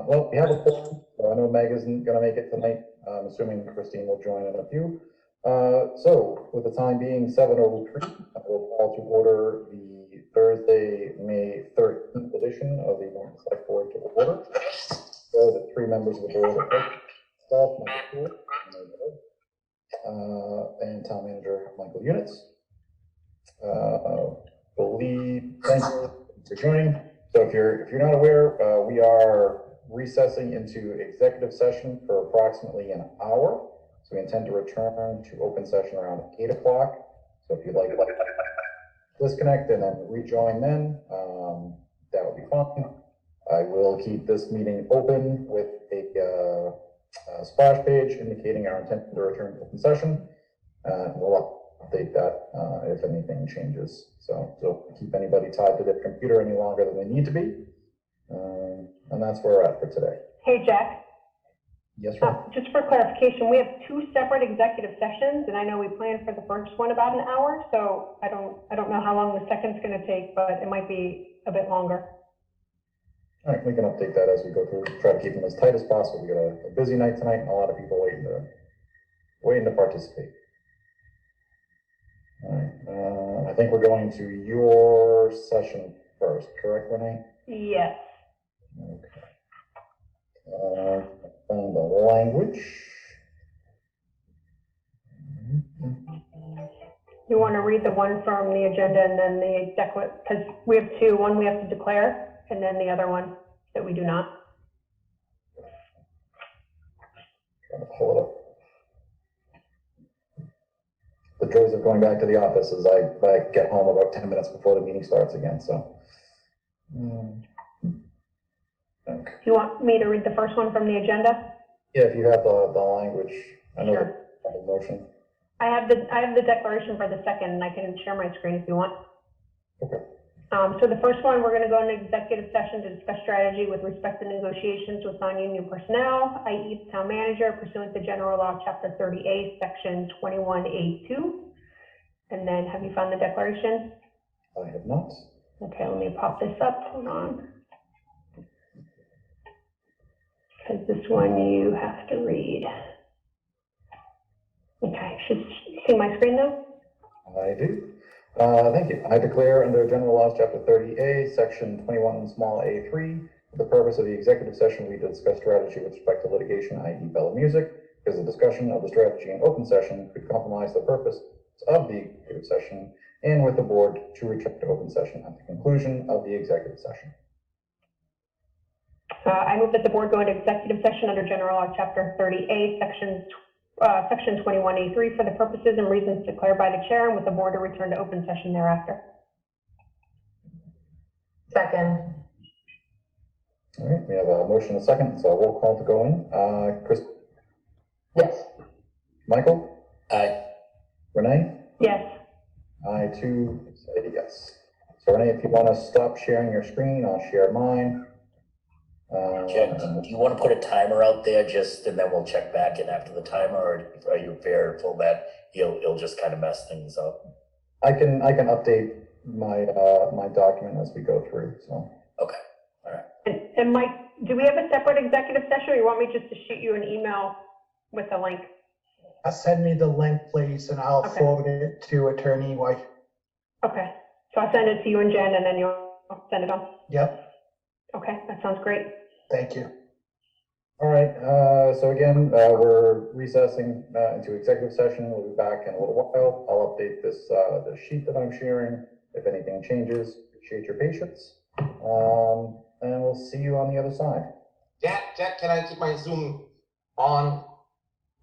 Well, we have a poll, so I know Meg isn't going to make it tonight. I'm assuming Christine will join in a few. So, with the time being 7:03, I will call to order the Thursday, May 13th edition of the Norton Select Board to order. So, the three members of the board are present, myself, Michael Poole, and Town Manager Michael Units. Thank you for joining. So if you're not aware, we are recessing into executive session for approximately an hour. So we intend to return to open session around 8 o'clock. So if you'd like to disconnect and then rejoin then, that would be fine. I will keep this meeting open with a splash page indicating our intent to return to open session. We'll update that if anything changes. So don't keep anybody tied to their computer any longer than they need to be. And that's where we're at for today. Hey, Jack. Yes, sir. Just for clarification, we have two separate executive sessions, and I know we planned for the first one about an hour, so I don't know how long the second's going to take, but it might be a bit longer. All right, we can update that as we go through. Try to keep them as tight as possible. We got a busy night tonight, and a lot of people waiting to participate. All right, I think we're going to your session first, correct, Renee? Yes. Okay. On the language. You want to read the one from the agenda and then the because we have two. One we have to declare, and then the other one that we do not. Trying to pull it up. The joys of going back to the office is I get home about 10 minutes before the meeting starts again, so. Okay. You want me to read the first one from the agenda? Yeah, if you have the language, I know sure. The motion. I have the declaration for the second, and I can share my screen if you want. Okay. So the first one, we're going to go into executive session to discuss strategy with respect to negotiations with non-union personnel, i.e. the town manager, pursuant to General Law, Chapter 30A, Section 21A2. And then, have you found the declaration? I have not. Okay, let me pop this up. Hold on. Because this one you have to read. Okay, should you see my screen though? I do. Thank you. I declare under General Laws, Chapter 30A, Section 21, small a3, for the purpose of the executive session, we discuss strategy with respect to litigation, i.e. Bell Music, because the discussion of the strategy in open session could compromise the purpose of the executive session, and with the board to return to open session at the conclusion of the executive session. I move that the board go into executive session under General Law, Chapter 30A, Section 21A3 for the purposes and reasons declared by the chair, and with the board to return to open session thereafter. Second. All right, we have a motion and a second, so roll call to go in. Chris? Yes. Michael? Aye. Renee? Yes. I too say yes. So Renee, if you want to stop sharing your screen, I'll share mine. Jen, do you want to put a timer out there and then we'll check back in after the timer, or are you fearful that it'll just kind of mess things up? I can update my my document as we go through. So. Okay. All right. And Mike, do we have a separate executive session, or you want me just to shoot you an email with the link? Send me the link, please, and I'll forward it to Attorney White. Okay. So I'll send it to you and Jen, and then you'll send it on? Yep. Okay, that sounds great. Thank you. All right, so again, we're recessing into executive session. We'll be back in a little while. I'll update this the sheet that I'm sharing. If anything changes, appreciate your patience. And we'll see you on the other side. Jack, can I keep my Zoom on?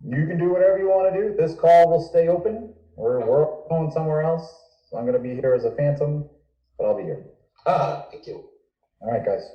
You can do whatever you want to do. This call will stay open. We're going somewhere else. So I'm going to be here as a phantom, but I'll be here. Thank you. All right, guys.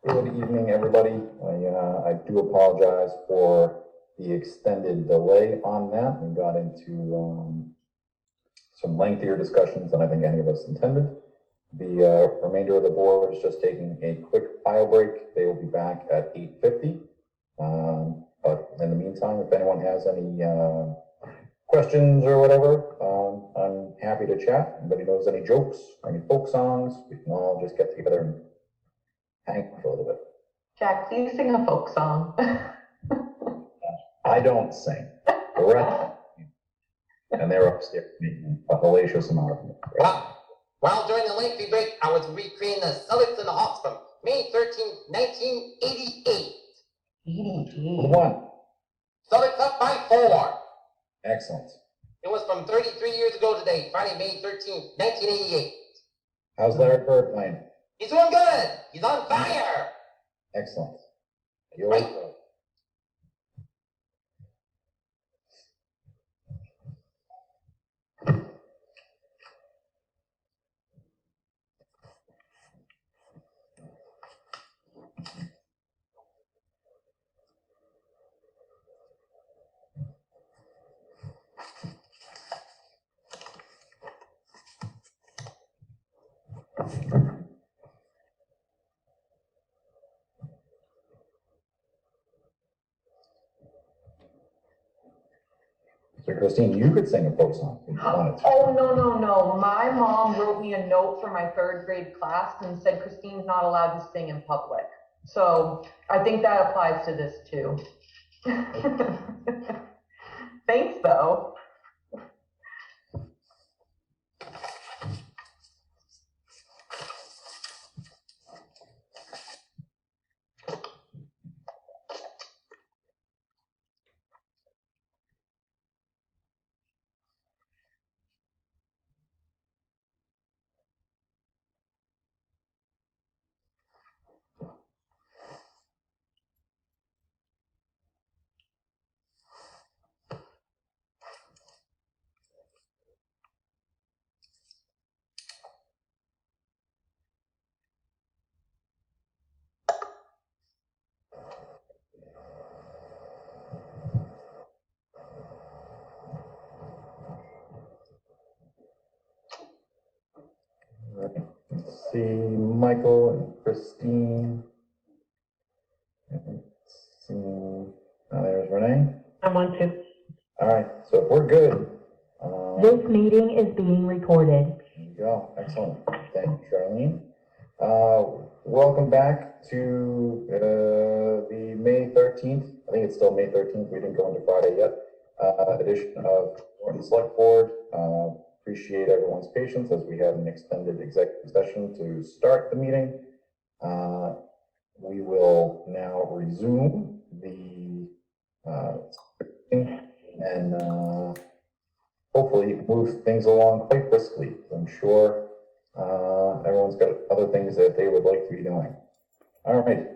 Good evening, everybody. I do apologize for the extended delay on that. We got into some lengthier discussions than I think any of us intended. The remainder of the board is just taking a quick file break. They will be back at 8:50. But in the meantime, if anyone has any questions or whatever, I'm happy to chat. Anybody knows any jokes or any folk songs, we can all just get together and hang for a little bit. Jack, do you sing a folk song? I don't sing. The rest, and they're upstairs making a hellacious amount of noise. Well, during the lengthy break, I was recreating the Celtics and the Hawks from May 13th, 1988. 88. One. Celtics up by 4. Excellent. It was from 33 years ago today, Friday, May 13th, 1988. How's Larry Bird playing? He's doing good. He's on fire. Excellent. You always will. So Christine, you could sing a folk song if you wanted to. Oh, no. My mom wrote me a note for my 3rd grade class and said Christine's not allowed to sing in public. So I think that applies to this too. Thanks though. Let's see, Michael and Christine. Let's see. Now there's Renee. I'm on too. All right, so if we're good. This meeting is being recorded. There you go. Excellent. Thank you, Charlene. Welcome back to the May 13th. I think it's still May 13th. We didn't go into Friday yet. Edition of Norton Select Board. Appreciate everyone's patience as we had an extended executive session to start the meeting. We will now resume the and hopefully move things along quite briskly. I'm sure everyone's got other things that they would like to be doing. All right.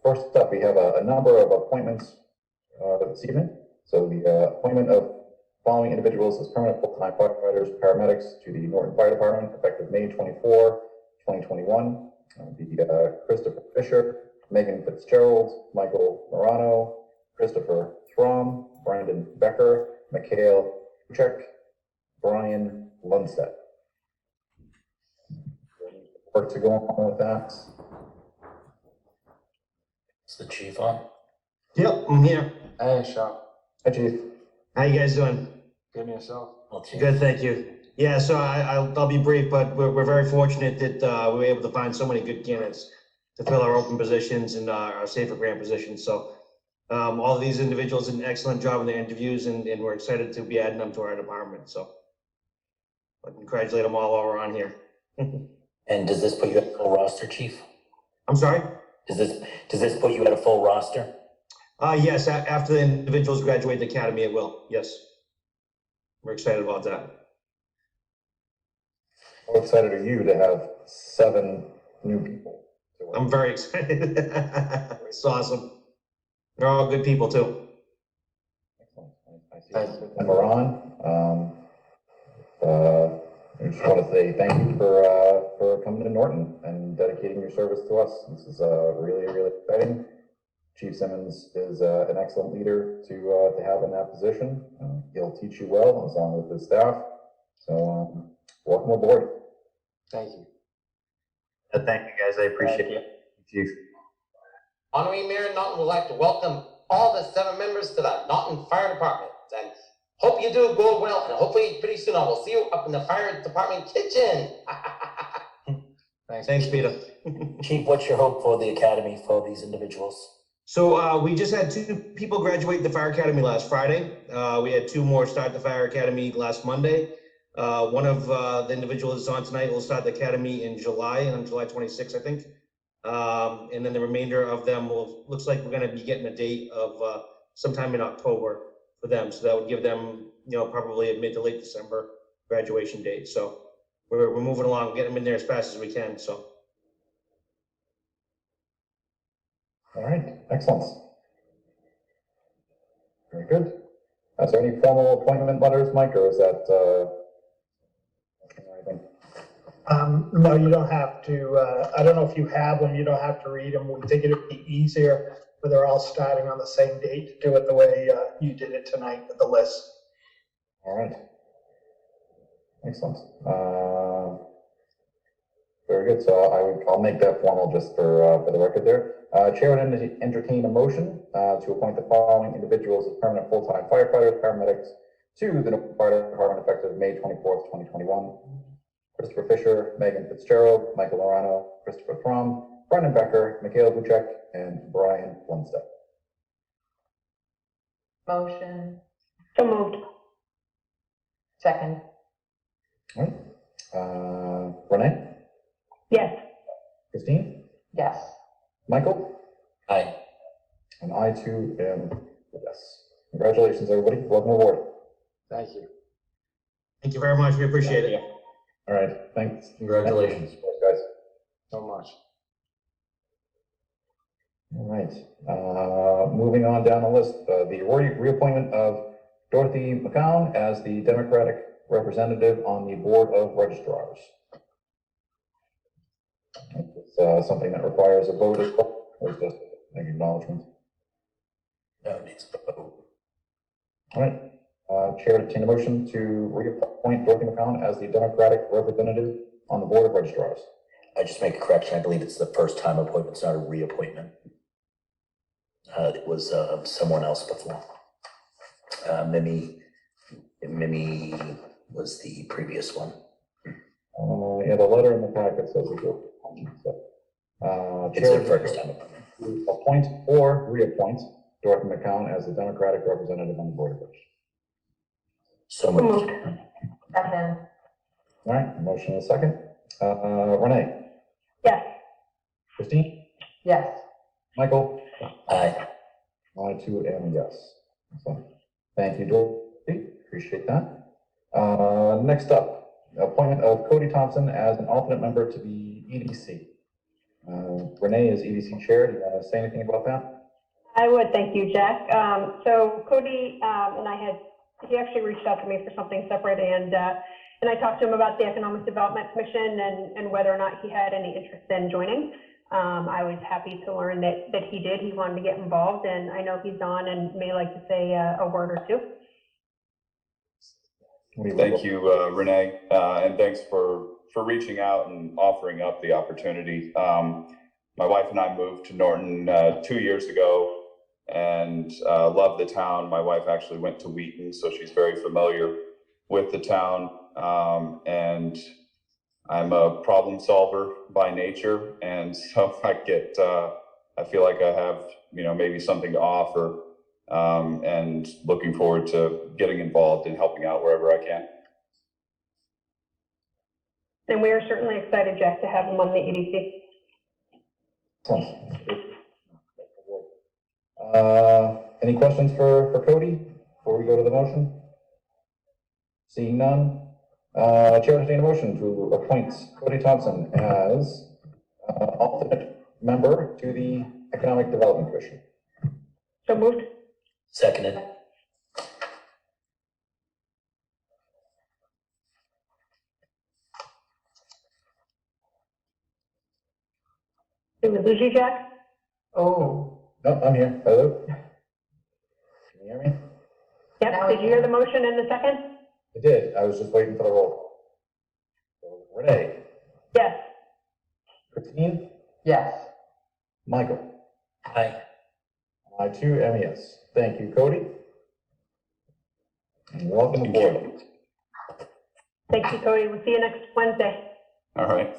First up, we have a number of appointments this evening. So the appointment of following individuals as permanent full-time firefighters, paramedics to the Norton Fire Department, effective May 24, 2021. Christopher Fisher, Megan Fitzgerald, Michael Morano, Christopher Throm, Brandon Becker, Mikhail Kuchek, Brian Lundstedt. Work to go on with that. Is the chief on? Yep, I'm here. Hey, Sean. Hi, Chief. How you guys doing? Give me yourself. Well, chief. Good, thank you. Yeah, so I'll be brief, but we're very fortunate that we were able to find so many good candidates to fill our open positions and our safer grant positions. So all of these individuals did an excellent job in their interviews, and we're excited to be adding them to our department. So I congratulate them all while we're on here. And does this put you at a full roster, chief? I'm sorry? Does this put you at a full roster? Yes, after the individuals graduate the academy, it will. Yes. We're excited about that. How excited are you to have 7 new people? I'm very excited. It's awesome. They're all good people too. Excellent. I see them are on. I just want to say thank you for coming to Norton and dedicating your service to us. This is really, really exciting. Chief Simmons is an excellent leader to have in that position. He'll teach you well as long as his staff. So welcome aboard. Thank you. Thank you, guys. I appreciate it. Chief. Honorary Mayor Norton would like to welcome all the 7 members to the Norton Fire Department, and hope you do go well, and hopefully pretty soon I will see you up in the fire department kitchen. Thanks, Peter. Chief, what's your hope for the academy for these individuals? So we just had 2 people graduate the fire academy last Friday. We had 2 more start the fire academy last Monday. One of the individuals that's on tonight will start the academy in July, on July 26th, I think. And then the remainder of them looks like we're going to be getting a date of sometime in October for them. So that would give them, probably a mid to late December graduation date. So we're moving along, getting them in there as fast as we can. So. All right, excellent. Very good. Is there any formal appointment letters, Mike, or is that anything? No, you don't have to, I don't know if you have them, you don't have to read them. We think it'd be easier when they're all starting on the same date to do it the way you did it tonight with the list. All right. Excellent. Very good. So I'll make that formal just for the record there. Chair would entertain a motion to appoint the following individuals as permanent full-time firefighters, paramedics to the Norton Fire Department effective May 24th, 2021. Christopher Fisher, Megan Fitzgerald, Michael Lorano, Christopher Thrum, Brendan Becker, Mikhail Buchek, and Brian Lundstedt. Motion. So moved. Second. All right. Renee? Yes. Christine? Yes. Michael? Aye. And I too am a yes. Congratulations, everybody. Welcome aboard. Thank you. Thank you very much. We appreciate it. All right. Thanks. Congratulations. Thanks, guys. So much. All right. Moving on down the list, the reappointment of Dorothy Mccown as the Democratic representative on the Board of Registrars. It's something that requires a vote as well, or just an acknowledgement. No, it needs a vote. All right. Chair to entertain a motion to reappoint Dorothy Mccown as the Democratic representative on the Board of Registrars. I just make a correction. I believe it's the first time appointment. It's not a reappointment. It was someone else before. Mimi was the previous one. Yeah, the letter in the packet says it's so, It's the first time. appoint or reappoint Dorothy McCown as the Democratic representative on the Board of Registrars. So moved. Second. All right, motion and a second. Renee? Yes. Christine? Yes. Michael? Aye. I too am a yes. So, thank you, Dorothy. Appreciate that. Next up, appointment of Cody Thompson as an alternate member to the EDC. Renee is EDC chair. Do you want to say anything about that? I would, thank you, Jack. So Cody and he actually reached out to me for something separate, and I talked to him about the Economic Development Commission and whether or not he had any interest in joining. I was happy to learn that he did. He wanted to get involved, and I know he's on and may like to say a word or two. Thank you, Renee, and thanks for reaching out and offering up the opportunity. My wife and I moved to Norton 2 years ago and love the town. My wife actually went to Wheaton, so she's very familiar with the town. And I'm a problem solver by nature, and so I feel like I have, maybe something to offer, and looking forward to getting involved and helping out wherever I can. And we are certainly excited, Jack, to have him on the EDC. Any questions for Cody before we go to the motion? Seeing none, Chair entertain a motion to appoint Cody Thompson as alternate member to the Economic Development Commission. So moved. Did we lose you, Jack? Oh, No, I'm here. Hello? Can you hear me? Yep, Now did we you hear can. the motion in the second? I did. I was just waiting for the roll call. So Renee, Yes. Christine, yes. Michael. Aye. I too am a yes. Thank you, Cody. And welcome Thank aboard. Thank you, Cody. We'll see you next Wednesday. All right.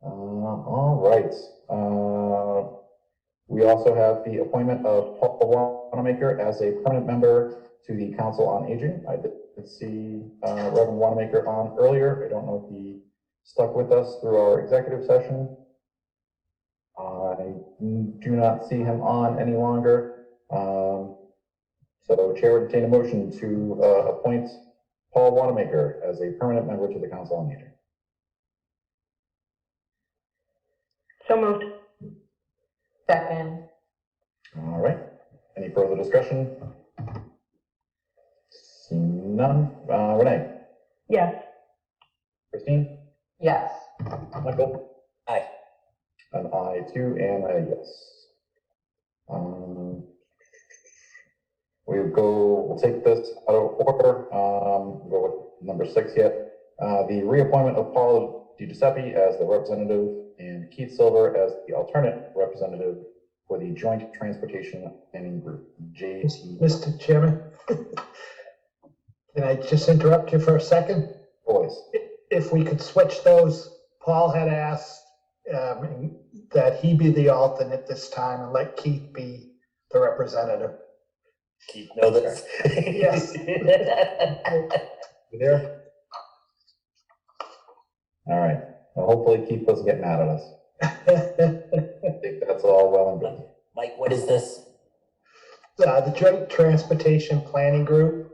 All right. We also have the appointment of Paul Wanamaker as a permanent member to the Council on Aging. I did see Reverend Wanamaker on earlier. I don't know if he stuck with us through our executive session. I do not see him on any longer. So Chair would entertain a motion to appoint Paul Wanamaker as a permanent member to the Council on Aging. So moved. Second, All right. Any further discussion? Seeing none. Renee, Yes. Christine, yes. Michael, Aye. and I too am a yes. We'll take this out of order. We'll go with number 6 yet. The reappointment of Paul DiGiuseppe as the representative and Keith Silver as the alternate representative for the Joint Transportation Planning Group, JT. Mr. Chairman, can I just interrupt you for a second? Boys. If we could switch those, Paul had asked that he be the alternate this time and let Keith be the representative. Keith, know this? Yes. You there? All right. Well, hopefully Keith doesn't get mad at us. I think that's all well and good. Mike, what is this? The Joint Transportation Planning Group,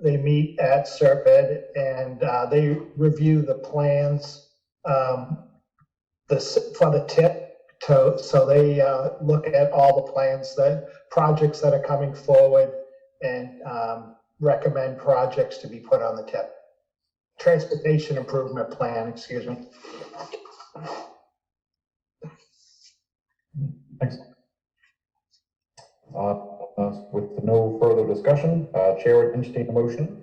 they meet at SERPED and they review the plans for the TIP. So they look at all the plans, projects that are coming forward and recommend projects to be put on the TIP. Transportation Improvement Plan, excuse me. Thanks. With no further discussion, Chair would entertain a motion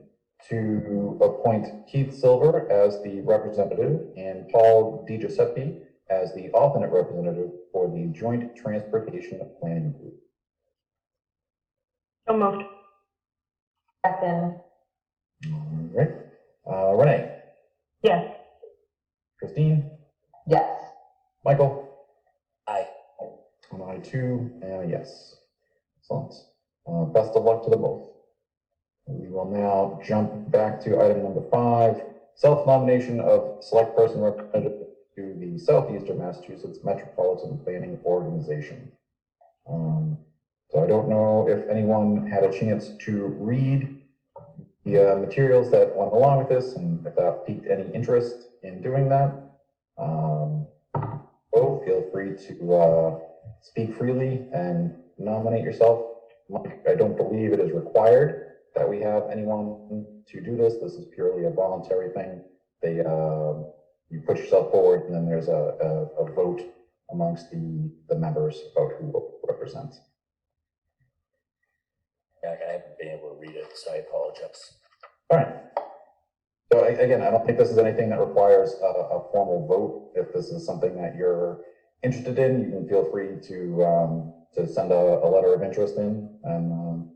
to appoint Keith Silver as the representative and Paul DiGiuseppe as the alternate representative for the Joint Transportation Planning Group. So moved. Second, All right. Renee, Yes. Christine, yes. Michael, Aye. and I too am a yes. Excellent. Best of luck to them both. We will now jump back to item number 5, self-nomination of select person representative to the Southeastern Massachusetts Metropolitan Planning Organization. So I don't know if anyone had a chance to read the materials that went along with this and if that piqued any interest in doing that. Feel free to speak freely and nominate yourself. Mike, I don't believe it is required that we have anyone to do this. This is purely a voluntary thing. You put yourself forward and then there's a vote amongst the members about who will represent. Yeah, I haven't been able to read it, so I apologize. All right. So again, I don't think this is anything that requires a formal vote. If this is something that you're interested in, you can feel free to send a letter of interest in, and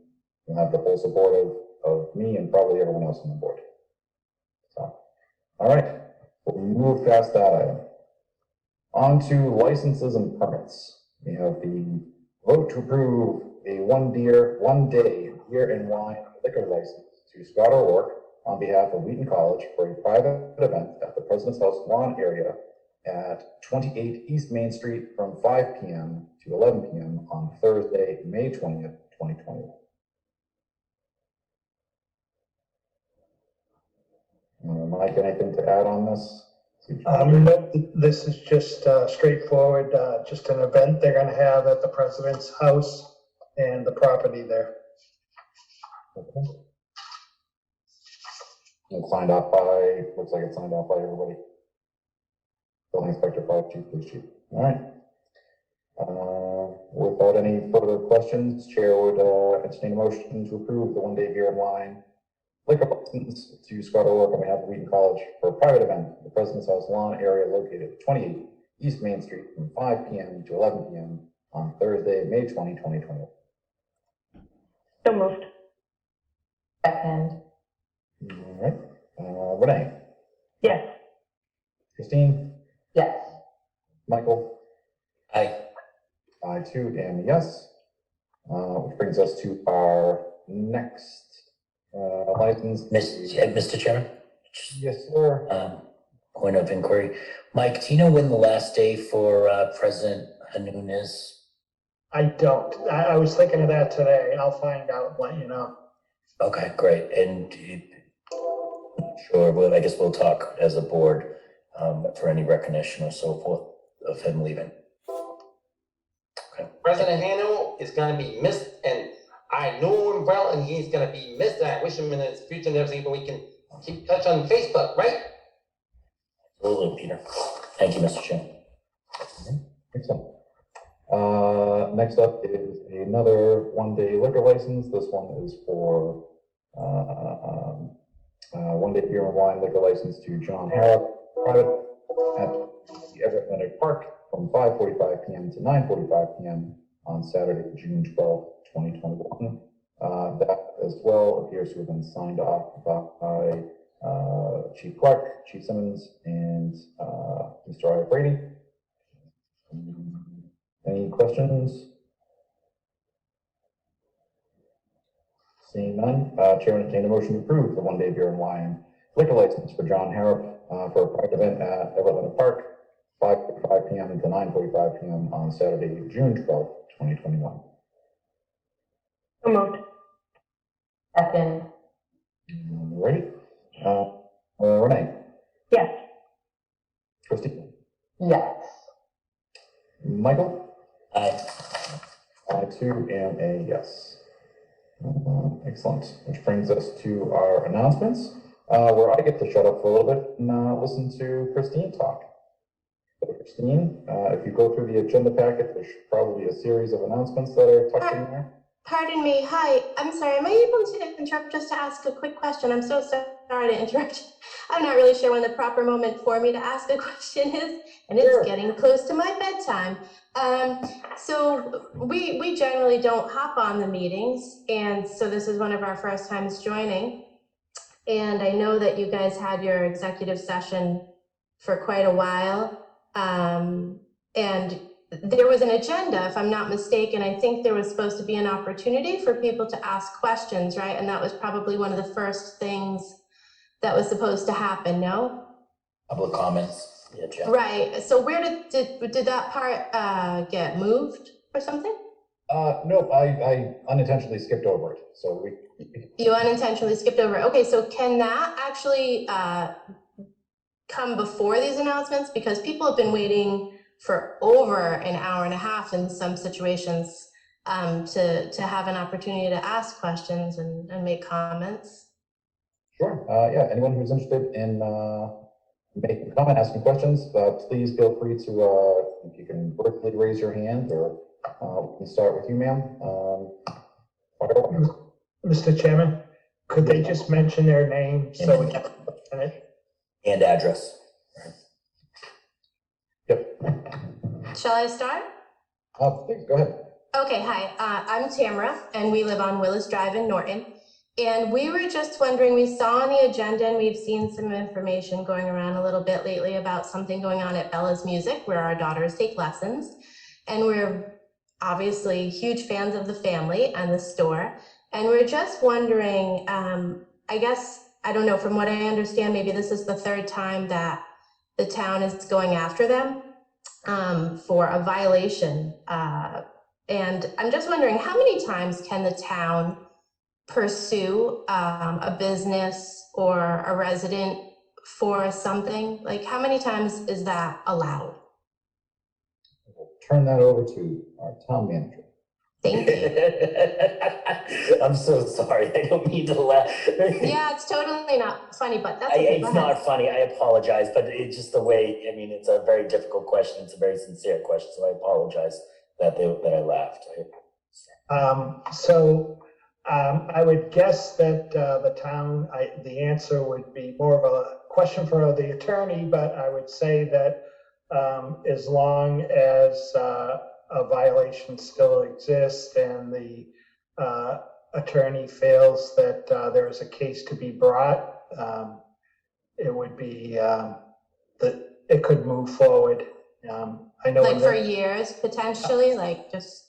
you'll have the full support of me and probably everyone else on the board. So, all right, we'll move past that item. On to licenses and permits. We have the vote to approve a one-day beer and wine liquor license to Scott O'Rourke on behalf of Wheaton College for a private event at the President's House lawn area at 28 East Main Street from 5 p.m. to 11 p.m. on Thursday, May 20th, 2021. Mike, anything to add on this? No, this is just straightforward, just an event they're gonna have at the President's House and the property there. Okay. It's signed off by, looks like it's signed off by everybody. building inspector, fire chief, police chief. All right. Without any further questions, Chair would entertain a motion to approve the one-day beer and wine liquor license to Scott O'Rourke on behalf of Wheaton College for a private event at the President's House lawn area located at 28 East Main Street from 5 p.m. to 11 p.m. on Thursday, May 20, 2021. So moved. Second. All right. Renee? Yes. Christine? Yes. Michael? Aye. I too am yes. Which brings us to our next license. Mr. Chairman? Yes, sir. Point of inquiry. Mike, do you know when the last day for President Hanoun is? I don't. I was thinking of that today. I'll find out and let you know. Okay, great. And sure, well, I guess we'll talk as a board for any recognition or so forth of him leaving. Okay. President Hanoun is gonna be missed, and I know him well, and he's gonna be missed, and I wish him in his future and everything, but we can keep touch on Facebook, right? Absolutely, Peter. Thank you, Mr. Chairman. Excellent. Next up is another one-day liquor license. This one is for one-day beer and wine liquor license to John Harrop, private at the Everett Leonard Park from 5:45 p.m. to 9:45 p.m. on Saturday, June 12, 2021. That as well appears to have been signed off by Chief Clark, Chief Simmons, and Mr. Ira Brady. Any questions? Seeing none, Chair will entertain a motion to approve the one-day beer and wine liquor license for John Harrop for a private event at Everett Leonard Park, 5:45 p.m. to 9:45 p.m. on Saturday, June 12, 2021. So moved. Second. Ready? Renee? Yes. Christine? Yes. Michael? Aye. I too am a yes. Excellent. Which brings us to our announcements, where I get to shut up for a little bit and listen to Christine talk. So Christine, if you go through the agenda packet, there's probably a series of announcements that are tucked in there. Pardon me. Hi. I'm sorry. Am I able to interrupt just to ask a quick question? I'm so sorry to interrupt. I'm not really sure when the proper moment for me to ask a question is, and it's getting close to my bedtime. So we generally don't hop on the meetings, and so this is one of our first times joining. And I know that you guys had your executive session for quite a while, and there was an agenda, if I'm not mistaken. I think there was supposed to be an opportunity for people to ask questions, right? And that was probably one of the first things that was supposed to happen, no? Public comments. Yeah, Jeff. Right. So where did that part get moved or something? No, I unintentionally skipped over it. So You unintentionally skipped over it. Okay, so can that actually come before these announcements? Because people have been waiting for over an hour and a half in some situations to have an opportunity to ask questions and make comments. Sure. Yeah, anyone who's interested in making a comment, asking questions, please feel free to, if you can virtually raise your hand, or we can start with you, ma'am. Mr. Chairman, could they just mention their name so we can mention it? And address. Yep. Shall I start? Please, go ahead. Okay, hi, I'm Tamara, and we live on Willis Drive in Norton. And we were just wondering, we saw on the agenda, and we've seen some information going around a little bit lately about something going on at Bella's Music, where our daughters take lessons. And we're obviously huge fans of the family and the store. And we're just wondering, I guess, I don't know, from what I understand, maybe this is the third time that the town is going after them for a violation. And I'm just wondering, how many times can the town pursue a business or a resident for something? Like, how many times is that allowed? We'll turn that over to our town manager. Thank you. I'm so sorry. I don't mean to laugh. Yeah, it's totally not funny, but that's okay. It's not funny. I apologize, but it's just the way, I mean, it's a very difficult question. It's a very sincere question, so I apologize that I laughed. I would guess that the town, the answer would be more of a question for the attorney, but I would say that as long as a violation still exists and the attorney feels that there is a case to be brought, it would be that it could move forward. I know like for years potentially, like just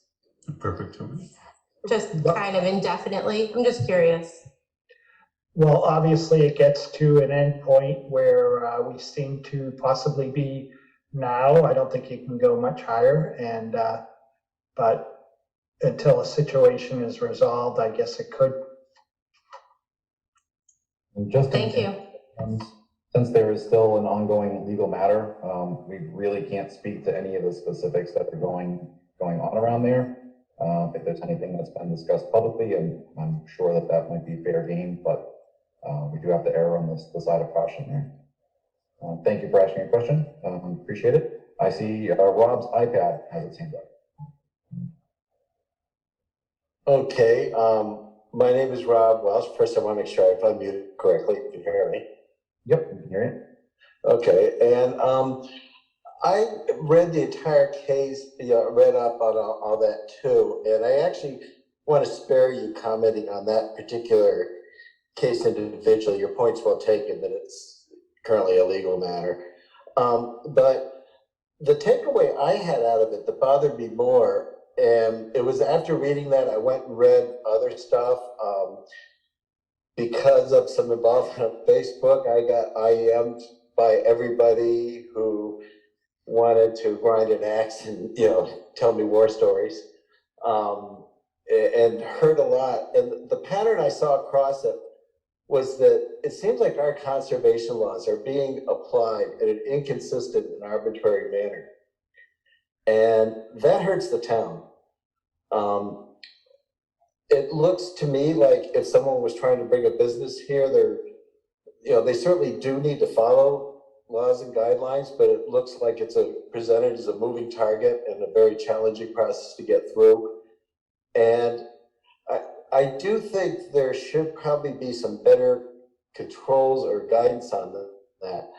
Perfect to me. just kind of indefinitely. I'm just curious. Well, obviously it gets to an end point where we seem to possibly be now. I don't think you can go much higher, and but until a situation is resolved, I guess it could. And just Thank you. Since there is still an ongoing legal matter, we really can't speak to any of the specifics that are going on around there. If there's anything that's been discussed publicly, and I'm sure that might be fair game, but we do have to err on the side of caution there. Thank you for asking a question. Appreciate it. I see Rob's iPad has its hand up. Okay, my name is Rob Welsh. First, I want to make sure I've unmuted correctly. You can hear me. Yep, you can hear you. Okay, and I read the entire case, read up on all that too, and I actually want to spare you commenting on that particular case individually. Your point's well taken that it's currently a legal matter. But the takeaway I had out of it that bothered me more, and it was after reading that, I went and read other stuff. Because of some involvement on Facebook, I got IM'd by everybody who wanted to grind an axe and, tell me war stories, and heard a lot. And the pattern I saw across it was that it seems like our conservation laws are being applied in an inconsistent and arbitrary manner. And that hurts the town. It looks to me like if someone was trying to bring a business here, they certainly do need to follow laws and guidelines, but it looks like it's presented as a moving target and a very challenging process to get through. And I do think there should probably be some better controls or guidance on that.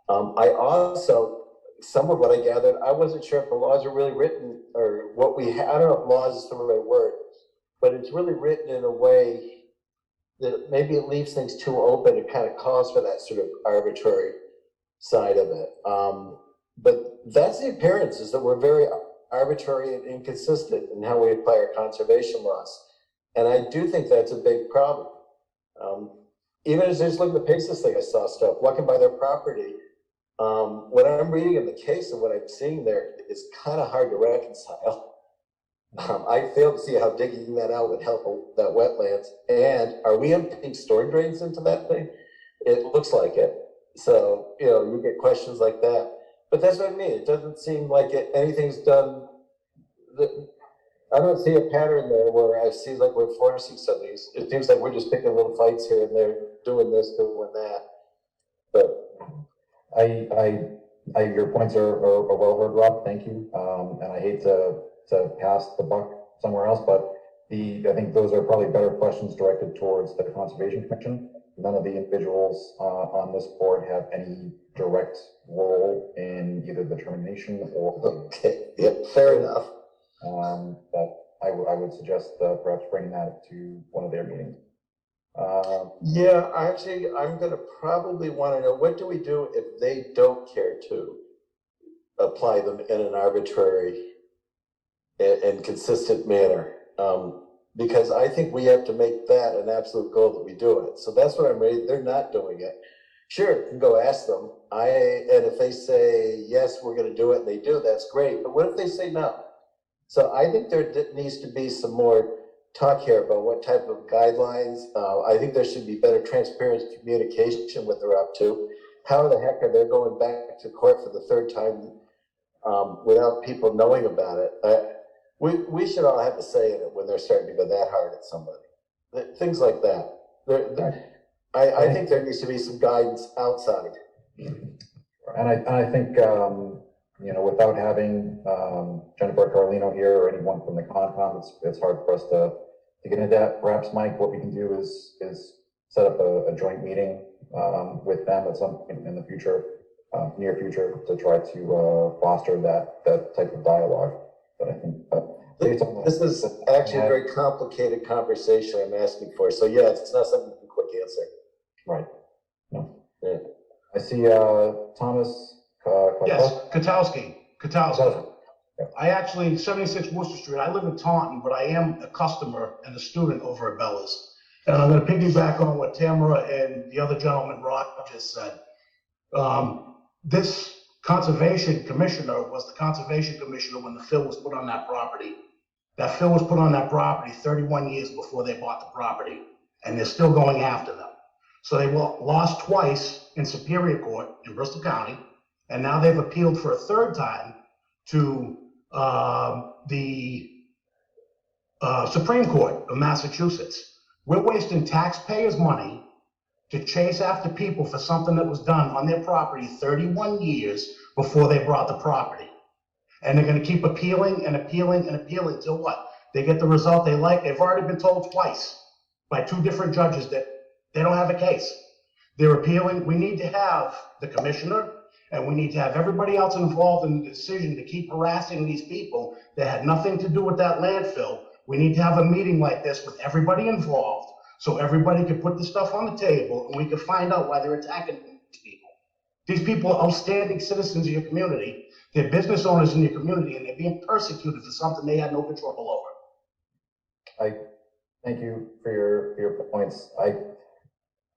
I also, some of what I gathered, I wasn't sure if the laws are really written or what we I don't know if laws is the right word, but it's really written in a way that maybe it leaves things too open. It kind of calls for that sort of arbitrary side of it. But that's the appearance, is that we're very arbitrary and inconsistent in how we apply our conservation laws. And I do think that's a big problem. Even as I just look at the Paces thing, I saw stuff, walking by their property. What I'm reading in the case and what I'm seeing there is kind of hard to reconcile. I fail to see how digging that out would help that wetlands. And are we emptying storm drains into that thing? It looks like it. So, you get questions like that. But that's what I mean. It doesn't seem like anything's done. I don't see a pattern there where it seems like we're forcing something. It seems like we're just picking little fights here and there, doing this, doing that. But your points are well heard, Rob. Thank you. And I hate to pass the buck somewhere else, but I think those are probably better questions directed towards the Conservation Commission. None of the individuals on this board have any direct role in either the termination or. Okay, yeah, fair enough. But I would suggest perhaps bringing that to one of their meetings. Yeah, actually, I'm going to probably want to know, what do we do if they don't care to apply them in an arbitrary and consistent manner? Because I think we have to make that an absolute goal that we do it. So that's what I'm ready. They're not doing it. Sure, you can go ask them. And if they say, yes, we're going to do it, and they do, that's great. But what if they say no? So I think there needs to be some more talk here about what type of guidelines. I think there should be better transparent communication what they're up to. How the heck are they going back to court for the third time without people knowing about it? we should all have to say in it when they're starting to go that hard at somebody. Things like that. I think there needs to be some guidance outside. And I think, without having Jennifer Carlino here or anyone from the Concom, it's hard for us to get into that. Perhaps, Mike, what we can do is set up a joint meeting with them at some point in the future, near future, to try to foster that type of dialogue. But I think this is actually a very complicated conversation I'm asking for. So yeah, it's not something you can quick answer. Right. No. Yeah. I see Thomas. Yes, Katowski. Yeah. I actually, 76 Worcester Street, I live in Taunton, but I am a customer and a student over at Bella's. And I'm gonna piggyback on what Tamara and the other gentleman, Rod, just said. This conservation commissioner was the conservation commissioner when the fill was put on that property. That fill was put on that property 31 years before they bought the property, and they're still going after them. So they lost twice in Superior Court in Bristol County, and now they've appealed for a third time to the Supreme Court of Massachusetts. We're wasting taxpayers' money to chase after people for something that was done on their property 31 years before they brought the property. And they're gonna keep appealing and appealing and appealing till what? They get the result they like. They've already been told twice by two different judges that they don't have a case. They're appealing. We need to have the commissioner and we need to have everybody else involved in the decision to keep harassing these people that had nothing to do with that landfill. We need to have a meeting like this with everybody involved so everybody can put the stuff on the table and we can find out why they're attacking these people. These people are outstanding citizens of your community. They're business owners in your community and they're being persecuted for something they had no control over. I thank you for your points.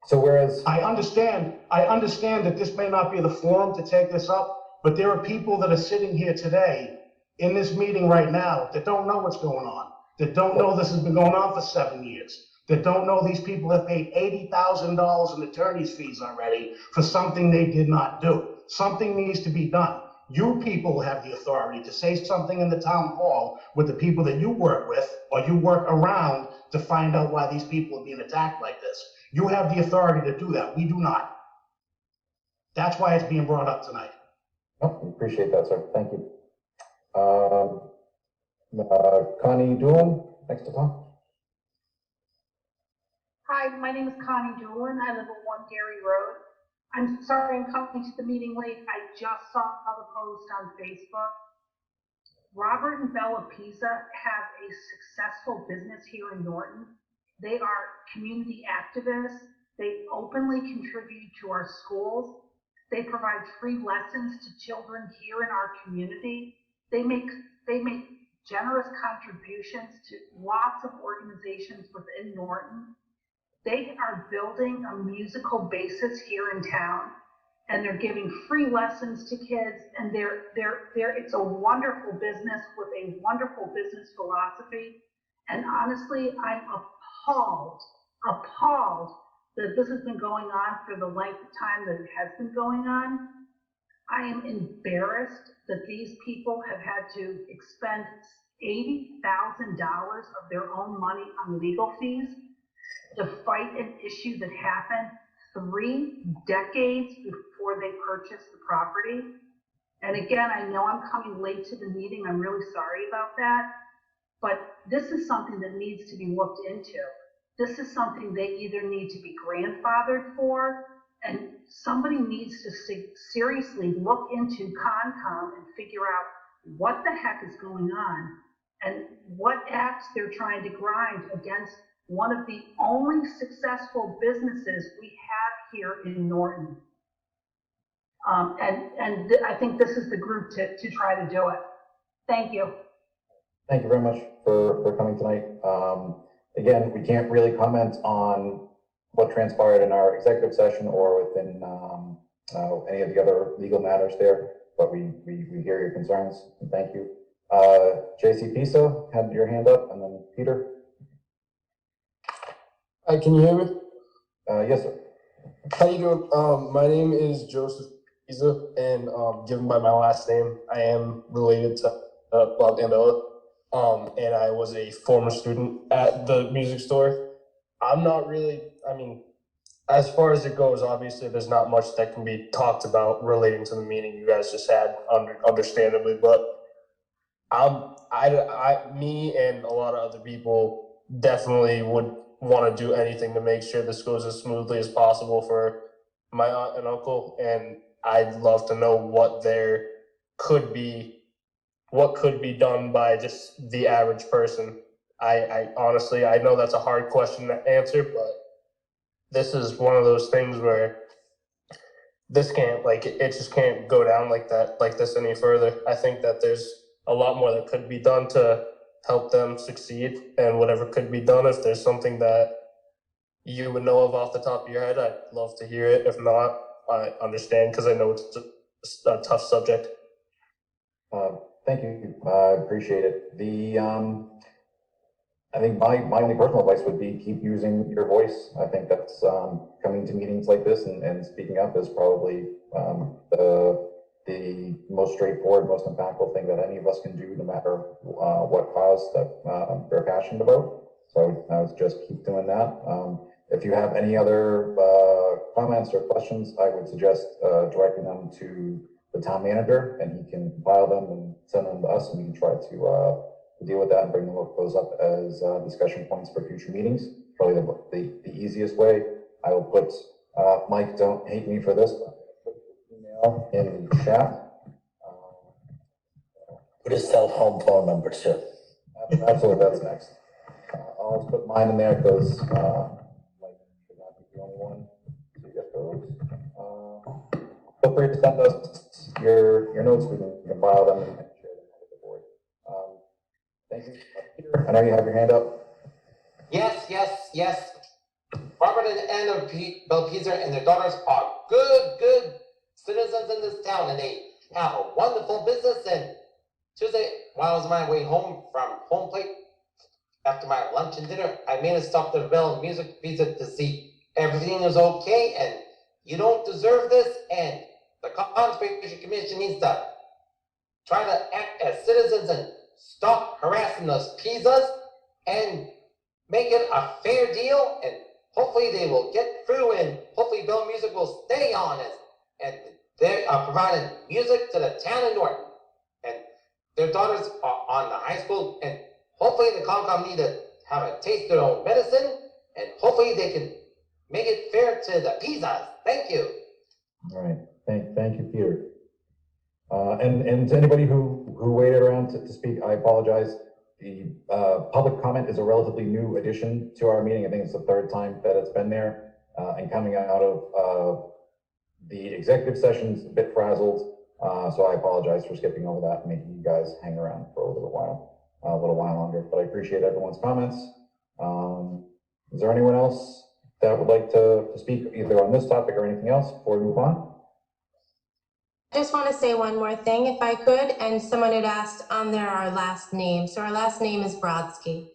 So whereas I understand that this may not be the forum to take this up, but there are people that are sitting here today in this meeting right now that don't know what's going on, that don't know this has been going on for 7 years, that don't know these people have paid $80,000 in attorney's fees already for something they did not do. Something needs to be done. You people have the authority to say something in the town hall with the people that you work with or you work around to find out why these people are being attacked like this. You have the authority to do that. We do not. That's why it's being brought up tonight. Oh, appreciate that, sir. Thank you. Connie Doolin, next to Tom. Hi, my name is Connie Doolin. I live at 1 Gary Road. I'm sorry I'm coming to the meeting late. I just saw the post on Facebook. Robert and Bella Pisa have a successful business here in Norton. They are community activists. They openly contribute to our schools. They provide free lessons to children here in our community. They make generous contributions to lots of organizations within Norton. They are building a musical basis here in town, and they're giving free lessons to kids, and it's a wonderful business with a wonderful business philosophy. And honestly, I'm appalled that this has been going on for the length of time that it has been going on. I am embarrassed that these people have had to expend $80,000 of their own money on legal fees to fight an issue that happened 3 decades before they purchased the property. And again, I know I'm coming late to the meeting. I'm really sorry about that. But this is something that needs to be looked into. This is something they either need to be grandfathered for, and somebody needs to seriously look into Concom and figure out what the heck is going on and what acts they're trying to grind against one of the only successful businesses we have here in Norton. I think this is the group to try to do it. Thank you. Thank you very much for coming tonight. Again, we can't really comment on what transpired in our executive session or within any of the other legal matters there, but we hear your concerns, and thank you. JC Pisa had your hand up, and then Peter. Hi, can you hear me? Yes, sir. How you doing? My name is Joseph Pisa, and given by my last name, I am related to Bob Dandella. and I was a former student at the music store. I'm not really, I mean, as far as it goes, obviously there's not much that can be talked about relating to the meeting you guys just had, understandably, but me and a lot of other people definitely would want to do anything to make sure this goes as smoothly as possible for my aunt and uncle, and I'd love to know what could be done by just the average person. I honestly, I know that's a hard question to answer, but this is one of those things where this can't, like, it just can't go down like this any further. I think that there's a lot more that could be done to help them succeed, and whatever could be done, if there's something that you would know of off the top of your head, I'd love to hear it. If not, I understand, because I know it's a tough subject. Thank you. I appreciate it. I think my only personal advice would be keep using your voice. I think that's coming to meetings like this and speaking up is probably the most straightforward, most impactful thing that any of us can do, no matter what cause that they're passionate about. So I would just keep doing that. If you have any other comments or questions, I would suggest directing them to the town manager, and he can compile them and send them to us, and we can try to deal with that and bring those up as discussion points for future meetings. Probably the easiest way. I will put, Mike, don't hate me for this, but put the email in the chat. Put his cell phone number too. Absolutely, that's next. I'll just put mine in there because Mike should not be the only one to get those. Feel free to send us your notes. We can compile them and share them with the board. Thank you. Peter, I know you have your hand up. Yes. Robert and Anna Belpizer and their daughters are good citizens in this town, and they have a wonderful business. And Tuesday, while I was on my way home from home plate, after my lunch and dinner, I made a stop to the Bell Music visit to see everything is okay, and you don't deserve this, and the Conservation Commission needs to try to act as citizens and stop harassing those pizzas and make it a fair deal, and hopefully they will get through, and hopefully Bell Music will stay on it, and they are providing music to the town of Norton, and their daughters are on the high school, and hopefully the Concom need to have a taste of their own medicine, and hopefully they can make it fair to the pizzas. Thank you. All right, thank you, Peter. And to anybody who waited around to speak, I apologize. The public comment is a relatively new addition to our meeting. I think it's the third time that it's been there, and coming out of the executive session's a bit frazzled. So I apologize for skipping over that and making you guys hang around for a little while longer, but I appreciate everyone's comments. Is there anyone else that would like to speak either on this topic or anything else before we move on? I just want to say one more thing, if I could, and someone had asked on there our last name. So our last name is Brodsky.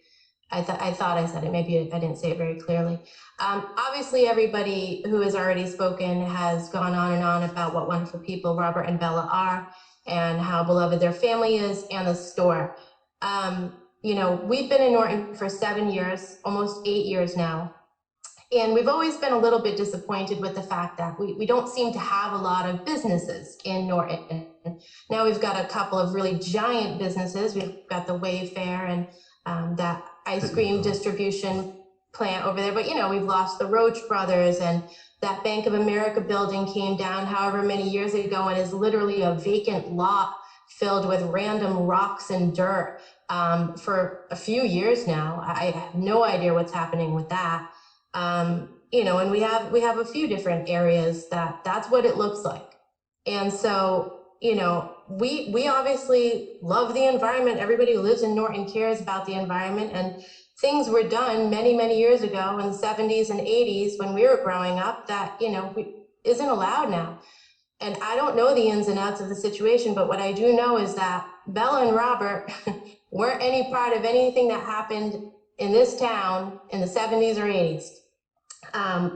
I thought I said it, maybe I didn't say it very clearly. Obviously, everybody who has already spoken has gone on and on about what wonderful people Robert and Bella are and how beloved their family is and the store. You know, we've been in Norton for 7 years, almost 8 years now. And we've always been a little bit disappointed with the fact that we don't seem to have a lot of businesses in Norton. Now we've got a couple of really giant businesses. We've got the Wayfair and that ice cream distribution plant over there. But, you know, we've lost the Roach Brothers, and that Bank of America building came down however many years ago and is literally a vacant lot filled with random rocks and dirt for a few years now. I have no idea what's happening with that. You know, and we have a few different areas that's what it looks like. And so, you know, we obviously love the environment. Everybody who lives in Norton cares about the environment, and things were done many, many years ago in the 70s and 80s when we were growing up that, you know, isn't allowed now. And I don't know the ins and outs of the situation, but what I do know is that Bella and Robert weren't any part of anything that happened in this town in the 70s or 80s.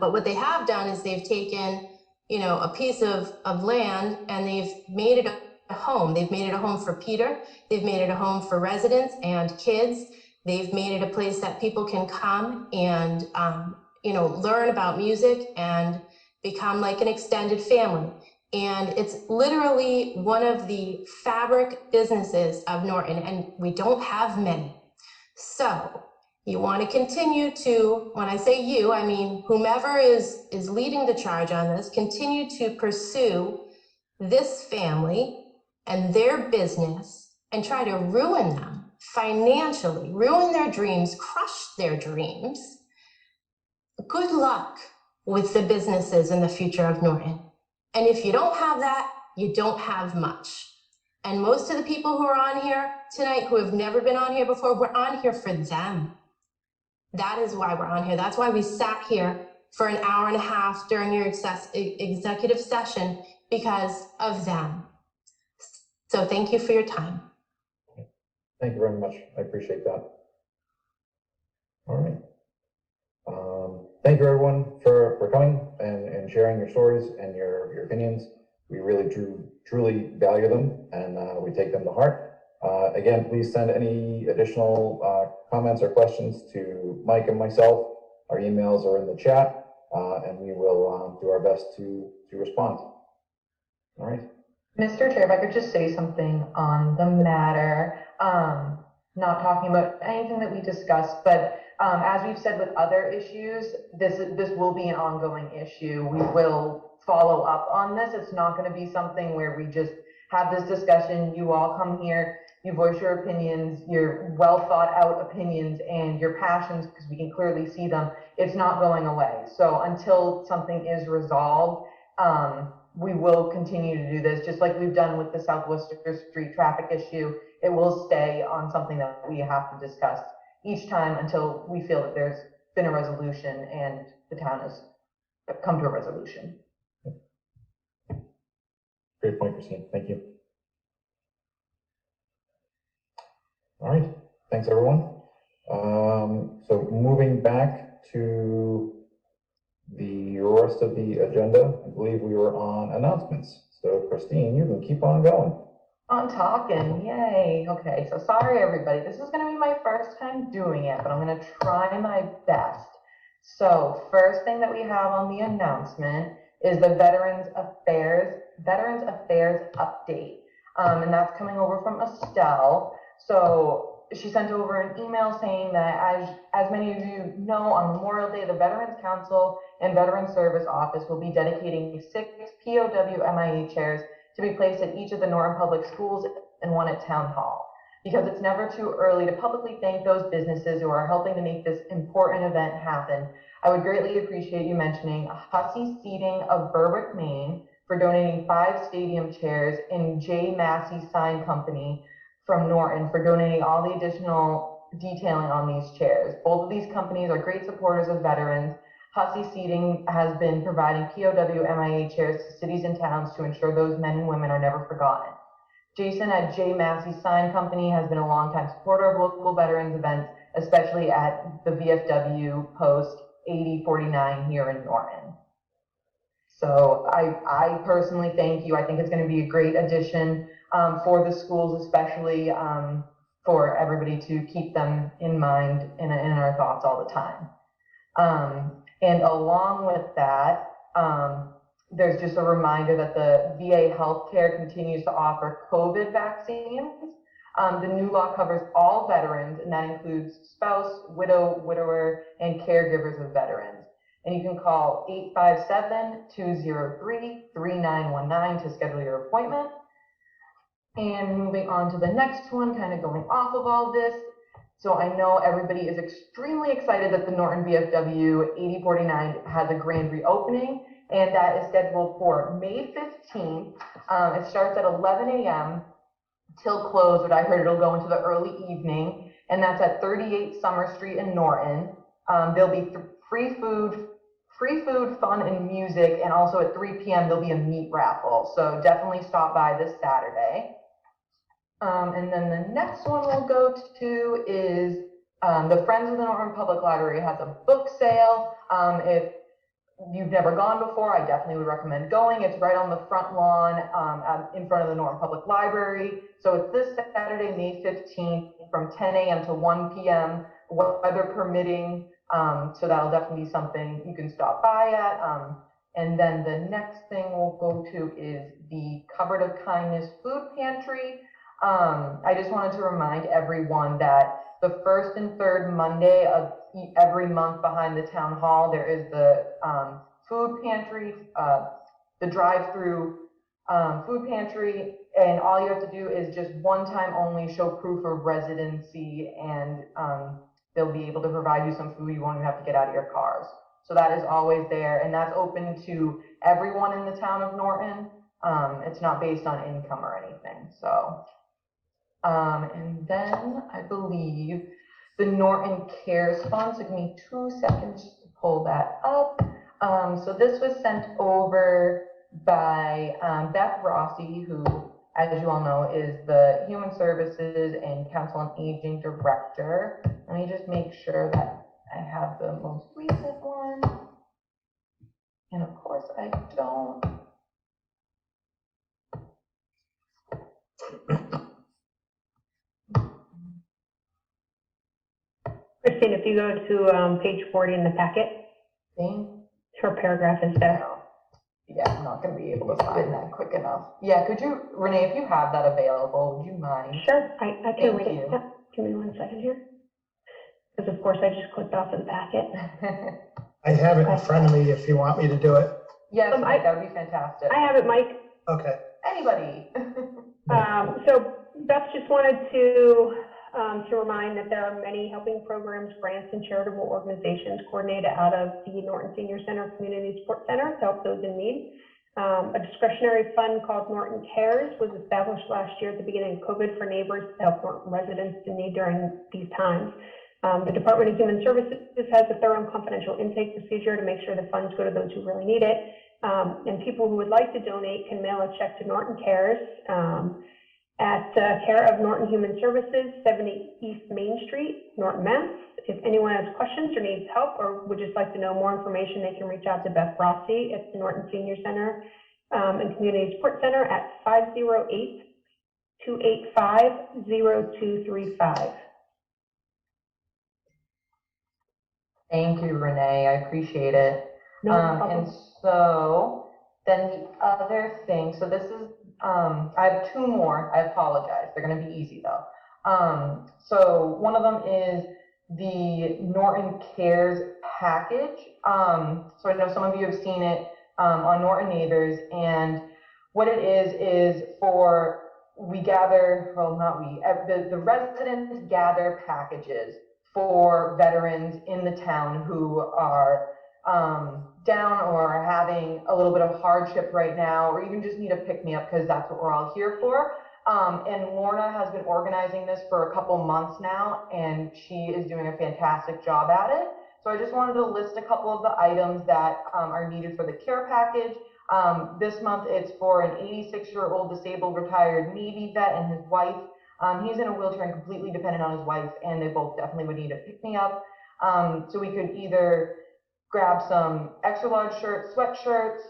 But what they have done is they've taken, you know, a piece of land and they've made it a home. They've made it a home for Peter. They've made it a home for residents and kids. They've made it a place that people can come and, learn about music and become like an extended family. And it's literally one of the fabric businesses of Norton, and we don't have many. So you want to continue to, when I say you, I mean whomever is leading the charge on this, continue to pursue this family and their business and try to ruin them financially, ruin their dreams, crush their dreams. Good luck with the businesses in the future of Norton. And if you don't have that, you don't have much. And most of the people who are on here tonight who have never been on here before, we're on here for them. That is why we're on here. That's why we sat here for an hour and a half during your executive session, because of them. So thank you for your time. Thank you very much. I appreciate that. All right. Thank you everyone for coming and sharing your stories and your opinions. We really truly value them, and we take them to heart. Again, please send any additional comments or questions to Mike and myself. Our emails are in the chat, and we will do our best to respond. All right. Mr. Chair, if I could just say something on the matter, not talking about anything that we discussed, but as we've said with other issues, this will be an ongoing issue. We will follow up on this. It's not going to be something where we just have this discussion, you all come here, you voice your opinions, your well thought out opinions and your passions, because we can clearly see them. It's not going away. So until something is resolved, we will continue to do this, just like we've done with the South Worcester Street traffic issue. It will stay on something that we have to discuss each time until we feel that there's been a resolution and the town has come to a resolution. Great point, Christine. Thank you. All right. Thanks, everyone. So moving back to the rest of the agenda, I believe we were on announcements. So Christine, you can keep on going. I'm talking, yay. Okay, so sorry everybody. This is gonna be my first time doing it, but I'm gonna try my best. So first thing that we have on the announcement is the Veterans Affairs update. And that's coming over from Estelle. So she sent over an email saying that as many of you know, on Memorial Day, the Veterans Council and Veterans Service Office will be dedicating 6 POW MIA chairs to be placed at each of the Norton Public Schools and 1 at Town Hall. Because it's never too early to publicly thank those businesses who are helping to make this important event happen, I would greatly appreciate you mentioning Hussey Seating of Berwick, Maine, for donating 5 stadium chairs, and J. Massey Sign Company from Norton for donating all the additional detailing on these chairs. Both of these companies are great supporters of veterans. Hussey Seating has been providing POW MIA chairs to cities and towns to ensure those men and women are never forgotten. Jason at J. Massey Sign Company has been a longtime supporter of local veterans events, especially at the VFW Post 8049 here in Norton. So I personally thank you. I think it's going to be a great addition for the schools, especially for everybody to keep them in mind in our thoughts all the time. And along with that, there's just a reminder that the VA healthcare continues to offer COVID vaccines. The new law covers all veterans, and that includes spouse, widow, widower, and caregivers of veterans. And you can call 857-203-3919 to schedule your appointment. And moving on to the next one, kind of going off of all this. So I know everybody is extremely excited that the Norton VFW 8049 has a grand reopening, and that is scheduled for May 15th. It starts at 11 a.m. till close, but I heard it'll go into the early evening, and that's at 38 Summer Street in Norton. There'll be free food, fun, and music, and also at 3 p.m. there'll be a meat raffle. So definitely stop by this Saturday. And then the next one we'll go to is the Friends of the Norton Public Library has a book sale. If you've never gone before, I definitely would recommend going. It's right on the front lawn in front of the Norton Public Library. So it's this Saturday, May 15th from 10 a.m. to 1 p.m., weather permitting. So that'll definitely be something you can stop by at. And then the next thing we'll go to is the Cupboard of Kindness Food Pantry. I just wanted to remind everyone that the first and third Monday of every month behind the town hall, there is the food pantry, the drive-through food pantry, and all you have to do is just one time only show proof of residency, and they'll be able to provide you some food. You won't even have to get out of your cars. So that is always there, and that's open to everyone in the town of Norton. It's not based on income or anything. So, and then I believe the Norton Cares Fund. So give me 2 seconds just to pull that up. So this was sent over by Beth Rossi, who, as you all know, is the Human Services and Council on Aging Director. Let me just make sure that I have the most recent one. And of course I don't. Christine, if you go to page 40 in the packet, her paragraph is there. Yeah, I'm not going to be able to find that quick enough. Yeah, could you, Renee, if you have that available, would you mind? Sure, I can read it. Thank you. Yeah, give me 1 second here. Because of course I just clicked off of the packet. I have it in front of me if you want me to do it. Yes, Mike, that would be fantastic. I have it, Mike. Okay. Anybody. So Beth just wanted to remind that there are many helping programs, grants, and charitable organizations coordinated out of the Norton Senior Center Community Support Center to help those in need. A discretionary fund called Norton Cares was established last year at the beginning of COVID for neighbors to help Norton residents in need during these times. The Department of Human Services has a thorough and confidential intake procedure to make sure the funds go to those who really need it. And people who would like to donate can mail a check to Norton Cares at care of Norton Human Services, 70 East Main Street, Norton, Mass. If anyone has questions or needs help or would just like to know more information, they can reach out to Beth Rossi at the Norton Senior Center and Community Support Center at 508-285-0235. Thank you, Renee. I appreciate it. No problem. And so then the other thing, so this is, I have 2 more. I apologize. They're going to be easy though. So one of them is the Norton Cares package. So I know some of you have seen it on Norton Neighbors, and what it is for, we gather, well, not we, the residents gather packages for veterans in the town who are down or are having a little bit of hardship right now, or even just need a pick-me-up, because that's what we're all here for. And Lorna has been organizing this for a couple months now, and she is doing a fantastic job at it. So I just wanted to list a couple of the items that are needed for the care package. This month it's for an 86-year-old disabled retired Navy vet and his wife. He's in a wheelchair and completely dependent on his wife, and they both definitely would need a pick-me-up. So we could either grab some extra large shirts, sweatshirts,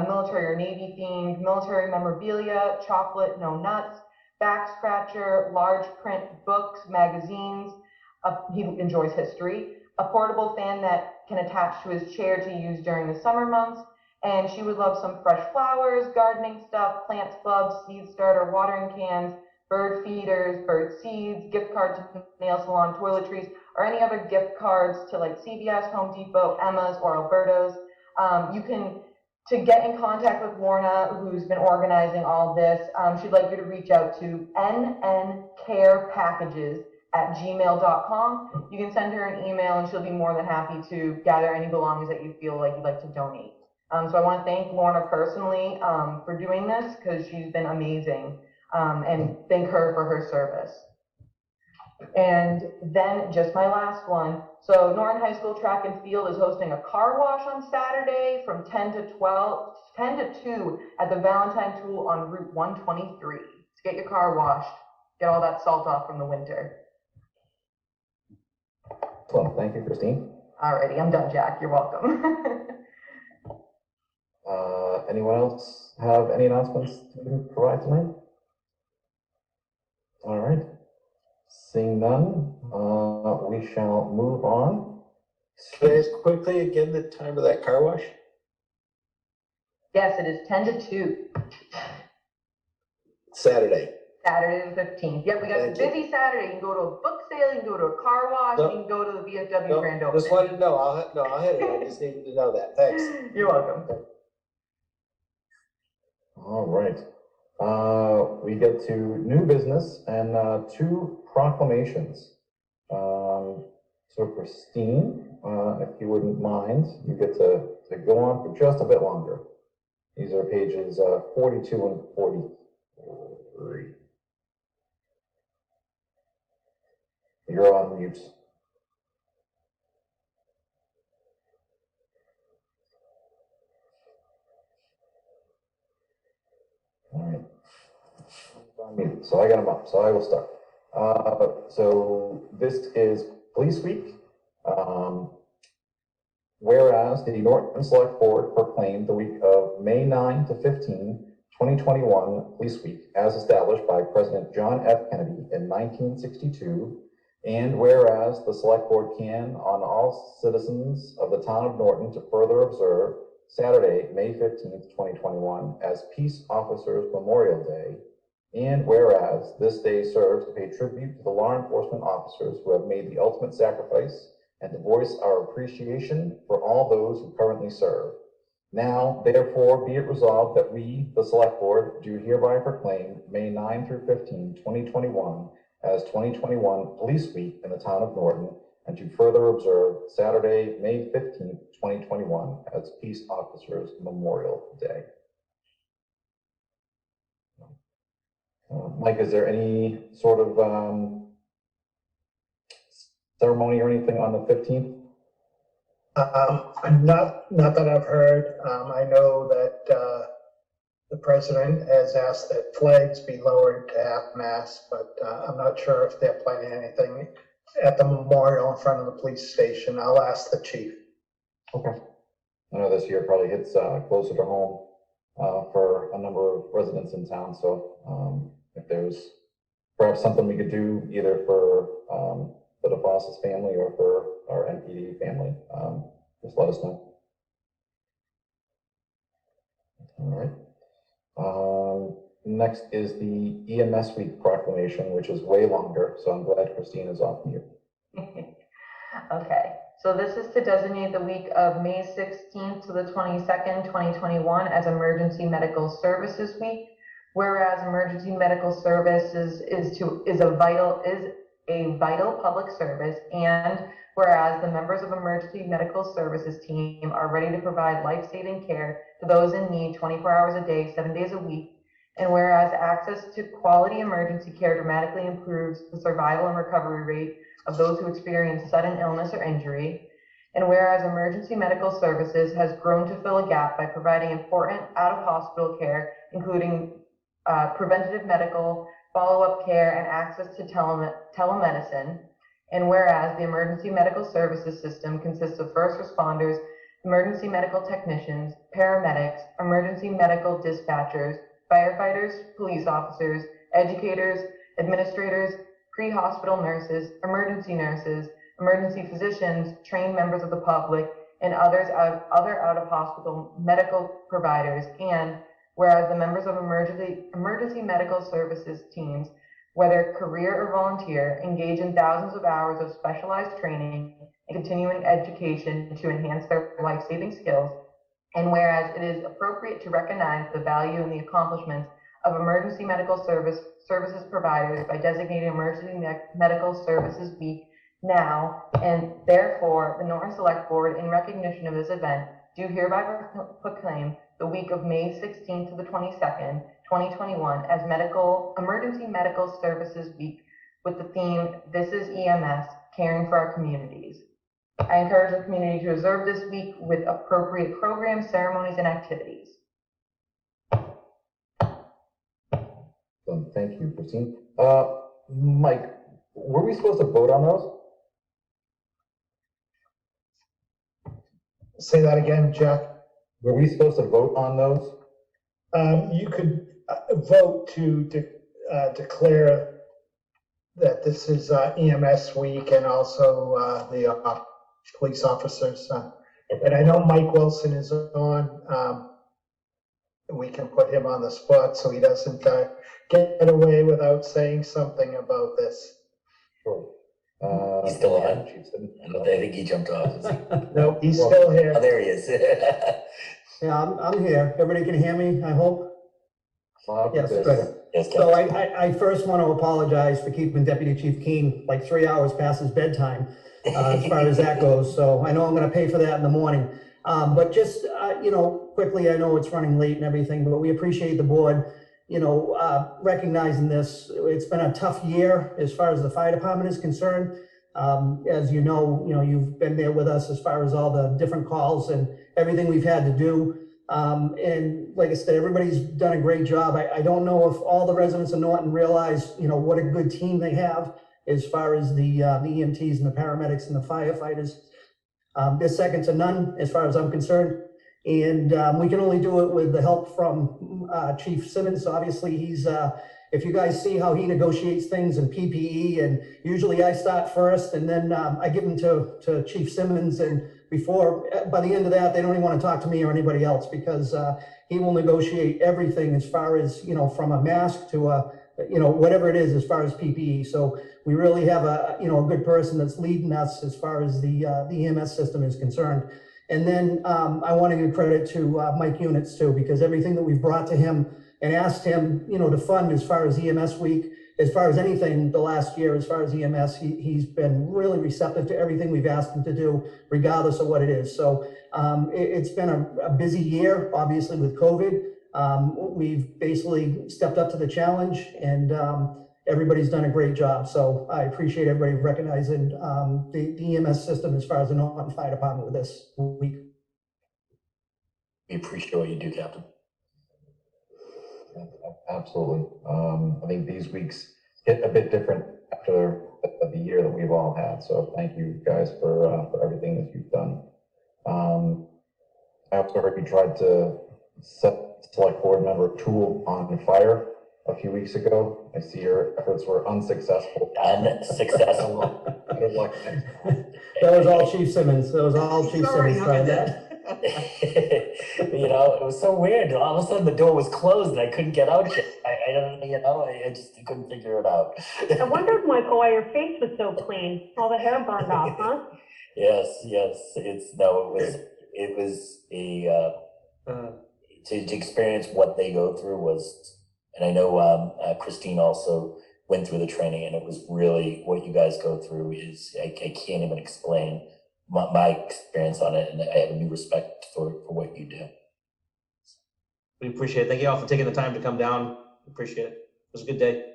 military or Navy themed, military memorabilia, chocolate, no nuts, back scratcher, large print books, magazines. He enjoys history. A portable fan that can attach to his chair to use during the summer months. And she would love some fresh flowers, gardening stuff, plants, bulbs, seed starter, watering cans, bird feeders, bird seeds, gift cards to nail salon, toiletries, or any other gift cards to like CVS, Home Depot, Emma's, or Alberto's. You can, to get in contact with Lorna, who's been organizing all this, she'd like you to reach out to nncarepackages@gmail.com. You can send her an email and she'll be more than happy to gather any belongings that you feel like you'd like to donate. So I want to thank Lorna personally for doing this, because she's been amazing, and thank her for her service. And then just my last one. So Norton High School Track and Field is hosting a car wash on Saturday from 10 to 2 at the Valentine Tool on Route 123. To get your car washed, get all that salt off from the winter. Well, thank you, Christine. Alrighty, I'm done, Jack. You're welcome. Anyone else have any announcements to provide tonight? All right. Seeing none, we shall move on. Can I ask quickly again the time of that car wash? Yes, it is 10 to 2, Saturday. Saturday the 15th. Yep, we got a Thank you. busy Saturday. You can go to a book sale, you can go to a car wash, Nope. you can go to the VFW No, grand just opening. wanted to know. I'll hit it. I just needed to know that. Thanks. You're welcome. All right. We get to new business and 2 proclamations. So Christine, if you wouldn't mind, you get to go on for just a bit longer. These are pages 42 and 43. You're on mute. All right. On mute. So I got them up. So I will start. So this is Police Week. Whereas the Norton Select Board proclaimed the week of May 9 to 15, 2021 Police Week as established by President John F. Kennedy in 1962, and whereas the Select Board can, on all citizens of the town of Norton, to further observe Saturday, May 15th, 2021 as Peace Officers Memorial Day, and whereas this day serves to pay tribute to the law enforcement officers who have made the ultimate sacrifice and to voice our appreciation for all those who currently serve. Now, therefore, be it resolved that we, the Select Board, do hereby proclaim May 9 through 15, 2021 as 2021 Police Week in the town of Norton, and to further observe Saturday, May 15, 2021 as Peace Officers Memorial Day. Mike, is there any sort of ceremony or anything on the 15th? Not that I've heard. I know that the president has asked that flags be lowered to half-mast, but I'm not sure if they're planning anything at the memorial in front of the police station. I'll ask the chief. Okay. I know this year probably hits closer to home for a number of residents in town, so if there's perhaps something we could do either for the DeFoss's family or for our NPD family, just let us know. All right. Next is the EMS Week Proclamation, which is way longer, so I'm glad Christine is off mute. Okay, so this is to designate the week of May 16th to the 22nd, 2021 as Emergency Medical Services Week. Whereas emergency medical services is a vital public service, and whereas the members of emergency medical services team are ready to provide life-saving care to those in need 24 hours a day, 7 days a week, and whereas access to quality emergency care dramatically improves the survival and recovery rate of those who experience sudden illness or injury, and whereas emergency medical services has grown to fill a gap by providing important out-of-hospital care, including preventative medical, follow-up care, and access to telemedicine. And whereas the emergency medical services system consists of first responders, emergency medical technicians, paramedics, emergency medical dispatchers, firefighters, police officers, educators, administrators, pre-hospital nurses, emergency physicians, trained members of the public, and other out-of-hospital medical providers. And whereas the members of emergency medical services teams, whether career or volunteer, engage in thousands of hours of specialized training and continuing education to enhance their life-saving skills. And whereas it is appropriate to recognize the value and the accomplishments of emergency medical services providers by designating Emergency Medical Services Week now, and therefore the Norton Select Board, in recognition of this event, do hereby proclaim the week of May 16th to the 22nd, 2021 as Emergency Medical Services Week with the theme, This is EMS, Caring for Our Communities. I encourage the community to observe this week with appropriate programs, ceremonies, and activities. Thank you, Christine. Mike, were we supposed to vote on those? Say that again, Jack. Were we supposed to vote on those? You could vote to declare that this is EMS week and also the police officers. And I know Mike Wilson is on. We can put him on the spot so he doesn't get away without saying something about this. Sure. He's still on. I think he jumped off. Is he? No, he's still here. Oh, there he is. Yeah, I'm here. Everybody can hear me, I hope? Yes, good. Yes, So I first want to apologize for keeping Deputy Chief Keen like 3 hours past his bedtime, as far as that goes. So I know I'm going to pay for that in the morning. But just, quickly, I know it's running late and everything, but we appreciate the board, recognizing this. It's been a tough year as far as the fire department is concerned. As you know, you've been there with us as far as all the different calls and everything we've had to do. And like I said, everybody's done a great job. I don't know if all the residents of Norton realize, what a good team they have as far as the EMTs and the paramedics and the firefighters. They're second to none as far as I'm concerned. And we can only do it with the help from Chief Simmons. Obviously, he's, if you guys see how he negotiates things in PPE, and usually I start first and then I give them to Chief Simmons, and by the end of that, they don't even want to talk to me or anybody else, because he will negotiate everything as far as, from a mask to whatever it is as far as PPE. So we really have a good person that's leading us as far as the EMS system is concerned. And then I want to give credit to Mike Units too, because everything that we've brought to him and asked him, to fund as far as EMS week, as far as anything the last year, as far as EMS, he's been really receptive to everything we've asked him to do, regardless of what it is. So it's been a busy year, obviously, with COVID. We've basically stepped up to the challenge, and everybody's done a great job. So I appreciate everybody recognizing the EMS system as far as the Norton Fire Department with this week. We appreciate what you do, Captain. Absolutely. I think these weeks hit a bit different after the year that we've all had. So thank you guys for everything that you've done. I also heard you tried to set select board member Tool on fire a few weeks ago. I see your efforts were unsuccessful. Unsuccessful. Good luck next time. That was all Chief Simmons. That was all Chief Simmons trying that. It was so weird. All of a sudden the door was closed and I couldn't get out yet. I just couldn't figure it out. I wondered, Michael, why your face was so clean. All the hair burned off, huh? Yes. It was to experience what they go through was, and I know Christine also went through the training, and it was really what you guys go through is, I can't even explain my experience on it, and I have a new respect for what you do. We appreciate it. Thank you all for taking the time to come down. Appreciate it. It was a good day.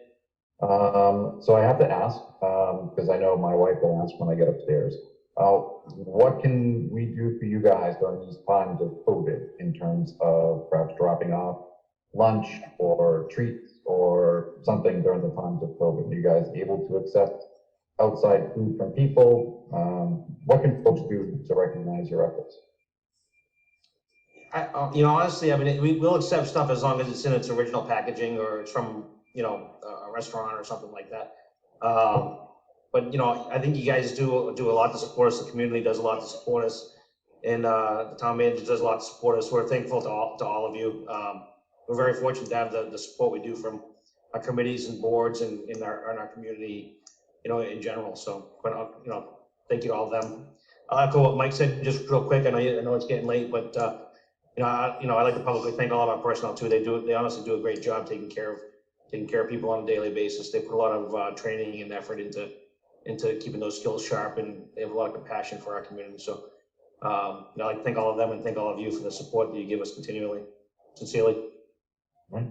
So I have to ask, because I know my wife will ask when I get upstairs, what can we do for you guys during these times of COVID in terms of perhaps dropping off lunch or treats or something during the times of COVID? Are you guys able to accept outside food from people? What can folks do to recognize your efforts? Honestly, we will accept stuff as long as it's in its original packaging or it's from, a restaurant or something like that. But I think you guys do a lot to support us. The community does a lot to support us, and the town manager does a lot to support us. We're thankful to all of you. We're very fortunate to have the support we do from our committees and boards and in our community, in general. So, thank you to all of them. I'll echo what Mike said just real quick. I know it's getting late, but I'd like to publicly thank all of our personnel too. They honestly do a great job taking care of people on a daily basis. They put a lot of training and effort into keeping those skills sharp, and they have a lot of compassion for our community. So I'd like to thank all of them and thank all of you for the support that you give us continually. Sincerely. Right.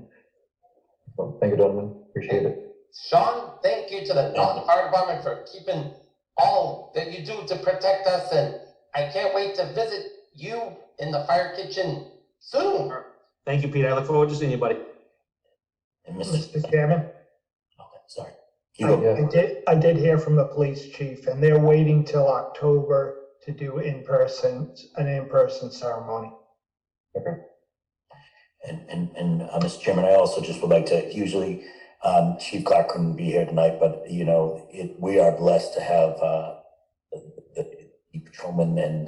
Well, thank you, Donovan. Appreciate it. Sean, thank you to the Norton Fire Department for keeping all that you do to protect us, and I can't wait to visit you in the fire kitchen soon. Thank you, Peter. I look forward to seeing you, buddy. And Mr. Chairman? Okay, sorry. I did hear from the police chief, and they're waiting till October to do an in-person ceremony. Okay. And Mr. Chairman, I also just would like to, usually Chief Clark couldn't be here tonight, but we are blessed to have the patrolmen and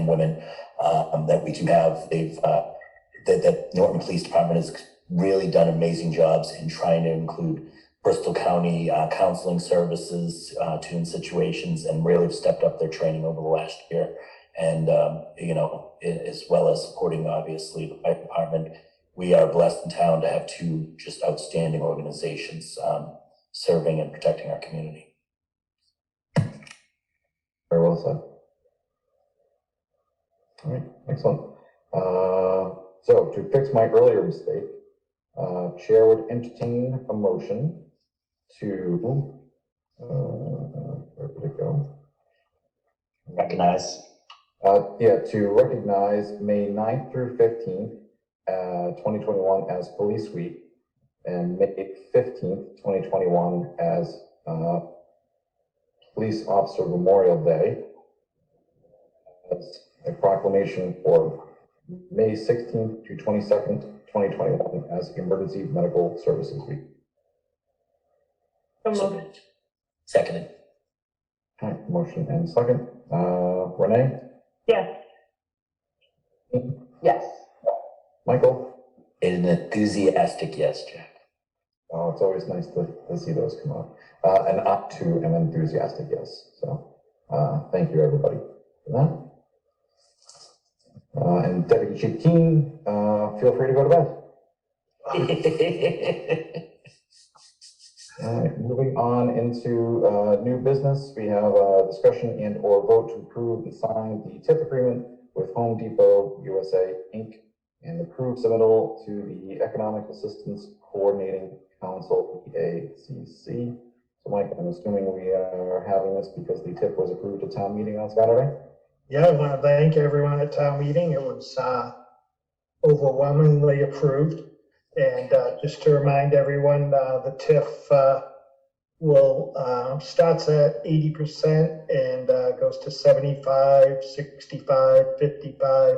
women that we do have. That Norton Police Department has really done amazing jobs in trying to include Bristol County counseling services, tune situations, and really have stepped up their training over the last year. And, as well as supporting, obviously, the fire department. We are blessed in town to have two just outstanding organizations serving and protecting our community. Very well said. All right, excellent. So to fix my earlier mistake, Chair would entertain a motion to, where did it go? Recognize. To recognize May 9th through 15th, 2021 as Police Week, and May 15th, 2021 as Police Officer Memorial Day, as a proclamation for May 16th to 22nd, 2021 as Emergency Medical Services Week. So moved. Seconded. All right, motion and second. Renee? Yes. Yes. Michael? An enthusiastic yes, Jack. Oh, it's always nice to see those come out. And up to an enthusiastic yes. So thank you, everybody, for that. And Deputy Chief Keen, feel free to go to bed. All right, moving on into new business. We have a discussion and or vote to approve and sign the TIF agreement with Home Depot USA, Inc. and approve submittal to the Economic Assistance Coordinating Council, EACC. So Mike, I'm assuming we are having this because the TIF was approved at town meeting on Saturday? Yeah, I want to thank everyone at town meeting. It was overwhelmingly approved. And just to remind everyone, the TIF starts at 80% and goes to 75, 65, 55,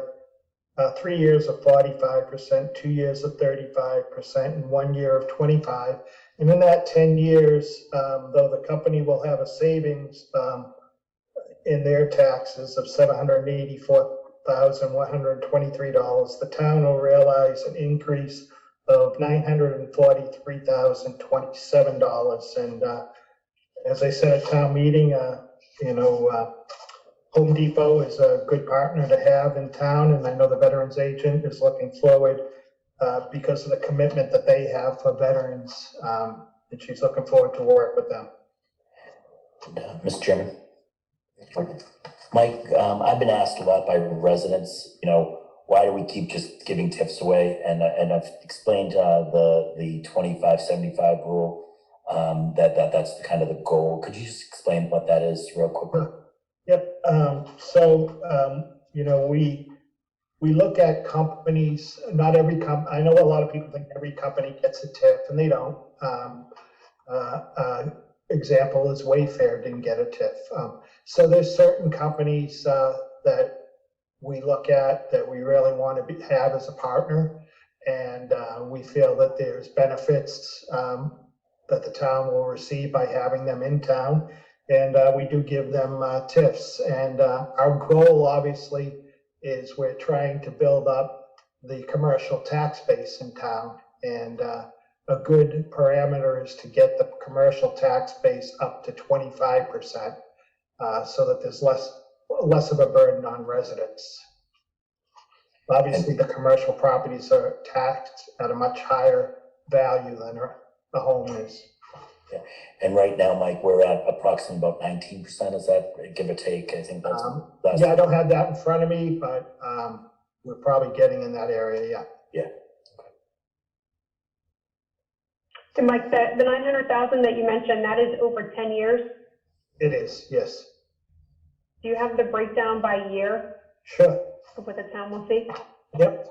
3 years of 45%, 2 years of 35%, and 1 year of 25. And in that 10 years, though the company will have a savings in their taxes of $784,123, the town will realize an increase of $943,027. And as I said at town meeting, Home Depot is a good partner to have in town, and I know the Veterans Agent is looking forward because of the commitment that they have for veterans, and she's looking forward to work with them. Mr. Chairman. Mike, I've been asked a lot by residents, why do we keep just giving TIFs away? And I've explained the 25-75 rule, that's kind of the goal. Could you just explain what that is real quickly? Yep. We look at companies, not every I know a lot of people think every company gets a TIF, and they don't. Example is Wayfair didn't get a TIF. So there's certain companies that we look at that we really want to have as a partner, and we feel that there's benefits that the town will receive by having them in town, and we do give them TIFs. And our goal, obviously, is we're trying to build up the commercial tax base in town, and a good parameter is to get the commercial tax base up to 25%, so that there's less of a burden on residents. Obviously, the commercial properties are taxed at a much higher value than the home is. Yeah. And right now, Mike, we're at approximately about 19%. Is that give or take? I think that's yeah, I don't have that in front of me, but we're probably getting in that area. Yeah. Yeah. So Mike, the 900,000 that you mentioned, that is over 10 years? It is, yes. Do you have the breakdown by year? Sure. Of what the town will see? Yep.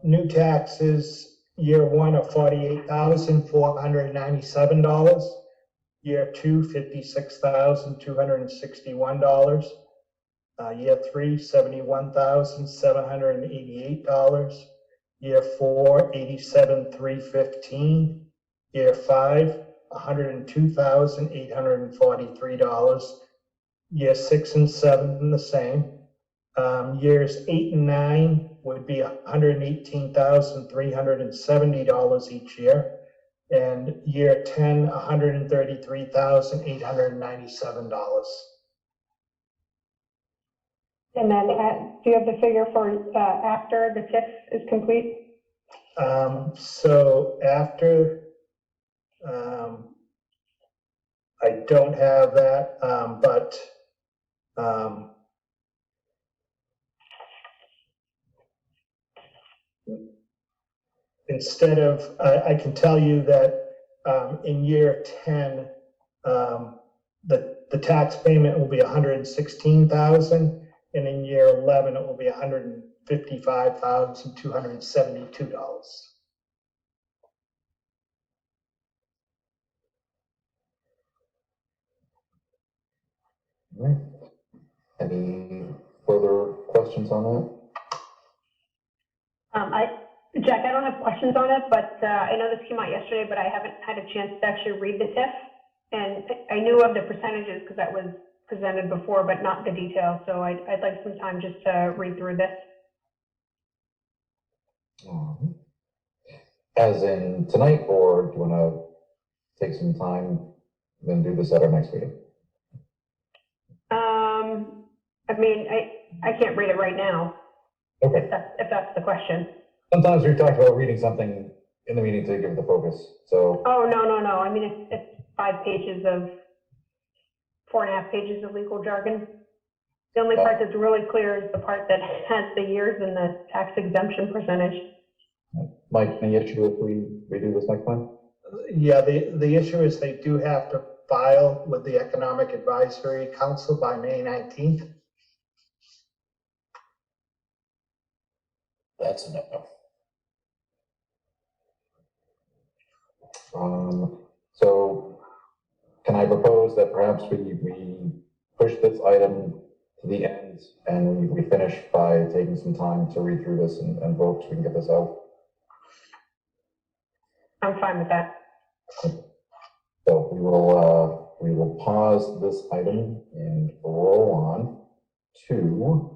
New taxes, year one are $48,497. Year two, $56,261. Year 3, $71,788. Year 4, $87,315. Year 5, $102,843. Year 6 and 7, the same. Years 8 and 9 would be $118,370 each year. And year 10, $133,897. And then do you have the figure for after the TIF is complete? So after, I don't have that, but instead of, I can tell you that in year 10, the tax payment will be $116,000, and in year 11, it will be $155,272. All right. Any further questions on that? Jack, I don't have questions on it, but I know this came out yesterday, but I haven't had a chance to actually read the TIF. And I knew of the percentages because that was presented before, but not the details. So I'd like some time just to read through this. As in tonight, or do you want to take some time and do this at our next meeting? I mean, I can't read it right now. Okay. If that's the question. Sometimes we've talked about reading something in the meeting to give it the focus, so. Oh, no. I mean, it's 5 pages of, 4.5 pages of legal jargon. The only part that's really clear is the part that has the years and the tax exemption percentage. Mike, any issue if we do this next time? Yeah, the issue is they do have to file with the Economic Advisory Council by May 19th. That's a no. So can I propose that perhaps we push this item to the end and we finish by taking some time to read through this and vote so we can get this out? I'm fine with that. So we will pause this item and roll on to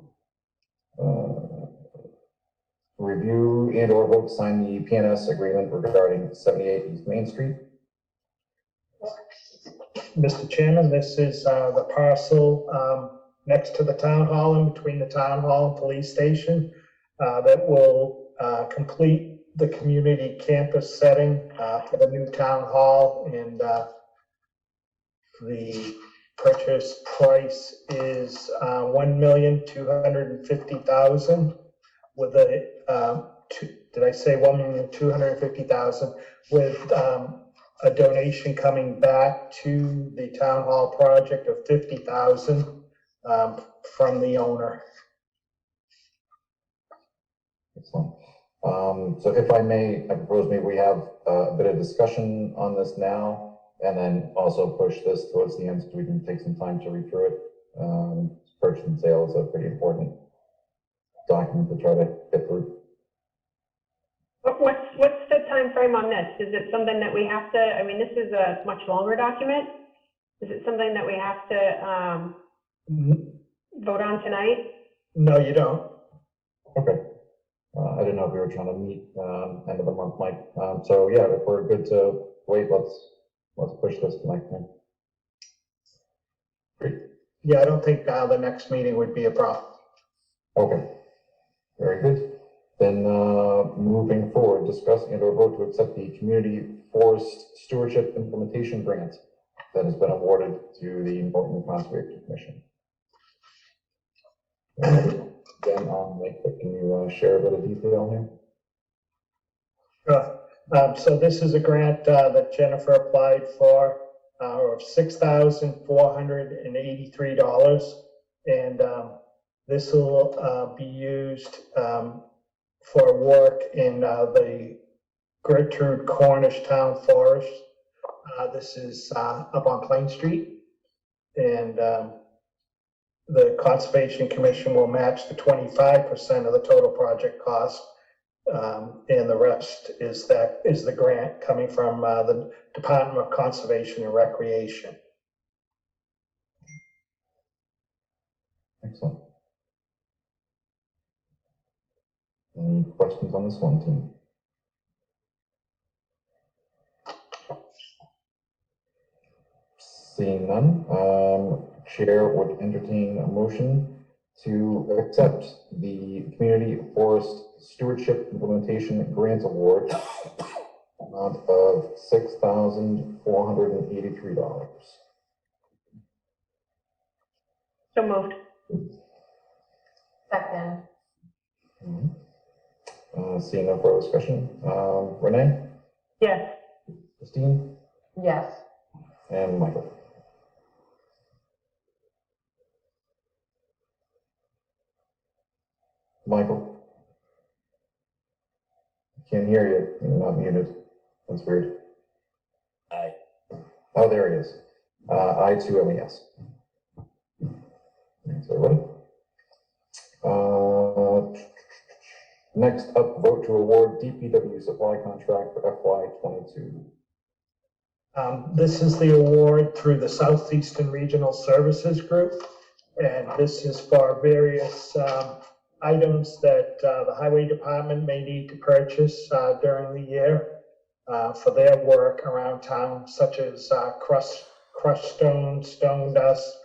review and or vote to sign the PNS agreement regarding 78 East Main Street. Mr. Chairman, this is the parcel next to the town hall and between the town hall and police station that will complete the community campus setting for the new town hall, and the purchase price is $1,250,000 with a did I say $1,250,000 with a donation coming back to the town hall project of $50,000 from the owner. Excellent. So if I may, I propose maybe we have a bit of discussion on this now, and then also push this towards the end so we can take some time to read through it. Purchase and sale is a pretty important document to try to get through. What's the time frame on this? Is it something that we have to, I mean, this is a much longer document. Is it something that we have to vote on tonight? No, you don't. Okay. I didn't know if we were trying to meet end of the month, Mike. So yeah, if we're good to wait, let's push this to next time. Great. Yeah, I don't think the next meeting would be a problem. Okay. Very good. Then moving forward, discuss and or vote to accept the Community Forest Stewardship Implementation Grant that has been awarded to the Norton Conservation Commission. Again, Mike, can you share a bit of detail here? Sure. So this is a grant that Jennifer applied for of $6,483, and this will be used for work in the Gertrude Cornish Town Forest. This is up on Plain Street, and the Conservation Commission will match the 25% of the total project cost. And the rest is the grant coming from the Department of Conservation and Recreation. Excellent. Any questions on this one, team? Seeing none, Chair would entertain a motion to accept the Community Forest Stewardship Implementation Grant Award amount of $6,483. So moved. Second. Seeing no further discussion, Renee, Yes. Christine, Yes. and Michael. Michael, I can't hear you. You're not muted. That's weird. Aye. Oh, there he is. I too am a yes. Thanks, everybody. Next up, vote to award DPW supply contract for FY22. This is the award through the Southeastern Regional Services Group, and this is for various items that the Highway Department may need to purchase during the year for their work around town, such as crushed stone, stone dust,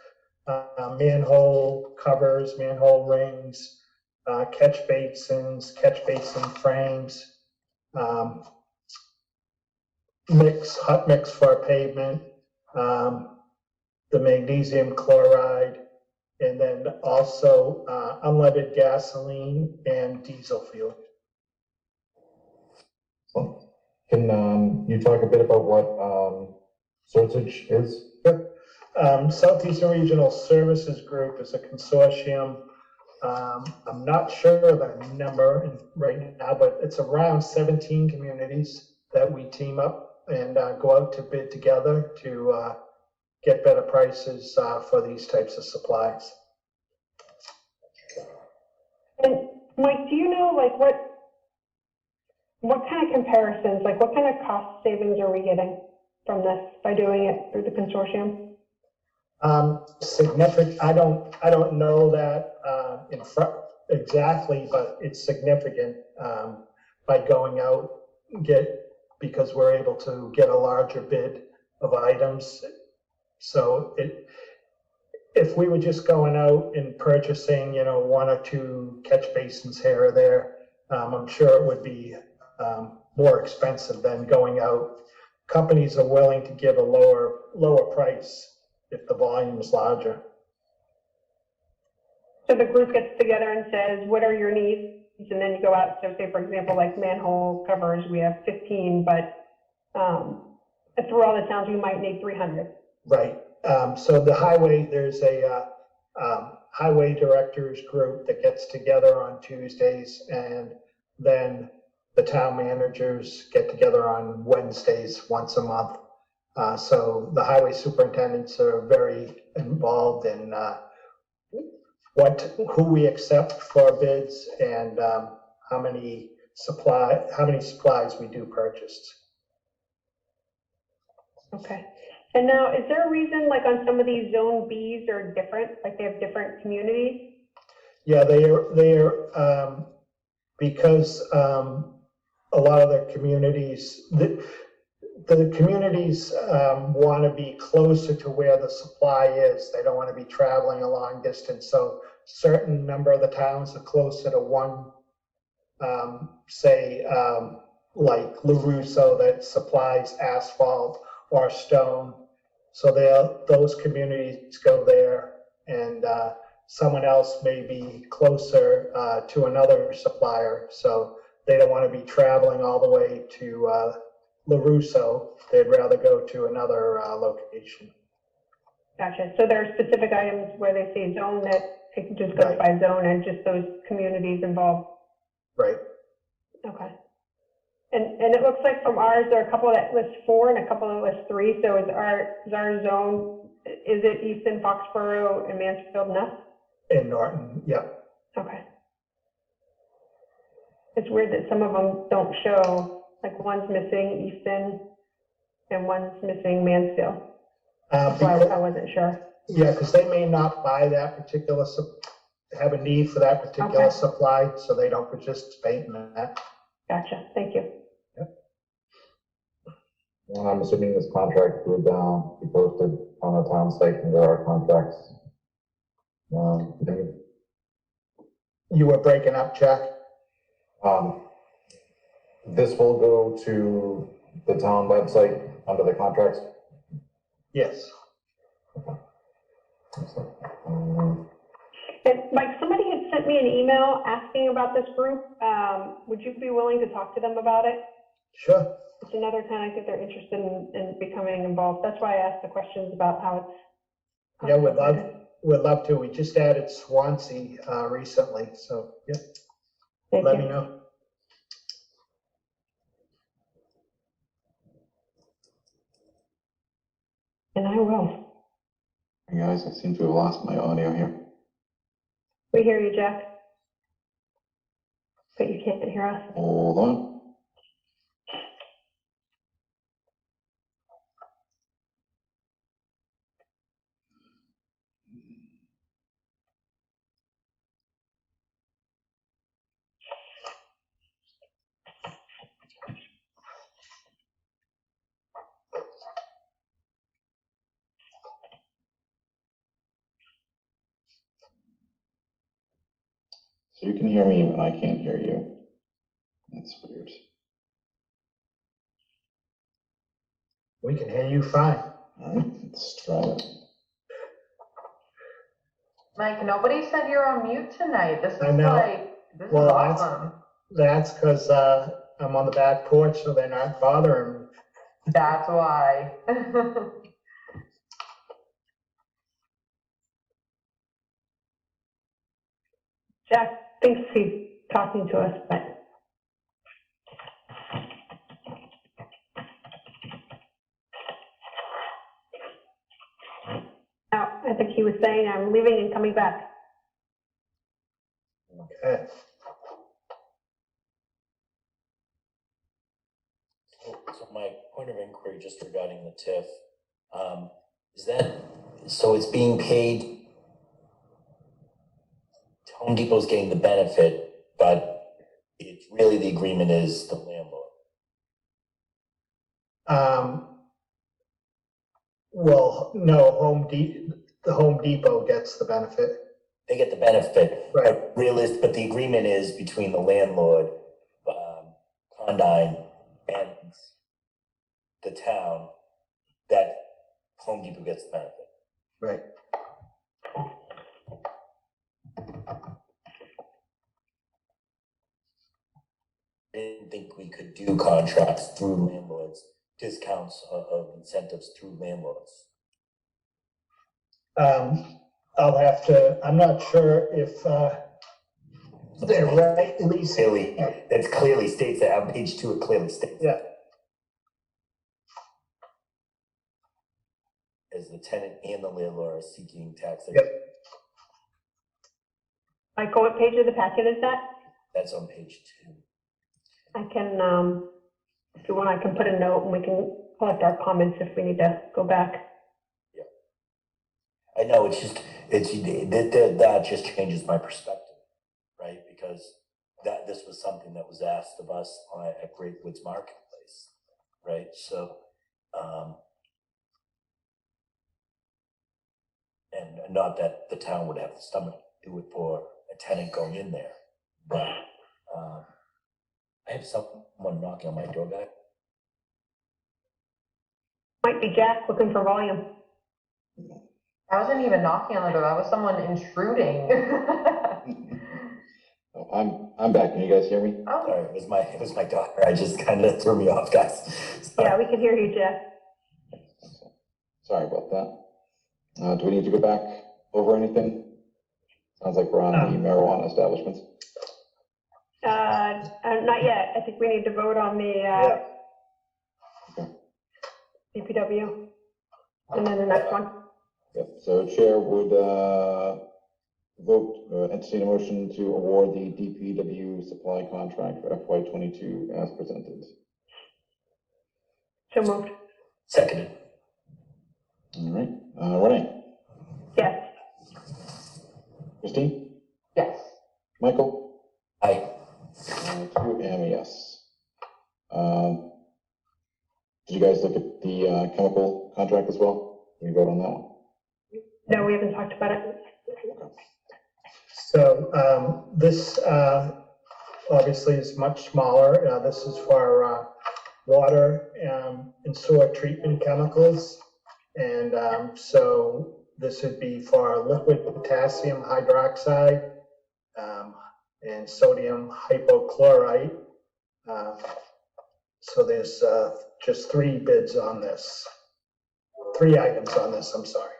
manhole covers, manhole rings, catch basins, catch basin frames, hot mix for pavement, the magnesium chloride, and then also unleaded gasoline and diesel fuel. So, can you talk a bit about what Surtage is? Yep. Southeastern Regional Services Group is a consortium. I'm not sure the number right now, but it's around 17 communities that we team up and go out to bid together to get better prices for these types of supplies. And Mike, do you know like what kind of comparisons, like what kind of cost savings are we getting from this by doing it through the consortium? Significant. I don't know that exactly, but it's significant by going out because we're able to get a larger bid of items. So if we were just going out and purchasing, one or two catch basins here or there, I'm sure it would be more expensive than going out. Companies are willing to give a lower price if the volume is larger. So the group gets together and says, what are your needs? And then you go out, so say for example, like manhole covers, we have 15, but through all the towns, we might need 300. Right. So the highway, there's a highway directors group that gets together on Tuesdays, and then the town managers get together on Wednesdays once a month. So the highway superintendents are very involved in who we accept for bids and how many supplies we do purchase. Okay. And now, is there a reason, like on some of these zone Bs are different, like they have different communities? Yeah, they are because a lot of the communities, the communities want to be closer to where the supply is. They don't want to be traveling a long distance. So certain number of the towns are closer to one, like LaRusso that supplies asphalt or stone. So those communities go there, and someone else may be closer to another supplier. So they don't want to be traveling all the way to LaRusso. They'd rather go to another location. Gotcha. So there are specific items where they say zone that it just goes by zone and just those communities involved. Right. Okay. And it looks like from ours, there are a couple that list 4 and a couple that list 3. So is our zone, is it Easton, Foxborough, and Mansfield enough? In Norton, yep. Okay. It's weird that some of them don't show, like one's missing Easton and one's missing Mansfield. That's why I wasn't sure. Yeah, because they may not buy that particular, have a need for that particular Okay. supply, so they don't participate in that. Gotcha, thank you. And I'm assuming this contract would be posted on the town site under our contracts. You were breaking up, Jack? This will go to the town website under the contracts. Yes. And Mike, somebody had sent me an email asking about this group. Would you be willing to talk to them about it? Sure. It's another town, I think they're interested in becoming involved. That's why I asked the questions about how it's. Yeah, we'd love to. We just added Swansea recently, so yeah. Let me know. And I will. Hey guys, I seem to have lost my audio here. We hear you, Jack. But you can't hear us. Hold on. So you can hear me, but I can't hear you. That's weird. We can hear you fine. All right, let's try it. Mike, nobody said you're on mute tonight. This is I know. this is Well, awesome. That's because I'm on the back porch, so they're not bothering me. That's why. Jack thinks he's talking to us, but. No, I think he was saying I'm leaving and coming back. Okay. So my point of inquiry just regarding the TIF, is that, so it's being paid, Home Depot's getting the benefit, but it's really the agreement is the landlord. Well, no, the Home Depot gets the benefit. They get the benefit, Right. but the agreement is between the landlord, Condyne, and the town, that Home Depot gets the benefit. Right. I didn't think we could do contracts through landlords, discounts of incentives through landlords. I'll have to, I'm not sure if they're right, at least. Clearly, that clearly states that on page 2, it clearly states. Yeah. As the tenant and the landlord are seeking taxation. Yep. Michael, what page of the packet is that? That's on page 2. I can, if you want, I can put a note and we can collect our comments if we need to go back. I know, that just changes my perspective, right? Because this was something that was asked of us at Great Woods Marketplace, right? So, and not that the town would have the stomach to do it for a tenant going in there, but I have someone knocking on my door back. Might be Jack looking for volume. I wasn't even knocking on the door. That was someone intruding. Oh, I'm back. Can you guys hear me? Oh. Sorry, it was my daughter. I just kind of threw me off, guys. Sorry. Yeah, we can hear you, Jack. Sorry about that. Do we need to go back over anything? Sounds like we're on the marijuana establishments. Not yet. I think we need to vote on the DPW. And then the next one. Yep, so Chair would Vote, entertain a motion to award the DPW supply contract for FY '22 as presented. So moved. Seconded. All right, Renee, Yes. Christine, Yes. Michael, Aye. two, and a yes. Did you guys look at the chemical contract as well? Can we vote on that one? No, we haven't talked about it. So this obviously is much smaller. This is for water and sewer treatment chemicals. And so this would be for liquid potassium hydroxide and sodium hypochlorite. So there's just 3 bids on this. 3 items on this, I'm sorry.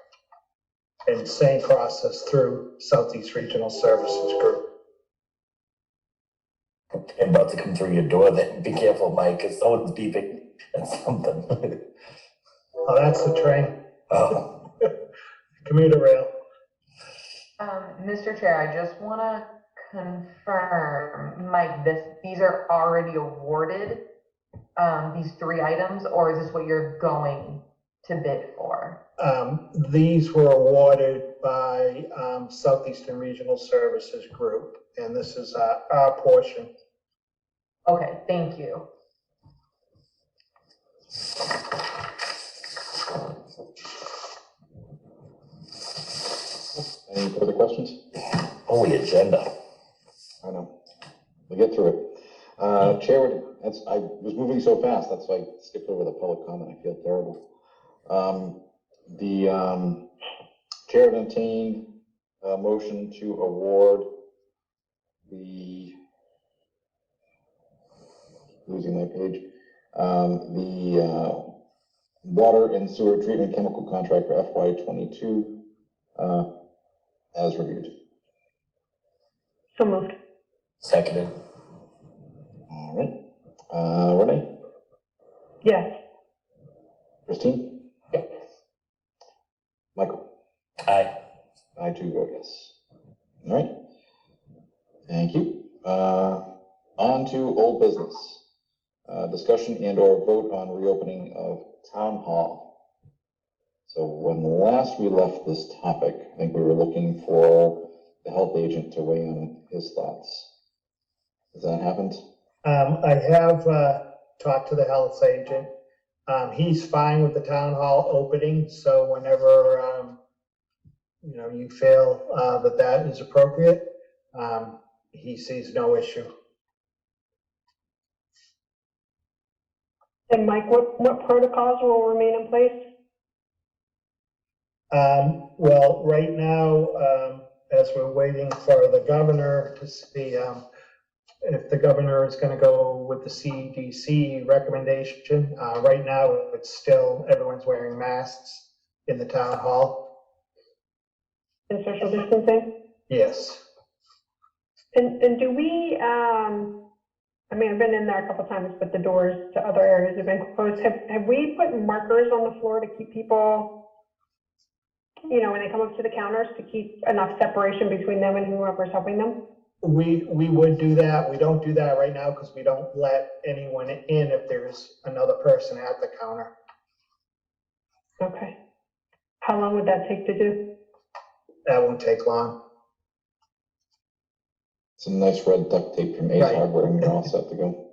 And same process through Southeast Regional Services Group. I'm about to come through your door then. Be careful, Mike, because someone's beeping. That's something. Oh, that's the train. Oh. Commuter Rail. Mr. Chair, I just want to confirm, Mike, these are already awarded, these 3 items, or is this what you're going to bid for? These were awarded by Southeastern Regional Services Group, and this is our portion. Okay, thank you. Any further questions? Holy agenda. I know. We'll get through it. Chair, I was moving so fast, that's why I skipped over the public comment. I feel terrible. The chair would entertain a motion to award the, losing my page, the water and sewer treatment chemical contract for FY '22 as reviewed. So moved. Seconded. All right. Renee? Yes. Christine? Yes. Michael? Aye. I too vote yes. All right. Thank you. On to old business. Discussion and or vote on reopening of town hall. So when last we left this topic, I think we were looking for the health agent to weigh in on his thoughts. Has that happened? I have talked to the health agent. He's fine with the town hall opening, so whenever you feel that is appropriate, he sees no issue. And Mike, what protocols will remain in place? Well, right now, as we're waiting for the governor to see if the governor is going to go with the CDC recommendation, right now it's still everyone's wearing masks in the town hall. And social distancing? Yes. And do we, I mean, I've been in there a couple times, but the doors to other areas have been closed. Have we put markers on the floor to keep people, when they come up to the counters, to keep enough separation between them and whoever's helping them? We would do that. We don't do that right now because we don't let anyone in if there's another person at the counter. Okay. How long would that take to do? That won't take long. Some nice red duct tape from Ace Hardware and you're all set to go.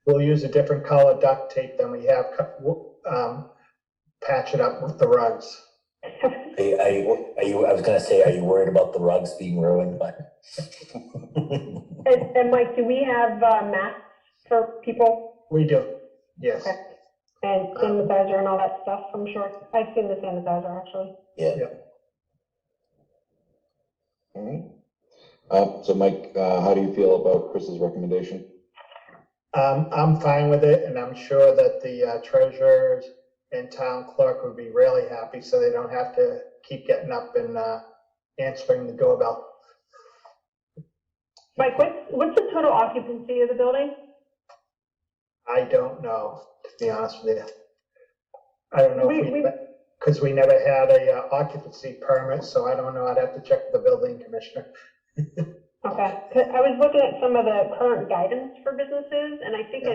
We'll use a different color duct tape than we have, patch it up with the rugs. I was gonna say, are you worried about the rugs being ruined? But and Mike, do we have masks for people? We do, yes. Okay. And sanitizer and all that stuff, I'm sure. I've seen the sanitizer, actually. Yeah. All right. So Mike, how do you feel about Chris's recommendation? I'm fine with it, and I'm sure that the treasurers and town clerk would be really happy, so they don't have to keep getting up and answering the doorbell. Mike, what's the total occupancy of the building? I don't know, to be honest with you. I don't know if we because we never had a occupancy permit, so I don't know, I'd have to check with the building commissioner. Okay, 'cause I was looking at some of the current guidance for businesses, and I think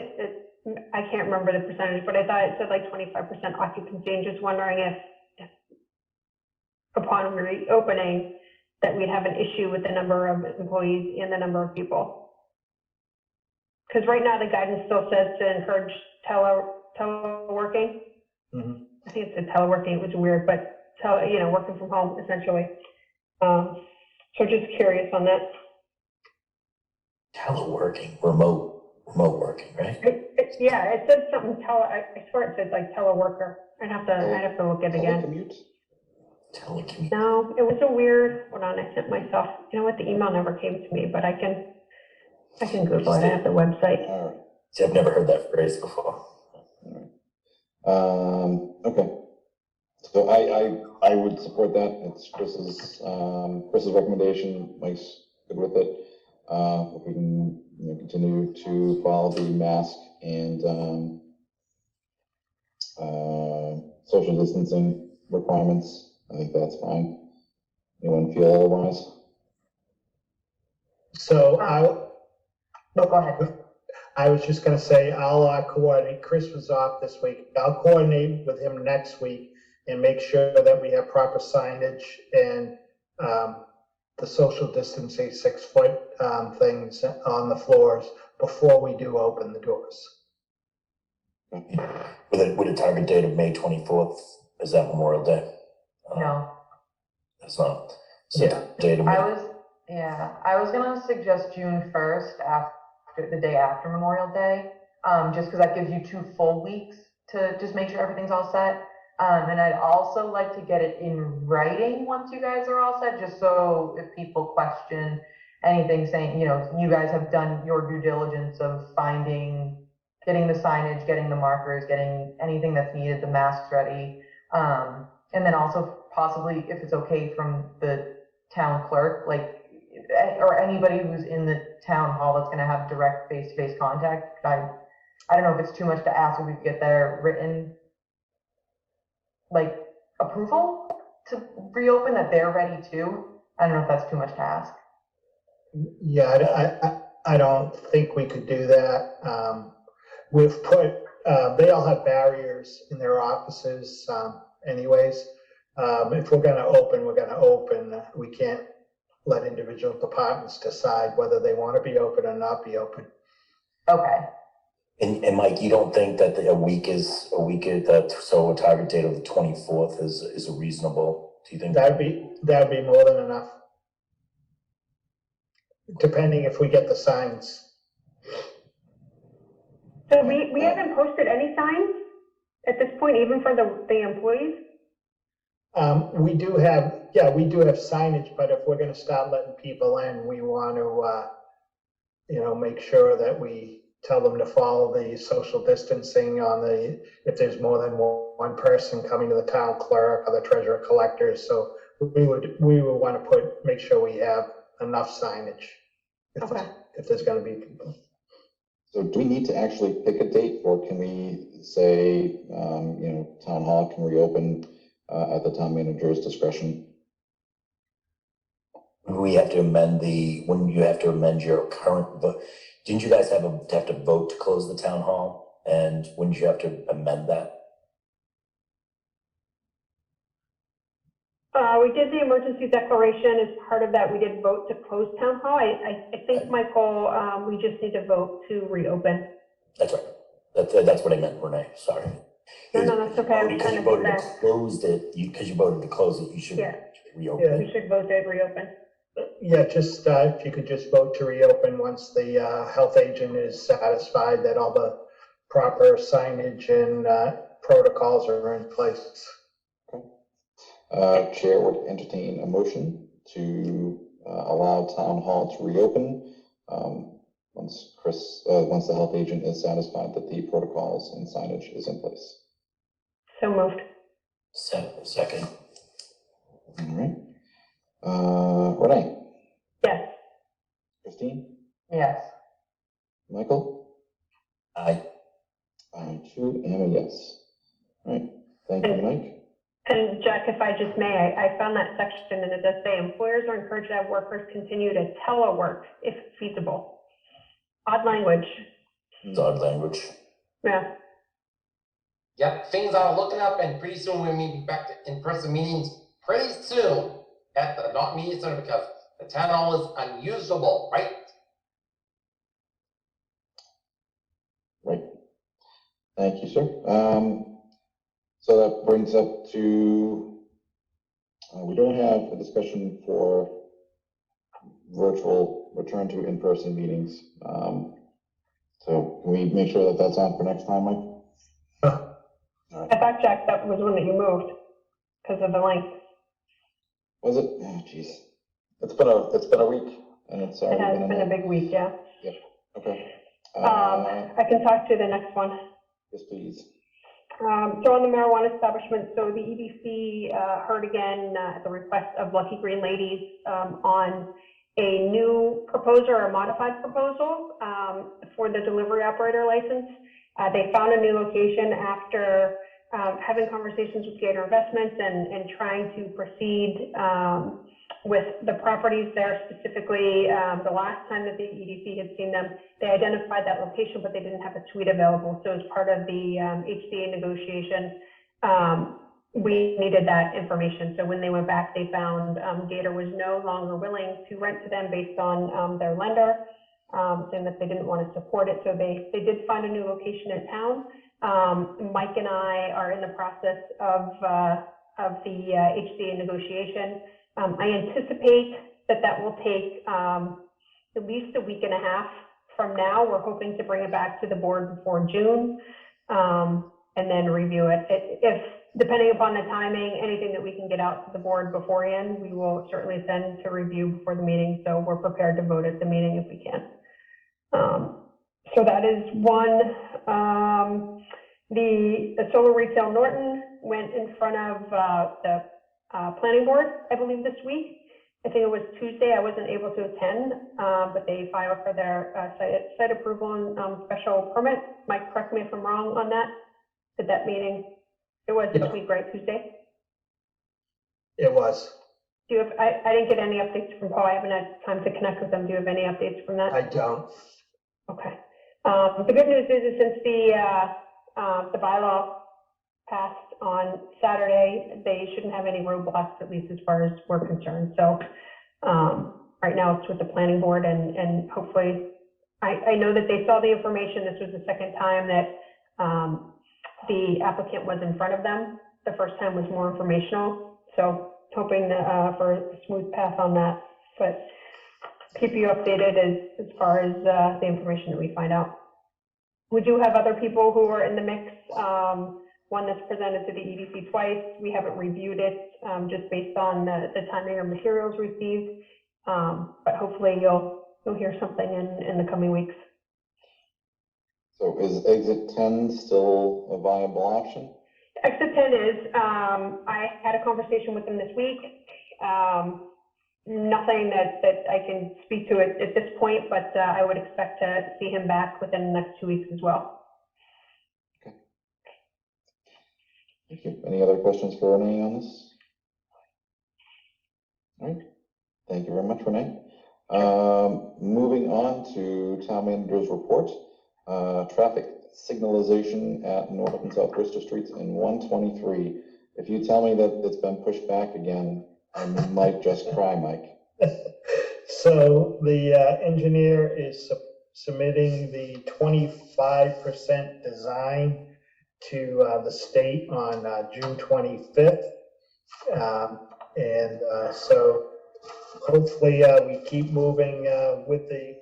I can't remember the percentage, but I thought it said like 25% occupancy, and just wondering if upon reopening, that we'd have an issue with the number of employees and the number of people. Because right now, the guidance still says to encourage teleworking. Mhm. I think it said teleworking, it was weird, but working from home, essentially. So just curious on that. Teleworking, remote working, right? Yeah, it said something I swear it said like teleworker. I'd have to look at it again. Telecommute. No, it was a weird, hold on, I sent myself, you know what, the email never came to me, but I can Google it, I have the website. All right. See, I've never heard that phrase before. Okay. So I would support that. It's Chris's recommendation. Mike's good with it. If we can continue to follow the mask and social distancing requirements, I think that's fine. Anyone feel otherwise? So No, go ahead. I was just gonna say, I'll coordinate, Chris was off this week, I'll coordinate with him next week and make sure that we have proper signage and the social distancing 6-foot things on the floors before we do open the doors. With a target date of May 24th, is that Memorial Day? No. It's not. So date of May. I was gonna suggest June 1st, after the day after Memorial Day, just because that gives you 2 full weeks to just make sure everything's all set. And I'd also like to get it in writing once you guys are all set, just so if people question anything, saying, you guys have done your due diligence of getting the signage, getting the markers, getting anything that's needed, the masks ready. And then also possibly, if it's okay, from the town clerk, or anybody who's in the town hall that's gonna have direct face-to-face contact. I don't know if it's too much to ask if we could get their written, approval to reopen, that they're ready too. I don't know if that's too much to ask. Yeah, I don't think we could do that. We've put, they all have barriers in their offices anyways. If we're gonna open, we're gonna open. We can't let individual departments decide whether they want to be open or not be open. Okay. And Mike, you don't think that a week, so a target date of the 24th is a reasonable, do you think? That'd be more than enough. Depending if we get the signs. So we haven't posted any signs at this point, even for the employees? We do have signage, but if we're gonna start letting people in, we want to, make sure that we tell them to follow the social distancing if there's more than one person coming to the town clerk or the treasurer collectors. So we would want to make sure we have enough signage if there's gonna be people. So do we need to actually pick a date, or can we say, town hall can reopen at the town manager's discretion? We have to when you have to amend your current vote, didn't you guys have to vote to close the town hall? And wouldn't you have to amend that? We did the emergency declaration. As part of that, we did vote to close town hall. I think, Michael, we just need to vote to reopen. That's right. That's what I meant, Renee, sorry. No, that's okay. Because you voted to close it, because you voted to close it, you should reopen. Yeah. We should vote to reopen. Yeah, just if you could just vote to reopen once the health agent is satisfied that all the proper signage and protocols are in place. Okay. Chair would entertain a motion to allow town hall to reopen once the health agent is satisfied that the protocols and signage is in place. So moved. Second. All right. Renee? Yes. Christine? Yes. Michael? Aye. I too am a yes. All right. Thank you, Mike. And Jack, if I just may, I found that section and it does say employers are encouraged to have workers continue to telework if feasible. Odd language. It's odd language. Yeah. Yep, things are looking up, and pretty soon we'll be back to in-person meetings pretty soon at the Norton Media Center because the town hall is unusable, right? Right. Thank you, sir. So that brings up to, we don't have a discussion for virtual return to in-person meetings. So can we make sure that that's on for next time, Mike? All right. I thought, Jack, that was one that you moved because of the link. Was it? Oh, jeez. It's been a week, and it's It already has been been a big week, yeah. Yep. Okay. I can talk to the next one. Yes, please. So on the marijuana establishment, so the EDC heard again at the request of Lucky Green Ladies on a new proposal or a modified proposal for the delivery operator license. They found a new location after having conversations with Gator Investments and trying to proceed with the properties there. Specifically, the last time that the EDC had seen them, they identified that location, but they didn't have a suite available. So as part of the HCA negotiation, we needed that information. So when they went back, they found Gator was no longer willing to rent to them based on their lender, saying that they didn't want to support it. So they did find a new location in town. Mike and I are in the process of the HCA negotiation. I anticipate that will take at least a week and a half from now. We're hoping to bring it back to the board before June and then review it. If depending upon the timing, anything that we can get out to the board beforehand, we will certainly send to review before the meeting. So we're prepared to vote at the meeting if we can. So that is one. The solar retail Norton went in front of the planning board, I believe this week. I think it was Tuesday. I wasn't able to attend, but they filed for their site approval and special permit. Mike, correct me if I'm wrong on that. Did that meeting? It was this week, right? Tuesday? It was. Do you have, I didn't get any updates from Paul. I haven't had time to connect with them. Do you have any updates from that? I don't. Okay. The good news is since the bylaw passed on Saturday, they shouldn't have any roadblocks, at least as far as we're concerned. So right now it's with the planning board and hopefully, I know that they saw the information. This was the second time that the applicant was in front of them. The first time was more informational. So hoping for a smooth path on that, but keep you updated as far as the information that we find out. We do have other people who are in the mix. One that's presented to the EDC twice. We haven't reviewed it just based on the timing of materials received, but hopefully you'll hear something in the coming weeks. So is exit 10 still a viable option? Exit 10 is, I had a conversation with them this week. Nothing that I can speak to at this point, but I would expect to see him back within the next 2 weeks as well. Okay. Thank you. Any other questions for Renee on this? All right. Thank you very much, Renee. Moving on to town manager's report. Traffic signalization at North and South Worcester Streets in 123. If you tell me that it's been pushed back again, I might just cry, Mike. So the engineer is submitting the 25% design to the state on June 25th. So hopefully we keep moving with the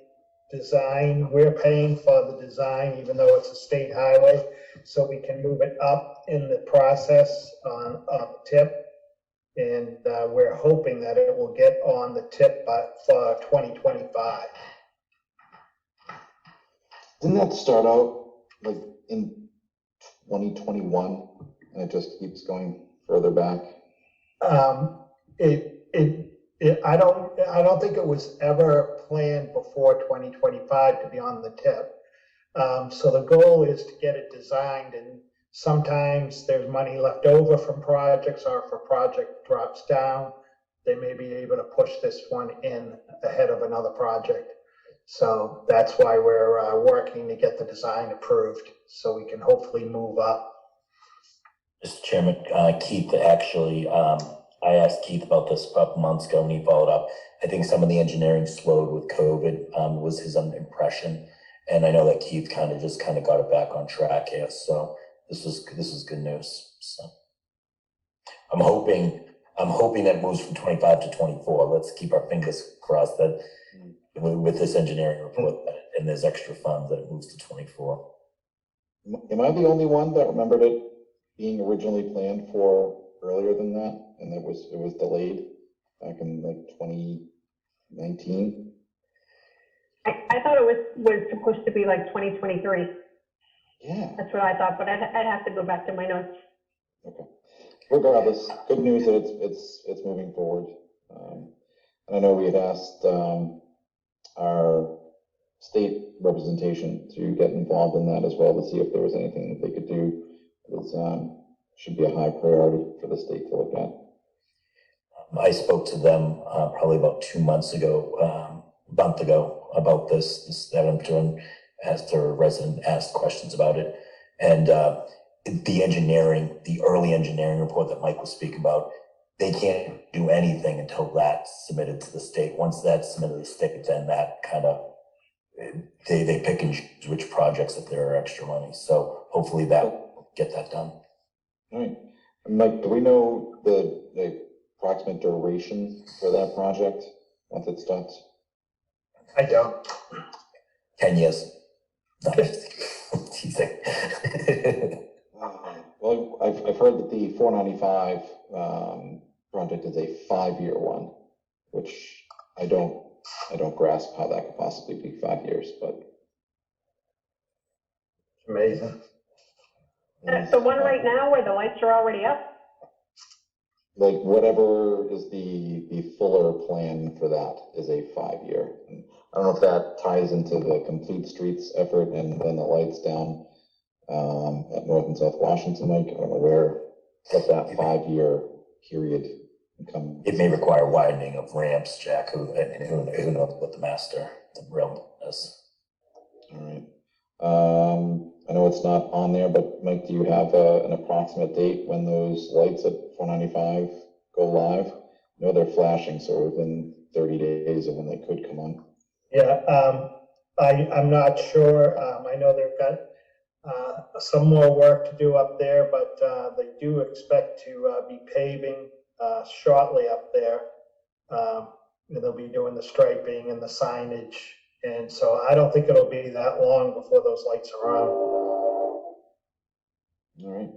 design. We're paying for the design, even though it's a state highway, so we can move it up in the process on the tip. And we're hoping that it will get on the tip for 2025. Didn't that start out like in 2021 and it just keeps going further back? I don't think it was ever planned before 2025 to be on the tip. So the goal is to get it designed and Sometimes there's money left over from projects, or if a project drops down, they may be able to push this one in ahead of another project. So that's why we're working to get the design approved, so we can hopefully move up. Mr. Chairman, Keith, actually, I asked Keith about this a couple months ago and he followed up. I think some of the engineering slowed with COVID, was his impression. And I know that Keith kind of got it back on track here. So this is good news. So I'm hoping that it moves from 25 to 24. Let's keep our fingers crossed that with this engineering report and there's extra funds that it moves to 24. Am I the only one that remembered it being originally planned for earlier than that, and it was delayed back in like 2019? I thought it was supposed to be like 2023. Yeah. That's what I thought, but I'd have to go back to my notes. Okay. Regardless, good news that it's moving forward. And I know we had asked our state representation to get involved in that as well, to see if there was anything that they could do. It should be a high priority for the state to look at. I spoke to them probably about 2 months ago, a month ago, about this that I'm doing. Asked a resident asked questions about it, and the early engineering report that Mike was speaking about, they can't do anything until that's submitted to the state. Once that's submitted to the state, then that kind of they pick and choose which projects if there are extra money. So hopefully that will get that done. All right, Mike, do we know the approximate duration for that project once it starts? I don't. 10 years. No, teasing. Well, I've heard that the 495 project is a 5-year one, which I don't grasp how that could possibly be 5 years, but Amazing. That's the one right now where the lights are already up? like whatever is the fuller plan for that is a 5-year. And I don't know if that ties into the Complete Streets effort and then the lights down at North and South Washington, Mike. I don't know what that 5-year period comes. It may require widening of ramps, Jack, who knows what the rail is. All right. I know it's not on there, but Mike, do you have an approximate date when those lights at 495 go live? I know they're flashing, so within 30 days of when they could come on. Yeah, I'm not sure. I know they've got some more work to do up there, but they do expect to be paving shortly up there. They'll be doing the striping and the signage. And so I don't think it'll be that long before those lights are on. All right.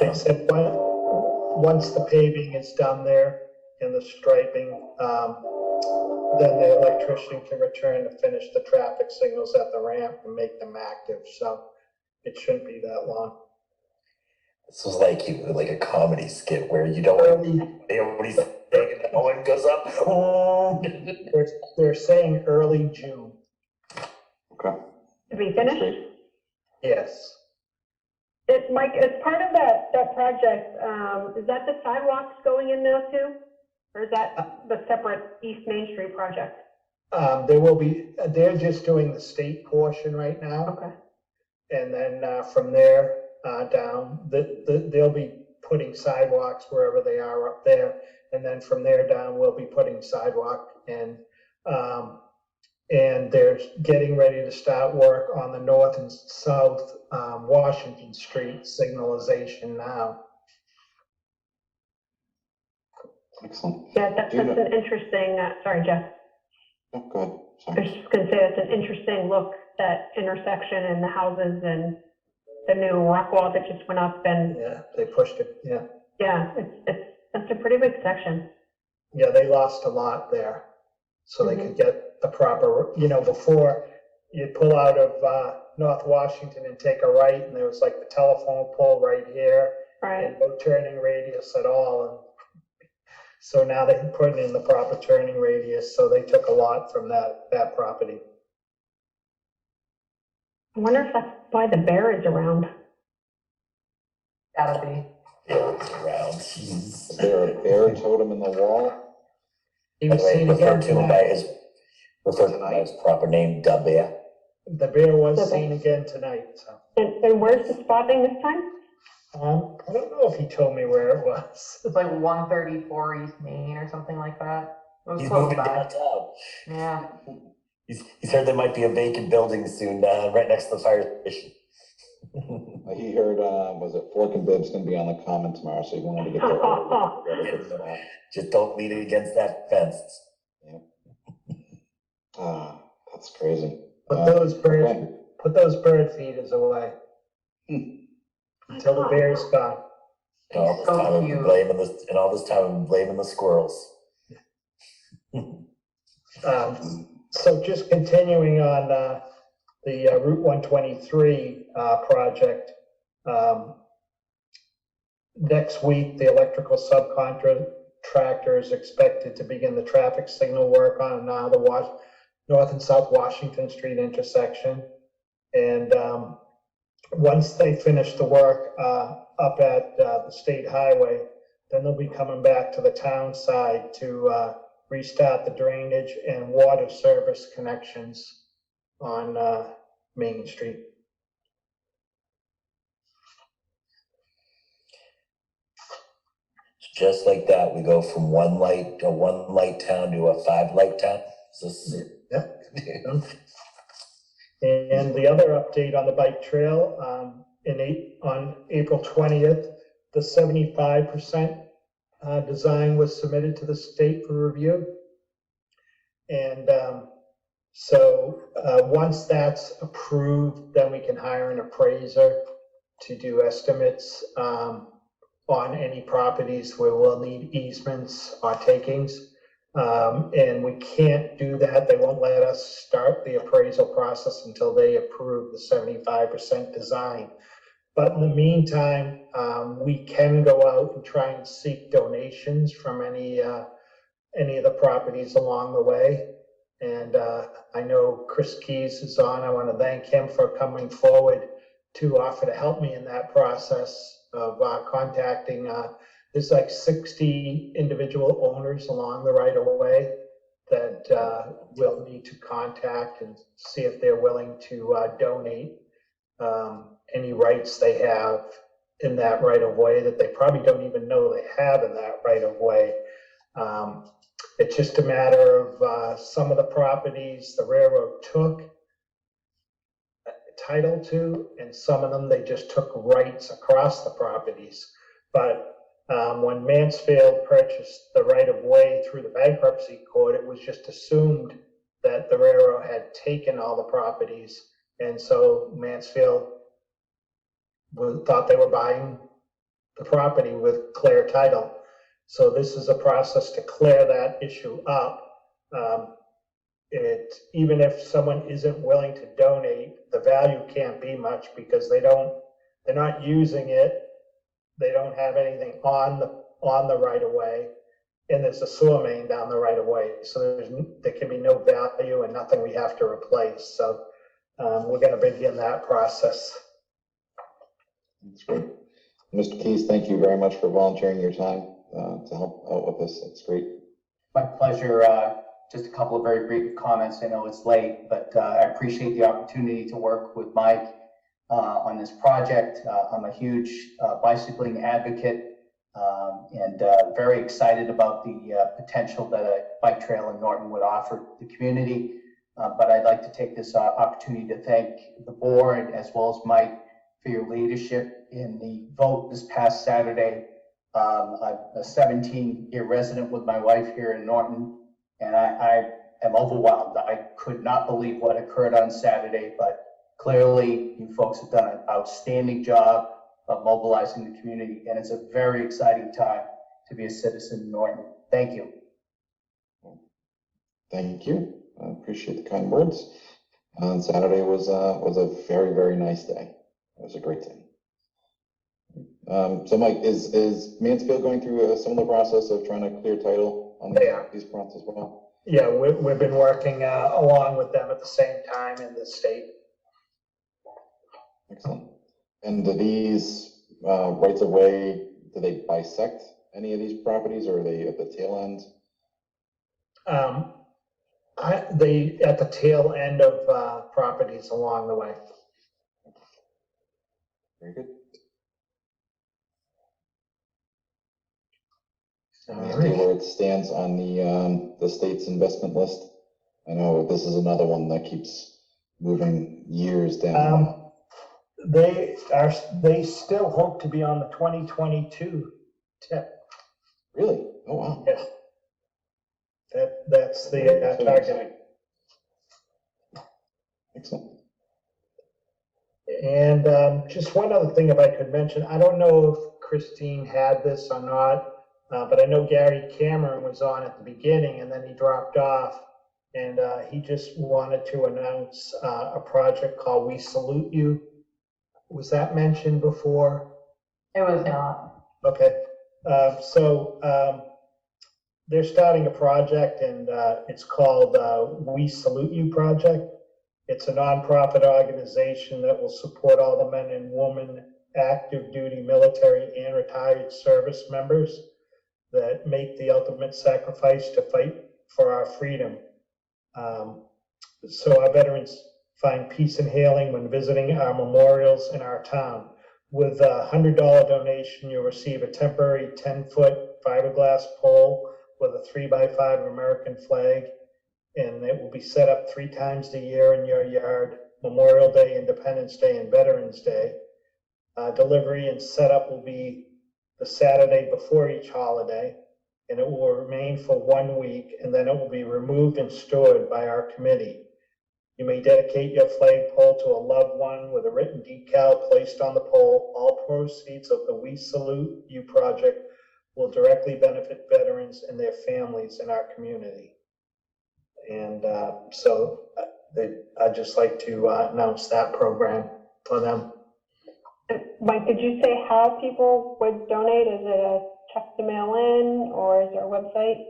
They said once the paving is done there and the striping, then the electrician can return to finish the traffic signals at the ramp and make them active. So it shouldn't be that long. This was like a comedy skit where you don't know what he's saying and no one goes up. Oh. They're saying early June. Okay. To be finished? Yes. Mike, as part of that project, is that the sidewalks going in now too? Or is that the separate East Main Street project? They're just doing the state portion right now. Okay. And then from there down, they'll be putting sidewalks wherever they are up there. And then from there down, we'll be putting sidewalk in. And they're getting ready to start work on the North and South Washington Street signalization now. Excellent. Yeah, that's an interesting, sorry, Jeff. Oh, go ahead. I was just going to say that's an interesting look, that intersection and the houses and the new rock wall that just went up. And yeah, they pushed it. Yeah. Yeah, that's a pretty big section. Yeah, they lost a lot there. So they could get the proper, before you'd pull out of North Washington and take a right, and there was like the telephone pole right here. Right. And no turning radius at all. And so now they put in the proper turning radius, so they took a lot from that property. I wonder if that's why the bear is around. Gotta be. It's around, jeez. Is there a bear totem in the wall? He By was the way, seen refer again to him by tonight. his proper name, Da Bear. The bear was Okay. seen again tonight, so. And where's the spotting this time? I don't know if he told me where it was. It's like 134 East Main or something like that. It was He's close moving by. downtown. Yeah. He's heard there might be a vacant building soon, right next to the fire station. He heard, was it Fork and Bib's gonna be on the common tomorrow, so he wanted to get there early. Ready for the spot. Just don't lean it against that fence. That's crazy. Put those bird, okay. put those bird feeders away. Until the bear's gone. And all this So time I've cute. been blaming the squirrels. So just continuing on, the Route 123, project. Next week, the electrical subcontractor is expected to begin the traffic signal work on, the North and South Washington Street intersection. And, once they finish the work, up at, the state highway, then they'll be coming back to the town side to, restart the drainage and water service connections on, Main Street. Just like that, we go from one light town to a 5-light town. Yeah. And the other update on the bike trail, on April 20th, the 75% design was submitted to the state for review. And once that's approved, then we can hire an appraiser to do estimates on any properties where we'll need easements or takings. And we can't do that. They won't let us start the appraisal process until they approve the 75% design. But in the meantime, we can go out and try and seek donations from any of the properties along the way. And I know Chris Keys is on. I want to thank him for coming forward to offer to help me in that process of contacting. There's like 60 individual owners along the right of way that we'll need to contact and see if they're willing to donate any rights they have in that right of way that they probably don't even know they have in that right of way. It's just a matter of some of the properties the railroad took title to, and some of them they just took rights across the properties. But when Mansfield purchased the right of way through the bankruptcy court, it was just assumed that the railroad had taken all the properties. And so Mansfield thought they were buying the property with clear title. So this is a process to clear that issue up. Even if someone isn't willing to donate, the value can't be much because they're not using it. They don't have anything on the right of way, and there's a sewer main down the right of way. So there can be no value and nothing we have to replace. So we're going to begin that process. That's great. Mr. Keys, thank you very much for volunteering your time to help out with this. That's great. My pleasure. Just a couple of very brief comments. I know it's late, but I appreciate the opportunity to work with Mike on this project. I'm a huge bicycling advocate and very excited about the potential that a bike trail in Norton would offer the community. But I'd like to take this opportunity to thank the board as well as Mike for your leadership in the vote this past Saturday. I'm a 17-year resident with my wife here in Norton, and I am overwhelmed. I could not believe what occurred on Saturday, but clearly you folks have done an outstanding job of mobilizing the community, and it's a very exciting time to be a citizen in Norton. Thank you. Thank you. I appreciate the kind words. Saturday was a very, very nice day. It was a great day. So Mike, is Mansfield going through a similar process of trying to clear title on these fronts as well? Yeah, we've been working along with them at the same time in the state. Excellent. And do these rights of way, do they bisect any of these properties, or are they at the tail end? They, at the tail end of properties along the way. Very good. All Any idea right. where it stands on the state's investment list? I know this is another one that keeps moving years down. They still hope to be on the 2022 tip. Really? Oh, wow. Yes. That's the target. Excellent. And just one other thing, if I could mention, I don't know if Christine had this or not, but I know Gary Cameron was on at the beginning and then he dropped off. And he just wanted to announce a project called We Salute You. Was that mentioned before? It was not. Okay. They're starting a project and it's called We Salute You Project. It's a nonprofit organization that will support all the men and women, active duty military and retired service members that make the ultimate sacrifice to fight for our freedom. So our veterans find peace and healing when visiting our memorials in our town. With a $100 donation, you'll receive a temporary 10-foot fiberglass pole with a 3x5 American flag, and it will be set up 3 times a year in your yard: Memorial Day, Independence Day, and Veterans Day. Delivery and setup will be the Saturday before each holiday, and it will remain for 1 week, and then it will be removed and stored by our committee. You may dedicate your flagpole to a loved one with a written decal placed on the pole. All proceeds of the We Salute You project will directly benefit veterans and their families in our community. And I'd just like to announce that program for them. Mike, did you say how people would donate? Is it a check to mail in, or is there a website?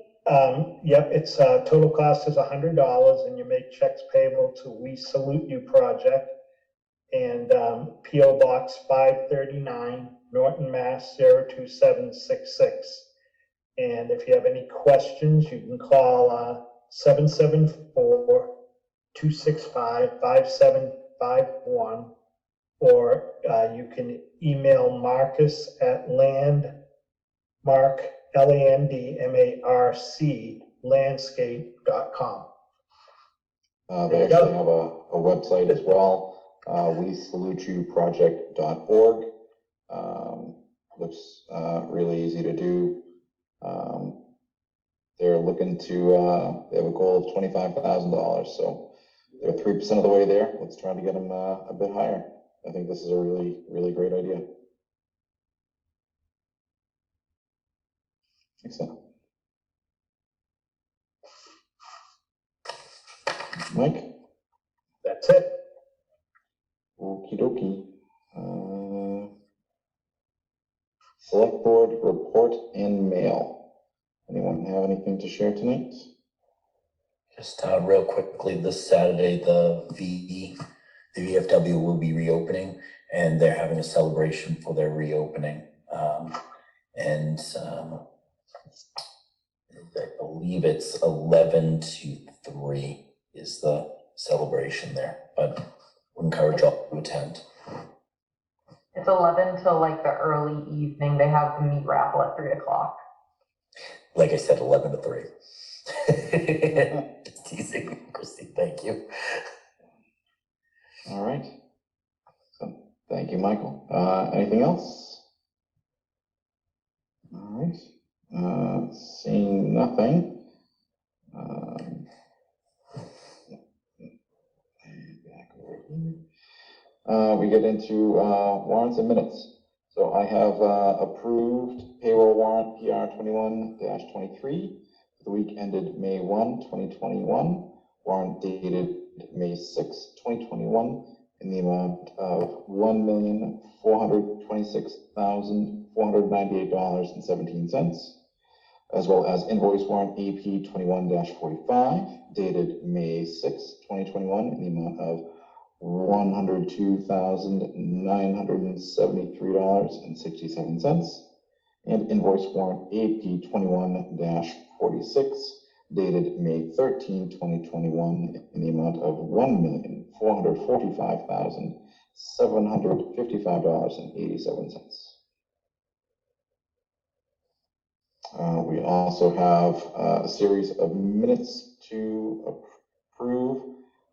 Yep, it's total cost is $100, and you make checks payable to We Salute You Project, and PO Box 539, Norton, Mass. 02766. And if you have any questions, you can call 774-265-5751, or you can email Marcus at landscape.com. They actually have a website as well, WeSaluteYouProject.org. Looks really easy to do. They're looking to, they have a goal of $25,000, so they're 3% of the way there. Let's try to get them a bit higher. I think this is a really, really great idea. Excellent. Mike? That's it. Okie dokie. Select Board report and mail. Anyone have anything to share tonight? Just real quickly, this Saturday, the VFW will be reopening, and they're having a celebration for their reopening. I believe it's 11 to 3 is the celebration there, but we encourage all to attend. It's 11 till like the early evening. They have the meat raffle at 3 o'clock. Like I said, 11 to 3. Just teasing, Christy, thank you. All right. So, thank you, Michael. Anything else? All right. Seeing nothing. Back over here. We get into warrants and minutes. So I have approved payroll warrant PR 21-23 for the week ended May 1, 2021. Warrant dated May 6, 2021 in the amount of $1,426,498.17, as well as invoice warrant AP 21-45 dated May 6, 2021 in the amount of $102,973.67, and invoice warrant AP 21-46 dated May 13, 2021, in the amount of $1,445,755.87. We also have a series of minutes to approve.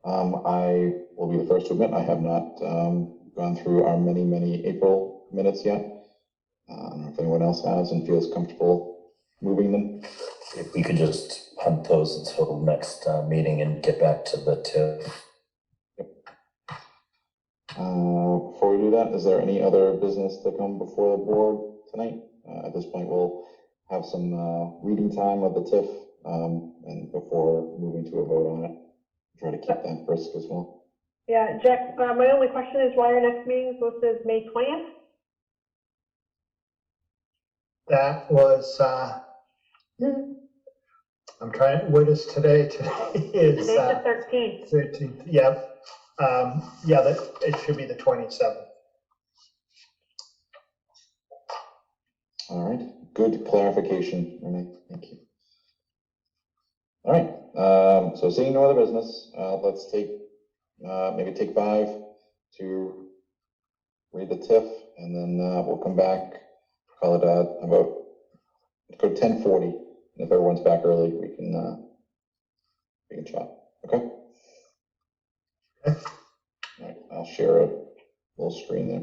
I will be the first to admit I have not gone through our many April minutes yet. I don't know if anyone else has and feels comfortable moving them. If we could just punt those until next meeting and get back to the TIF. Before we do that, is there any other business to come before the board tonight? At this point, we'll have some reading time of the TIF and before moving to a vote on it. Try to keep that brisk as well. Yeah, Jack, my only question is why our next meeting is listed as May 20th? That was, I'm trying, what is today? Today is Today's the 13th. 13th, yep. Yeah, that, it should be the 27th. All right, good clarification, Renee, thank you. All right, so seeing no other business, let's take, maybe take 5 to read the TIF, and then we'll come back, call it about, go 10:40, and if everyone's back early, we can chat, okay? All right, I'll share a little screen there.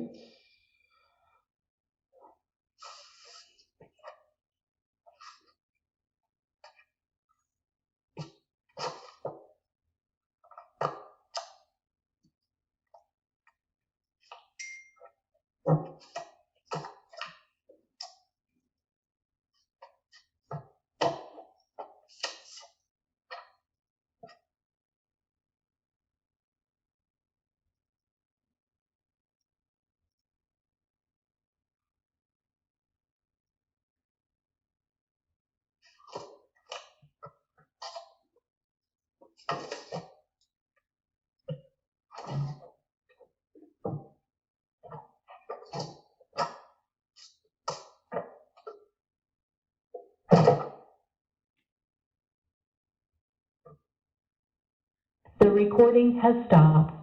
The recording has stopped.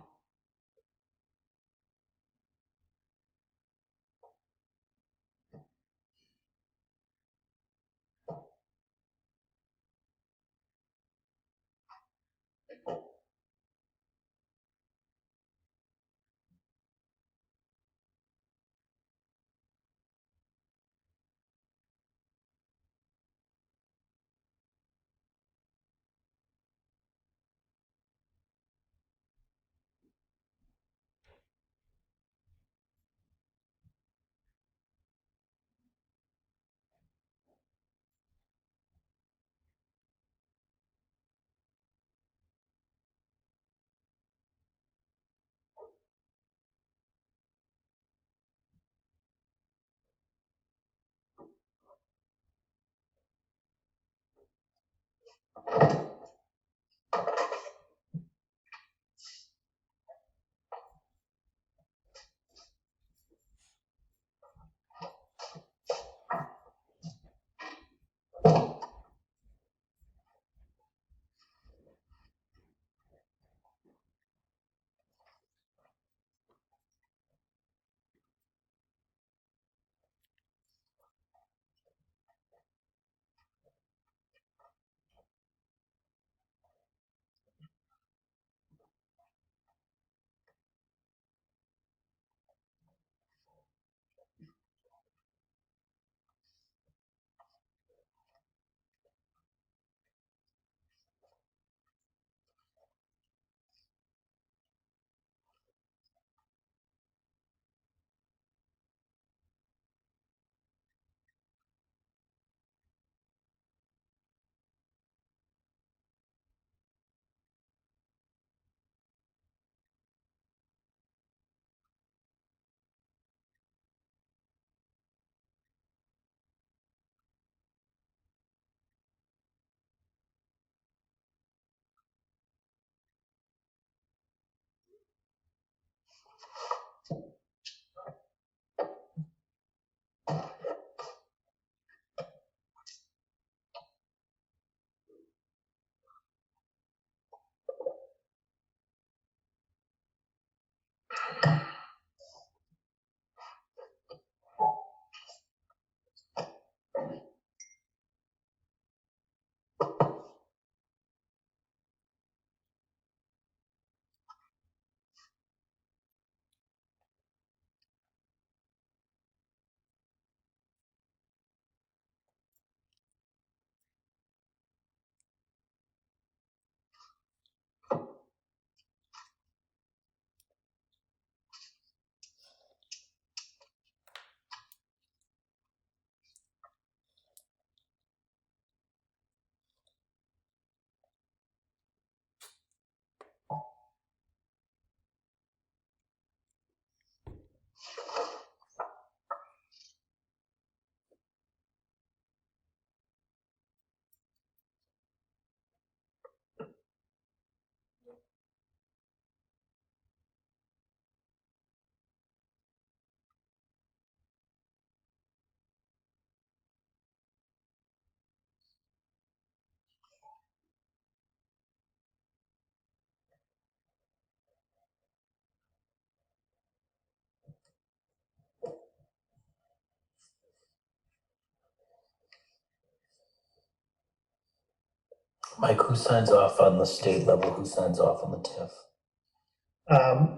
Mike, who signs off on the state level? Who signs off on the TIF?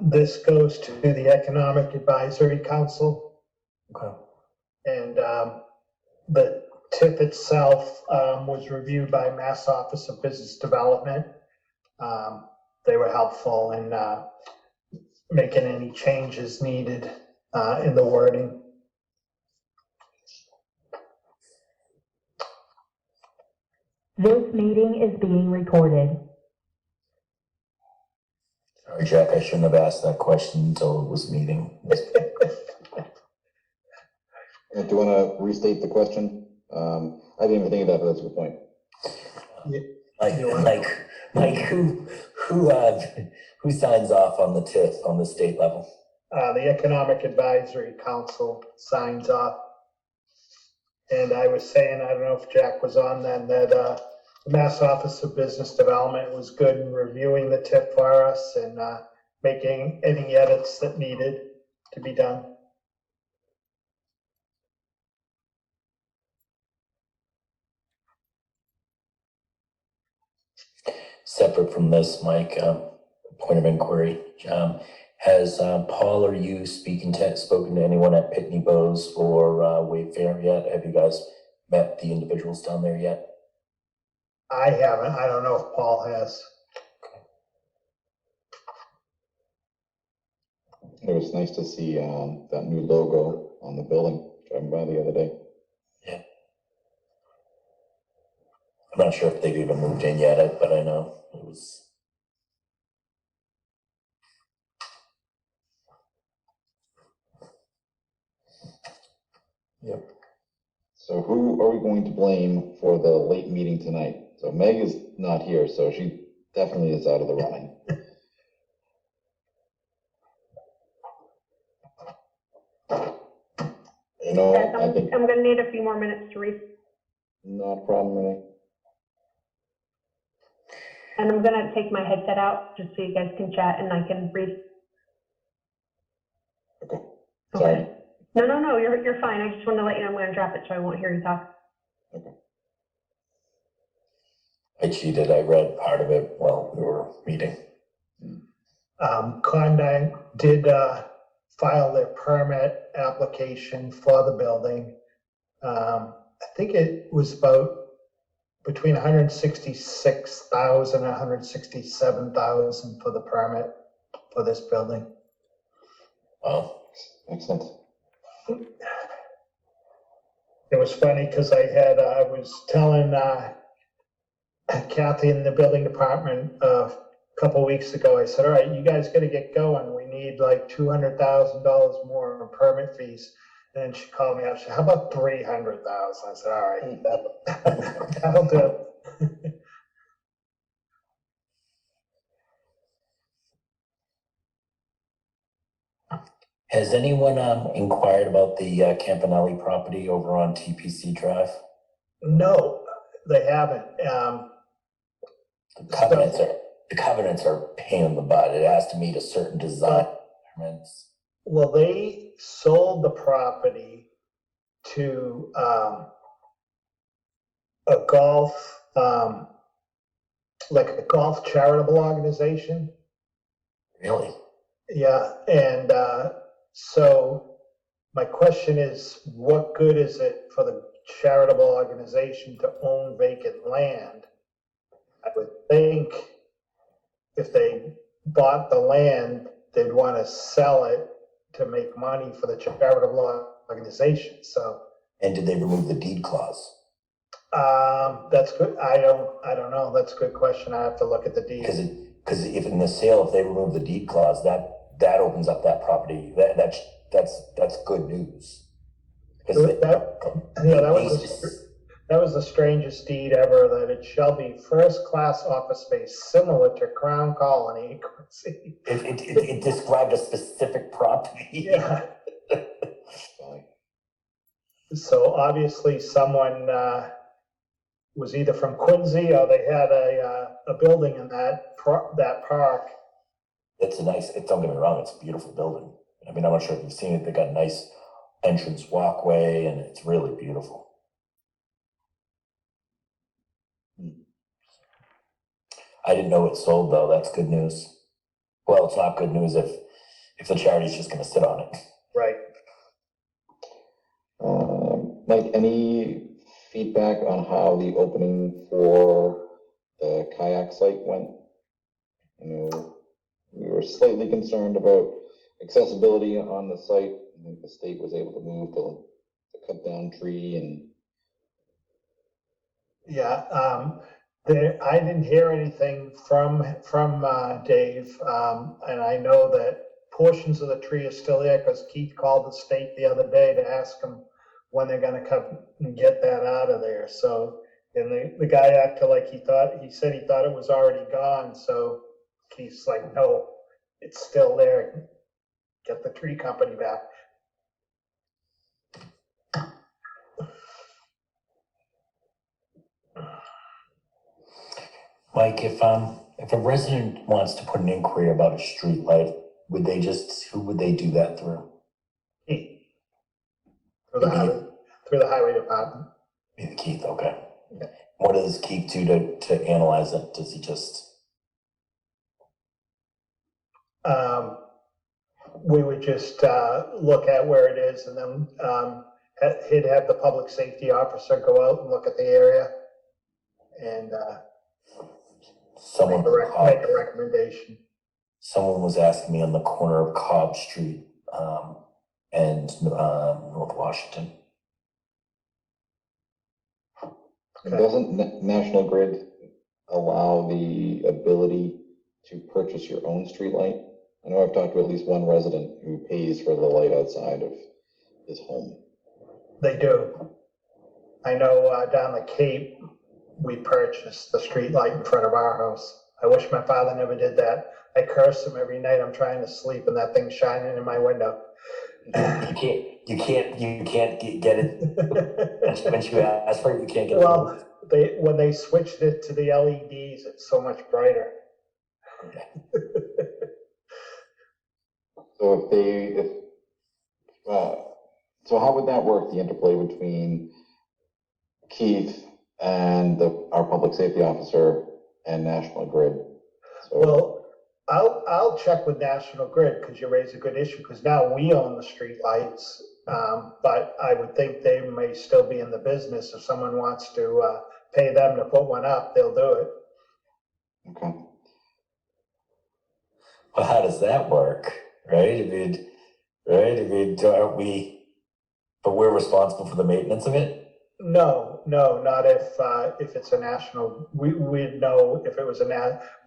This goes to the Economic Advisory Council. Okay. And the TIF itself was reviewed by Mass Office of Business Development. They were helpful in making any changes needed in the wording. This meeting is being recorded. Sorry, Jack, I shouldn't have asked that question until it was meeting. Do you want to restate the question? I didn't even think of that, but that's a good point. Mike, who signs off on the TIF on the state level? The Economic Advisory Council signs off. And I was saying, I don't know if Jack was on then, that the Mass Office of Business Development was good in reviewing the TIF for us and making any edits that needed to be done. Separate from this, Mike, point of inquiry. Has Paul or you spoken to anyone at Pitney Bowes or Wayfair yet? Have you guys met the individuals down there yet? I haven't. I don't know if Paul has. It was nice to see that new logo on the building driving by the other day. Yeah. I'm not sure if they've even moved in yet, but I know it was. Yep. So who are we going to blame for the late meeting tonight? So Meg is not here, so she definitely is out of the running. You know, Yes, I think I'm gonna need a few more minutes to read. not a problem, Renee. And I'm gonna take my headset out just so you guys can chat and I can read. Okay. Sorry. Okay. No, you're fine. I just want to let you know I'm gonna drop it so I won't hear you talk. Okay. I cheated. I read part of it while we were meeting. Klondike did file their permit application for the building. I think it was about between 166,000 and 167,000 for the permit for this building. Wow. Excellent. It was funny because I was telling Kathy in the building department a couple weeks ago, I said, all right, you guys got to get going. We need like $200,000 more in permit fees. And then she called me up, she said, how about 300,000? I said, all right, that'll do. Has anyone inquired about the Campanelli property over on TPC Drive? No, they haven't. The covenants are a pain in the butt. It has to meet a certain design requirements. Well, they sold the property to a golf, like a golf charitable organization. Really? Yeah, and so my question is, what good is it for the charitable organization to own vacant land? I would think if they bought the land, they'd want to sell it to make money for the charitable organization, so. And did they remove the deed clause? That's good. I don't know. That's a good question. I have to look at the deed. Because if in the sale, if they remove the deed clause, that opens up that property. That's good news. That was the strangest deed ever, that it shall be first-class office space similar to Crown Colony. It described a specific property. Yeah. So obviously someone was either from Quincy or they had a building in that park. Don't get me wrong, it's a beautiful building. I mean, I'm not sure if you've seen it. They got a nice entrance walkway and it's really beautiful. I didn't know it sold though. That's good news. Well, it's not good news if the charity's just gonna sit on it. Right. Mike, any feedback on how the opening for the kayak site went? You know, we were slightly concerned about accessibility on the site. I think the state was able to move the cut down tree and. Yeah, I didn't hear anything from Dave, and I know that portions of the tree are still there because Keith called the state the other day to ask him when they're gonna come and get that out of there. So, and the guy acted like he said he thought it was already gone. So Keith's like, no, it's still there. Get the tree company back. Mike, if a resident wants to put an inquiry about a street light, who would they do that through? Through the highway department. Keith, okay. Yeah. What does Keith do to analyze it? Does he just? We would just look at where it is, and then he'd have the public safety officer go out and look at the area and make a recommendation. Someone was asking me on the corner of Cobb Street and North Washington. Doesn't National Grid allow the ability to purchase your own street light? I know I've talked to at least one resident who pays for the light outside of his home. They do. I know down the Cape, we purchased the street light in front of our house. I wish my father never did that. I curse him every night I'm trying to sleep and that thing's shining in my window. You can't get it. When you ask for it, you can't get it. Well, when they switched it to the LEDs, it's so much brighter. Okay. So so how would that work, the interplay between Keith and our public safety officer and National Grid? So, well, I'll check with National Grid because you raise a good issue, because now we own the street lights, but I would think they may still be in the business. If someone wants to pay them to put one up, they'll do it. Okay. Well, how does that work? Right? Aren't we? But we're responsible for the maintenance of it? No, not if it's a national. We'd know if it was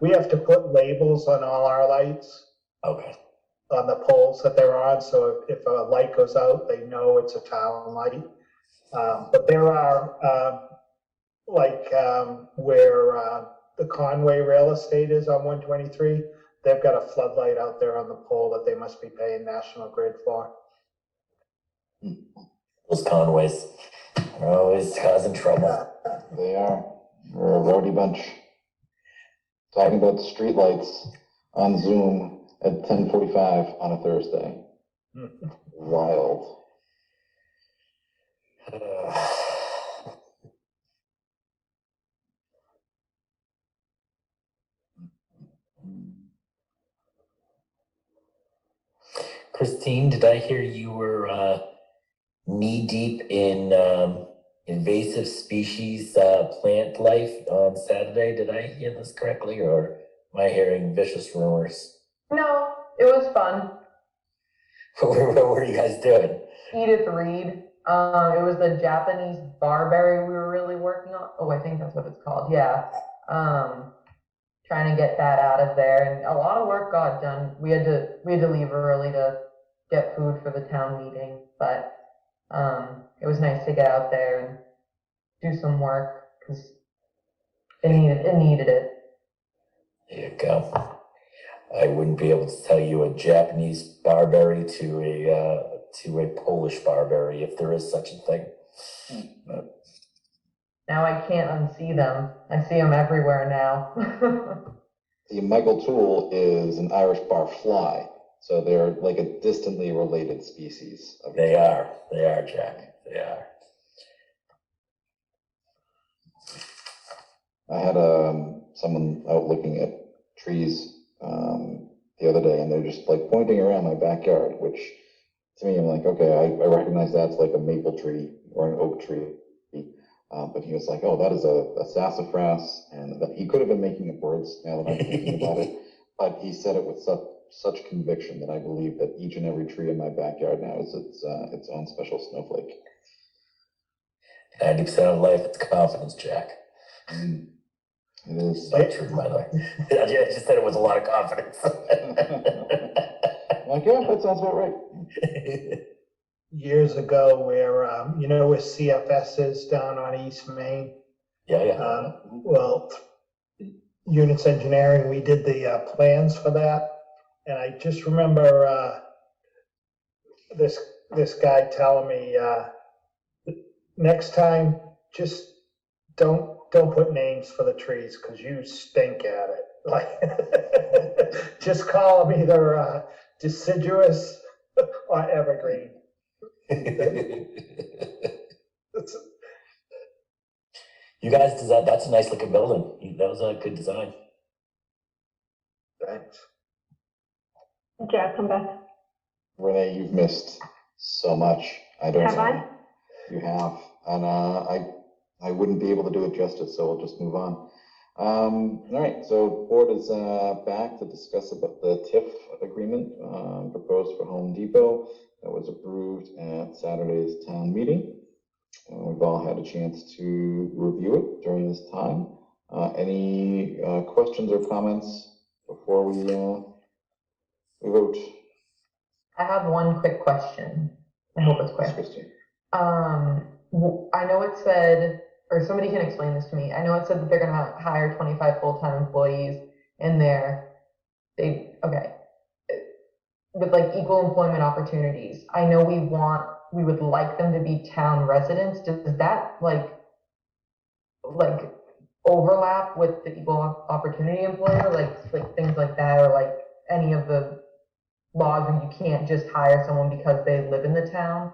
we have to put labels on all our lights. Okay. On the poles that they're on, so if a light goes out, they know it's a town light. But there are where the Conway Rail Estate is on 123. they've got a floodlight out there on the pole that they must be paying National Grid for. Those Conways are always causing trouble. They are. We're a rowdy bunch. Talking about streetlights on Zoom at 10:45 on a Thursday. Wild. Christine, did I hear you were knee deep in invasive species plant life on Saturday? Did I hear this correctly, or am I hearing vicious rumors? No, it was fun. What were you guys doing? Edith Reed. It was the Japanese barberry we were really working on. Oh, I think that's what it's called. Yeah. Trying to get that out of there, and a lot of work got done. We had to leave early to get food for the town meeting, but it was nice to get out there and do some work because it needed it. There you go. I wouldn't be able to tell you a Japanese barberry to a Polish barberry, if there is such a thing. Now I can't unsee them. I see them everywhere now. The Michael Toole is an Irish bar fly, so they're like a distantly related species. They are, Jack. They are. I had someone out looking at trees the other day, and they're just like pointing around my backyard, which to me, I'm like, okay, I recognize that's like a maple tree or an oak tree. But he was like, oh, that is a sassafras, and he could have been making up words now that I'm thinking about it, but he said it with such conviction that I believe that each and every tree in my backyard now is its own special snowflake. 90% of life, it's confidence, Jack. It is. So true, by the way. I just said it with a lot of confidence. Like, yeah, that sounds about right. Years ago where, where CFS is down on East Main? Yeah. Well, Units Engineering, we did the plans for that. And I just remember this guy telling me, next time, just don't put names for the trees because you stink at it. Like, just call them either deciduous or evergreen. You guys designed, that's a nice looking building. That was a good design. Thanks. Jack, come back. Renee, you've missed so much. I don't Have know. I? You have. And I wouldn't be able to do it justice, so we'll just move on. All right, so board is back to discuss about the TIF agreement proposed for Home Depot that was approved at Saturday's town meeting. We've all had a chance to review it during this time. Any questions or comments before we vote? I have one quick question. I hope it's quick. I know it said, or somebody can explain this to me. I know it said that they're going to hire 25 full-time employees in there. With like equal employment opportunities. I know we would like them to be town residents. Does that like overlap with the equal opportunity employer, like things like that, or like any of the laws where you can't just hire someone because they live in the town?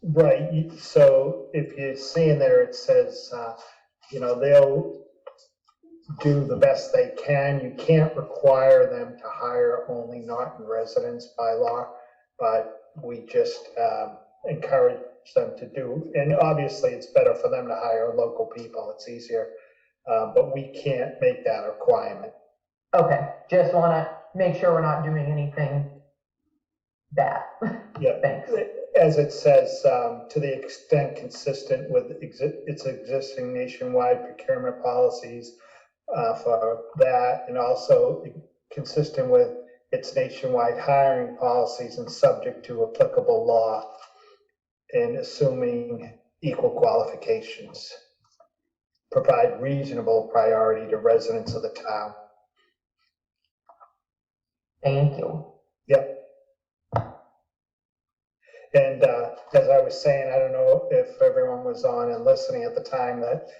Right. So if you see in there, it says, they'll do the best they can. You can't require them to hire only Norton residents by law, but we just encourage them to do. And obviously, it's better for them to hire local people. It's easier, but we can't make that a requirement. Okay, just want to make sure we're not doing anything bad. Yeah, thanks. As it says, to the extent consistent with its existing nationwide procurement policies for that, and also consistent with its nationwide hiring policies and subject to applicable law and assuming equal qualifications. Provide reasonable priority to residents of the town. Thank you. Yep. And as I was saying, I don't know if everyone was on and listening at the time, that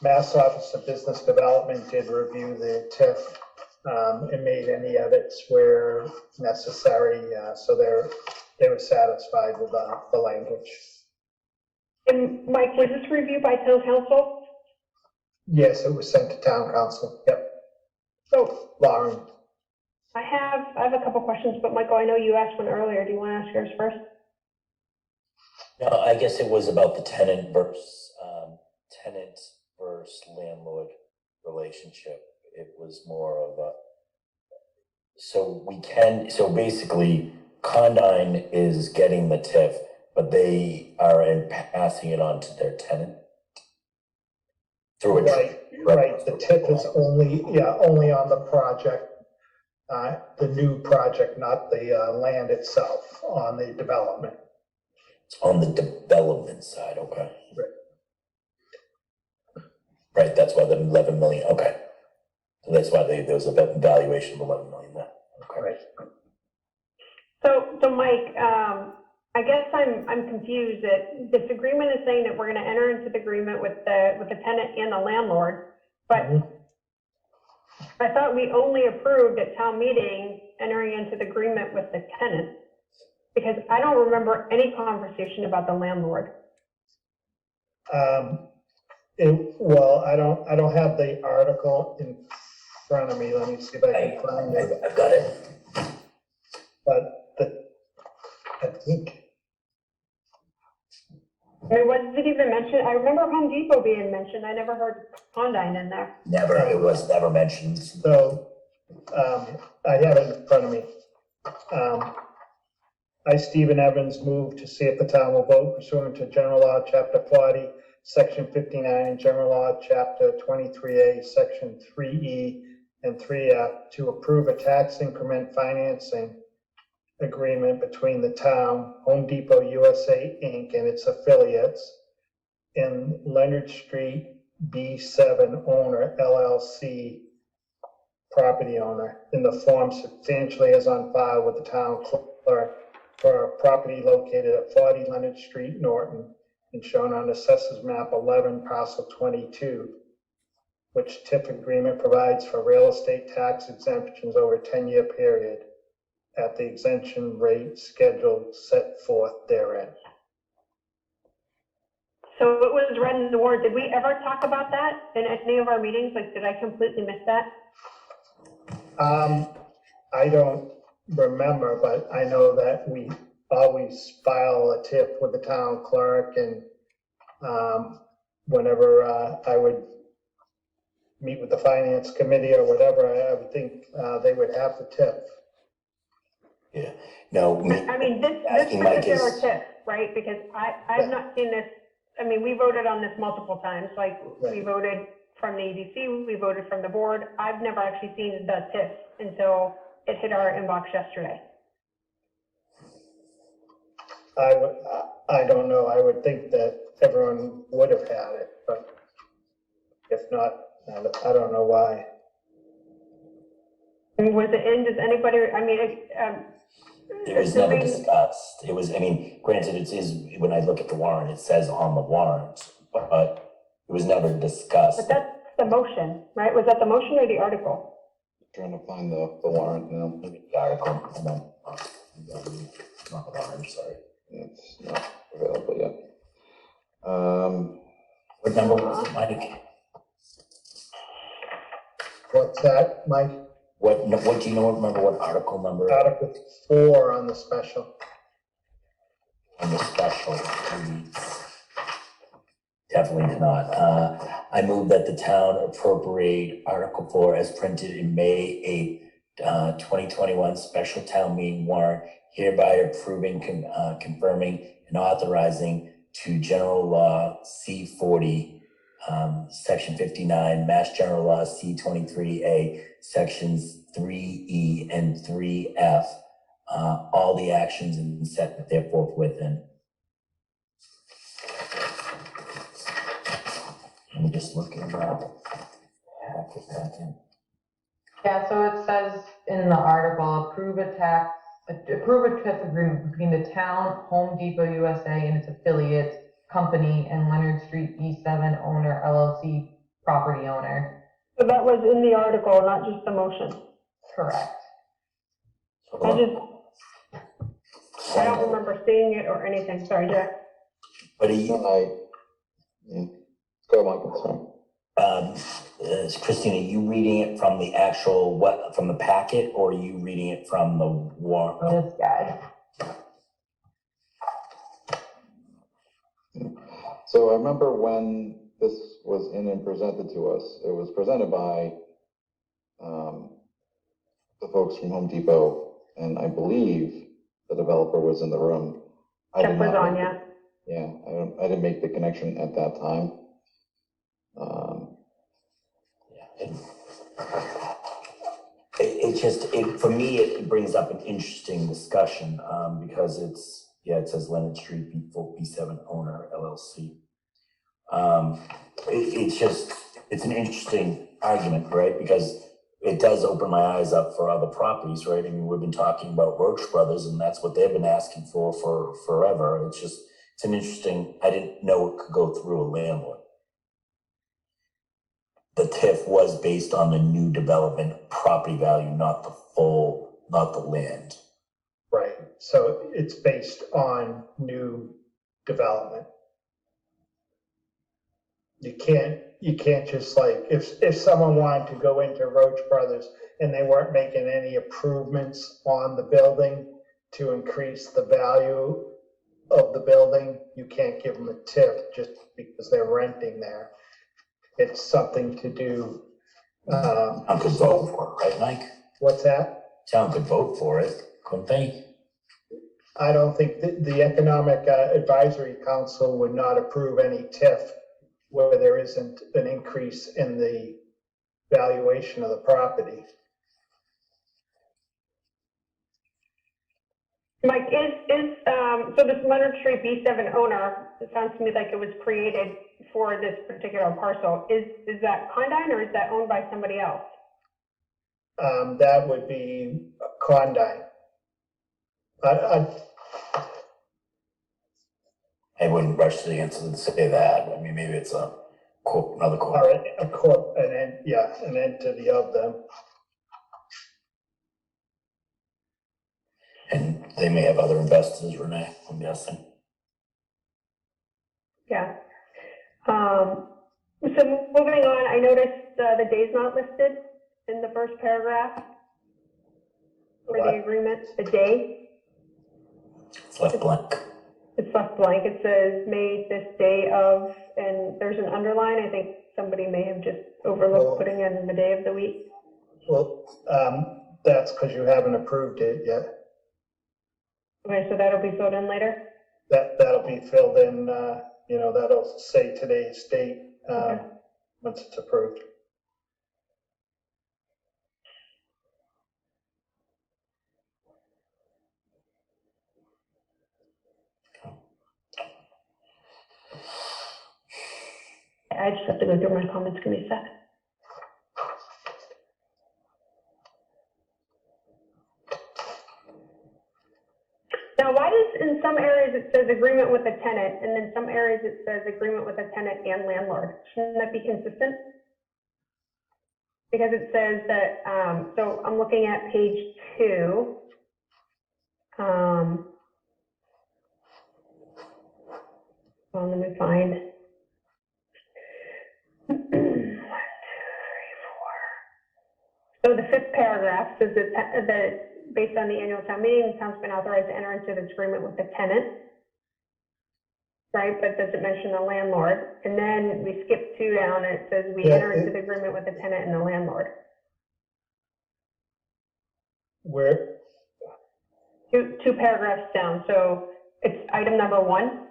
Mass Office of Business Development did review the TIF and made any edits where necessary. So they were satisfied with the language. And Mike, was this reviewed by town council? Yes, it was sent to town council. Yep. So, Lauren. I have a couple questions, but Michael, I know you asked one earlier. Do you want to ask yours first? No, I guess it was about the tenant versus landlord relationship. It was more of a, so basically Condyne is getting the TIF, but they are passing it on to their tenant through a Right, the TIF is only on the project, the new project, not the land itself, on the development. On the development side, okay. Right. Right, that's why the 11 million, okay. So that's why there was a valuation of 11 million there. Okay. Right. So Mike, I guess I'm confused that this agreement is saying that we're going to enter into the agreement with the tenant and the landlord, but I thought we only approved at town meeting entering into the agreement with the tenant, because I don't remember any conversation about the landlord. Well, I don't have the article in front of me. Let me see if I can find it. I've got it. But I think. I mean, was it even mentioned? I remember Home Depot being mentioned. I never heard Condyne in there. Never, it was never mentioned. So, I have it in front of me. I, Stephen Evans, move to see if the town will vote pursuant to General Law, Chapter 40, Section 59, and General Law, Chapter 23A, Section 3E and 3F, to approve a tax increment financing agreement between the town, Home Depot USA, Inc., and its affiliates, in Leonard Street B7 owner, LLC, property owner, in the form substantially as on file with the town clerk, for a property located at 40 Leonard Street, Norton, and shown on Assessors Map 11, Parcel 22, which TIF agreement provides for real estate tax exemptions over a 10-year period at the exemption rate schedule set forth therein. So it was read in the warrant. Did we ever talk about that in any of our meetings? Like, did I completely miss that? I don't remember, but I know that we always file a TIF with the town clerk, and whenever I would meet with the finance committee or whatever, I would think they would have the TIF. Yeah, no. I mean, this particular TIF, right? Because I've not seen this. I mean, we voted on this multiple times. Like, we voted from the EDC, we voted from the board. I've never actually seen the TIF until it hit our inbox yesterday. I don't know. I would think that everyone would have had it, but if not, I don't know why. Was it in? Does anybody? I mean, it was never discussed. It was. I mean, granted, it is when I look at the warrant, it says on the warrant, but it was never discussed. But that's the motion, right? Was that the motion or the article? Trying to find the warrant now. The article. Not the warrant. Sorry. It's not available yet. What number was it, Mike? What's that, Mike? What do you know? Remember what article number? Article 4 on the special. On the special. Definitely not. I move that the town appropriate Article 4 as printed in May 8th, 2021 special town meeting warrant, hereby approving, confirming, and authorizing to General Law C40, Section 59, Mass General Law C23A, Sections 3E and 3F, all the actions and set therefore within. Let me just look at that. Hack it back in. Yeah, so it says in the article, approve a TIF agreement between the town, Home Depot USA and its affiliates, company, and Leonard Street B7 owner, LLC, property owner. So that was in the article, not just the motion. Correct. I don't remember seeing it or anything. Sorry, Jack. But you, Yeah. Go, Michael, sorry. Christina, are you reading it from the actual, from the packet, or are you reading it from the warrant? This guy. So I remember when this was in and presented to us, it was presented by the folks from Home Depot, and I believe the developer was in the room. Jeff was on, yeah. Yeah, I didn't make the connection at that time. For me, it brings up an interesting discussion, because it says Leonard Street B7 owner LLC. It's an interesting argument, right? Because it does open my eyes up for other properties, right? I mean, we've been talking about Roach Brothers, and that's what they've been asking for forever. It's an interesting, I didn't know it could go through a landlord. The TIF was based on the new development property value, not the land. Right, so it's based on new development. You can't just like, if someone wanted to go into Roach Brothers and they weren't making any improvements on the building to increase the value of the building, you can't give them a TIF just because they're renting there. It's something to do. Town could vote for it, right, Mike? What's that? Town could vote for it, couldn't they? I don't think the Economic Advisory Council would not approve any TIF where there isn't an increase in the valuation of the property. Mike, so this Leonard Street B7 owner, it sounds to me like it was created for this particular parcel. Is that Condyne or is that owned by somebody else? That would be Condyne. I wouldn't rush to the answer and say that. I mean, maybe it's another corp. Or a corp, an entity of them. And they may have other investors, Renee, I'm guessing. Yeah. So moving on, I noticed the day's not listed in the first paragraph for the agreement, the day. It's left blank. It's left blank. It says made this day of, and there's an underline. I think somebody may have just overlooked putting in the day of the week. Well, that's because you haven't approved it yet. Okay, so that'll be filled in later? That'll be filled in, that'll say today's date, once it's approved. I just have to go through my comments. Give me a second. Now, why does in some areas it says agreement with a tenant, and then some areas it says agreement with a tenant and landlord? Shouldn't that be consistent? Because it says that, so I'm looking at page 2. Well, let me find. 1, 2, 3, 4. So the 5th paragraph says that based on the annual town meeting, the town's been authorized to enter into this agreement with the tenant, right? But doesn't mention the landlord. And then we skip 2 down and it says we enter into the agreement with the tenant and the landlord. Where? 2 paragraphs down. So it's item number 1,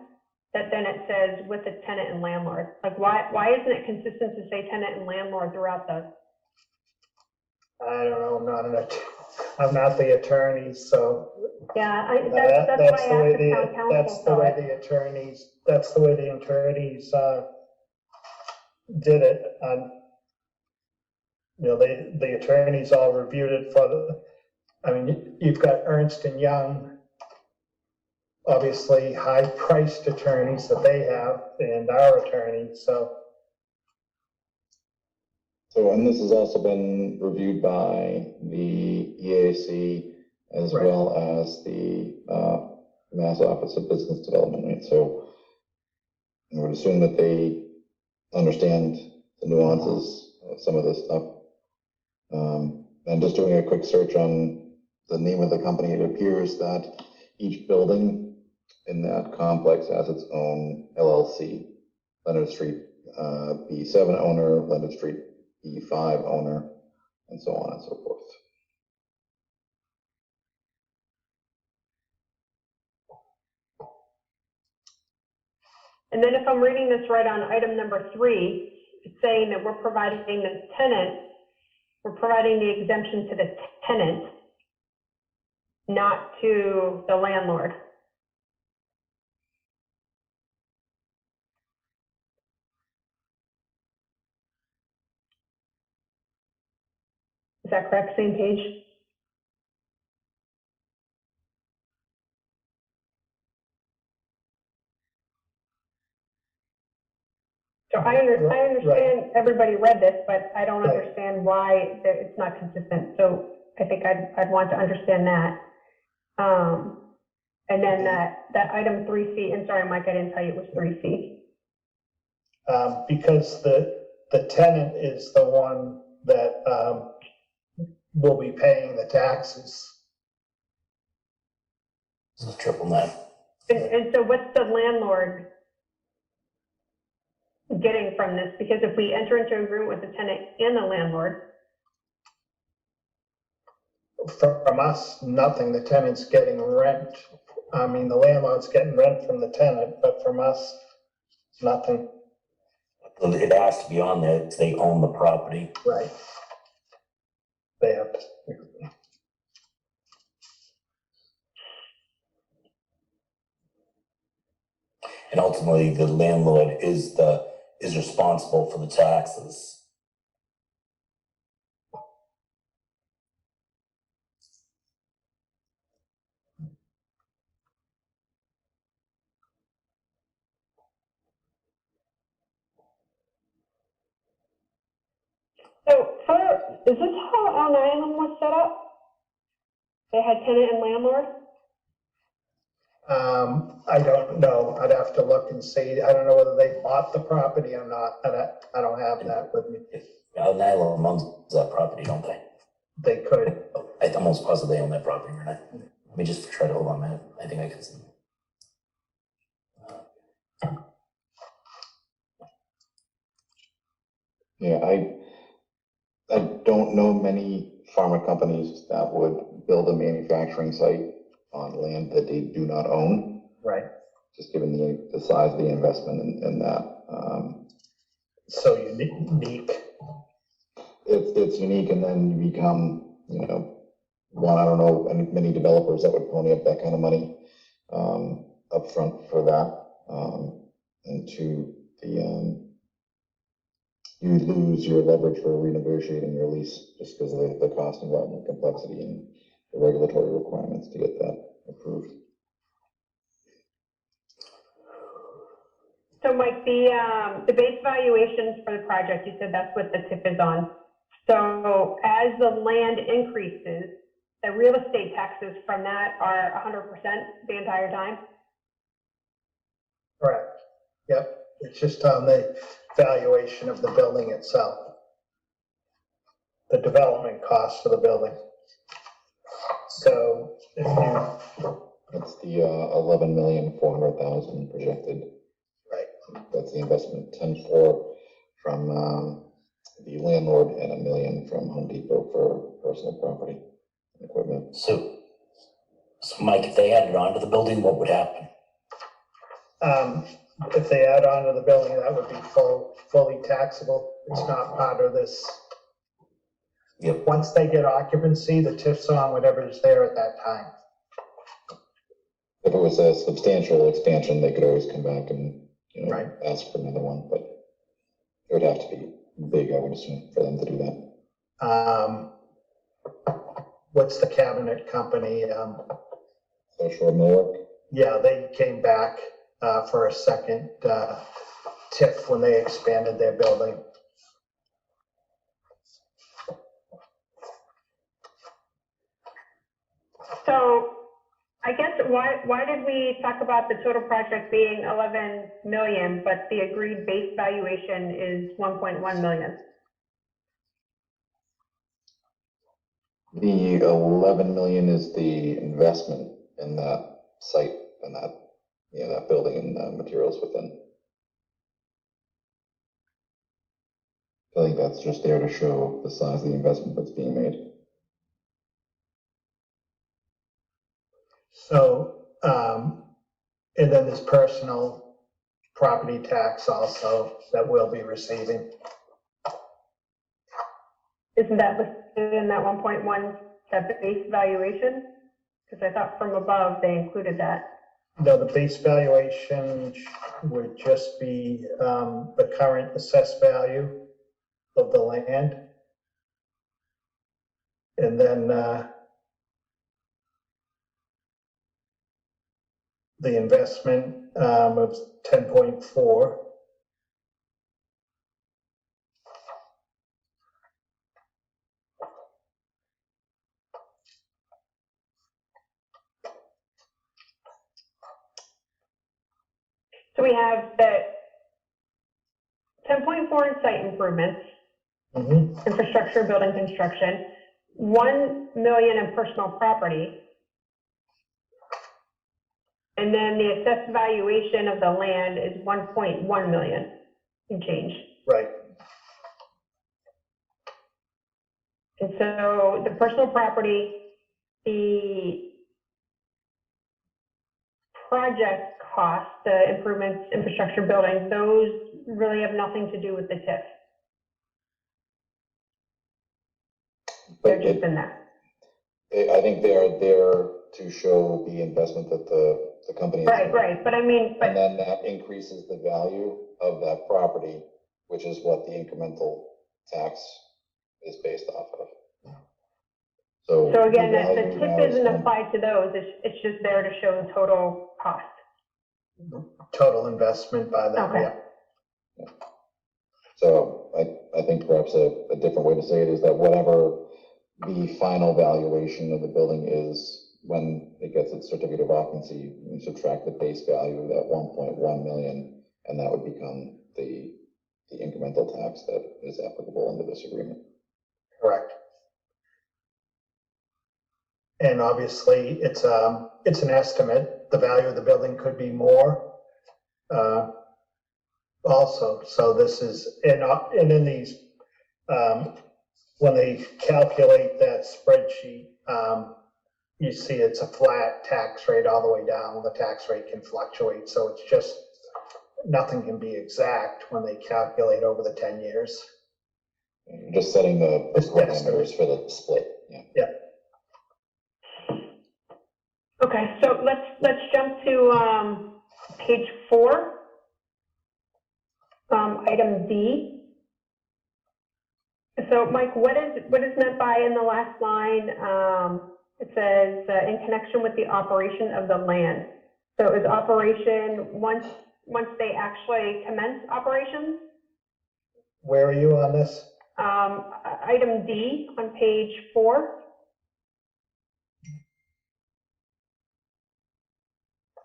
that then it says with the tenant and landlord. Like why isn't it consistent to say tenant and landlord throughout the? I don't know, I'm not the attorney, so. Yeah, that's why I asked the town council. That's the way the attorneys did it. you know, the attorneys all reviewed it for the, I mean, you've got Ernst and Young, obviously high-priced attorneys that they have, and our attorney, so. So, and this has also been reviewed by the EAC as Right. well as the Mass Office of Business Development, right? So I would assume that they understand the nuances of some of this stuff. And just doing a quick search on the name of the company, it appears that each building in that complex has its own LLC. Leonard Street B7 owner, Leonard Street B5 owner, and so on and so forth. And then if I'm reading this right on item number 3, it's saying that we're providing the tenant, we're providing the exemption to the tenant, not to the landlord. Is that correct? Same page? So I understand everybody read this, but I don't understand why it's not consistent. So I think I'd want to understand that. And then that item 3C, and sorry, Mike, I didn't tell you it was 3C. Because the tenant is the one that will be paying the taxes. This is triple net. And so what's the landlord getting from this? Because if we enter into agreement with the tenant and the landlord. From us, nothing. The tenant's getting rent. I mean, the landlord's getting rent from the tenant, but from us, nothing. It has to be on there, if they own the property. Right. They have to. And ultimately, the landlord is responsible for the taxes. So is this how Elm Island was set up? They had tenant and landlord? I don't know. I'd have to look and see. I don't know whether they bought the property or not. I don't have that with me. Elm Island owns that property, don't they? They could. I'm almost positive they own that property, right? Let me just try to hold on a minute. I think I can see. Yeah, I don't know many pharma companies that would build a manufacturing site on land that they do not own. Right. Just given the size of the investment in that. So unique. It's unique, and then you become, you know, I don't know many developers that would pony up that kind of money up front for that. And two, you lose your leverage for renegotiating your lease just because of the cost involved and complexity and the regulatory requirements to get that approved. So Mike, the base valuations for the project, you said that's what the tip is on. So as the land increases, the real estate taxes from that are 100% the entire time? Correct. Yep. It's just on the valuation of the building itself. The development costs of the building. So if you. That's the 11,400,000 projected. Right. That's the investment, 10.4 from the landlord and $1 million from Home Depot for personal property and equipment. So Mike, if they added on to the building, what would happen? If they add on to the building, that would be fully taxable. It's not part of this. Yep. Once they get occupancy, the TIF's on whatever is there at that time. If it was a substantial expansion, they could always come back and, you know, Right. ask for another one, but it would have to be big, I would assume, for them to do that. What's the cabinet company? Social Millwork. Yeah, they came back for a second TIF when they expanded their building. So I guess why did we talk about the total project being 11 million, but the agreed base valuation is 1.1 million? The 11 million is the investment in that site and that, that building and the materials within. I think that's just there to show the size of the investment that's being made. So, and then this personal property tax also that we'll be receiving. Isn't that listed in that 1.1, that base valuation? Because I thought from above they included that. No, the base valuation would just be the current assessed value of the land. And then the investment of 10.4. So we have that 10.4 in site improvements, infrastructure, building construction, 1 million in personal property, and then the assessed valuation of the land is 1.1 million and change. Right. And so the personal property, the project costs, the improvements, infrastructure, buildings, those really have nothing to do with the TIF. They're just in there. I think they are there to show the investment that the company is Right, right. But I mean, and then that increases the value of that property, which is what the incremental tax is based off of. So again, the the value now TIF is isn't applied to those. It's just there to show total cost. Total investment by them, Okay. yeah. So I think perhaps a different way to say it is that whatever the final valuation of the building is when it gets its certificate of occupancy, you subtract the base value of that 1.1 million, and that would become the incremental tax that is applicable under this agreement. Correct. And obviously, it's an estimate. The value of the building could be more also. So this is, and in these, when they calculate that spreadsheet, you see it's a flat tax rate all the way down. The tax rate can fluctuate. So it's just, nothing can be exact when they calculate over the 10 years. You're just setting the parameters for the split. Yeah. Yeah. Okay, so let's jump to page 4, item D. So Mike, what is meant by in the last line? It says in connection with the operation of the land. So is operation once they actually commence operations? Where are you on this? Item D on page 4.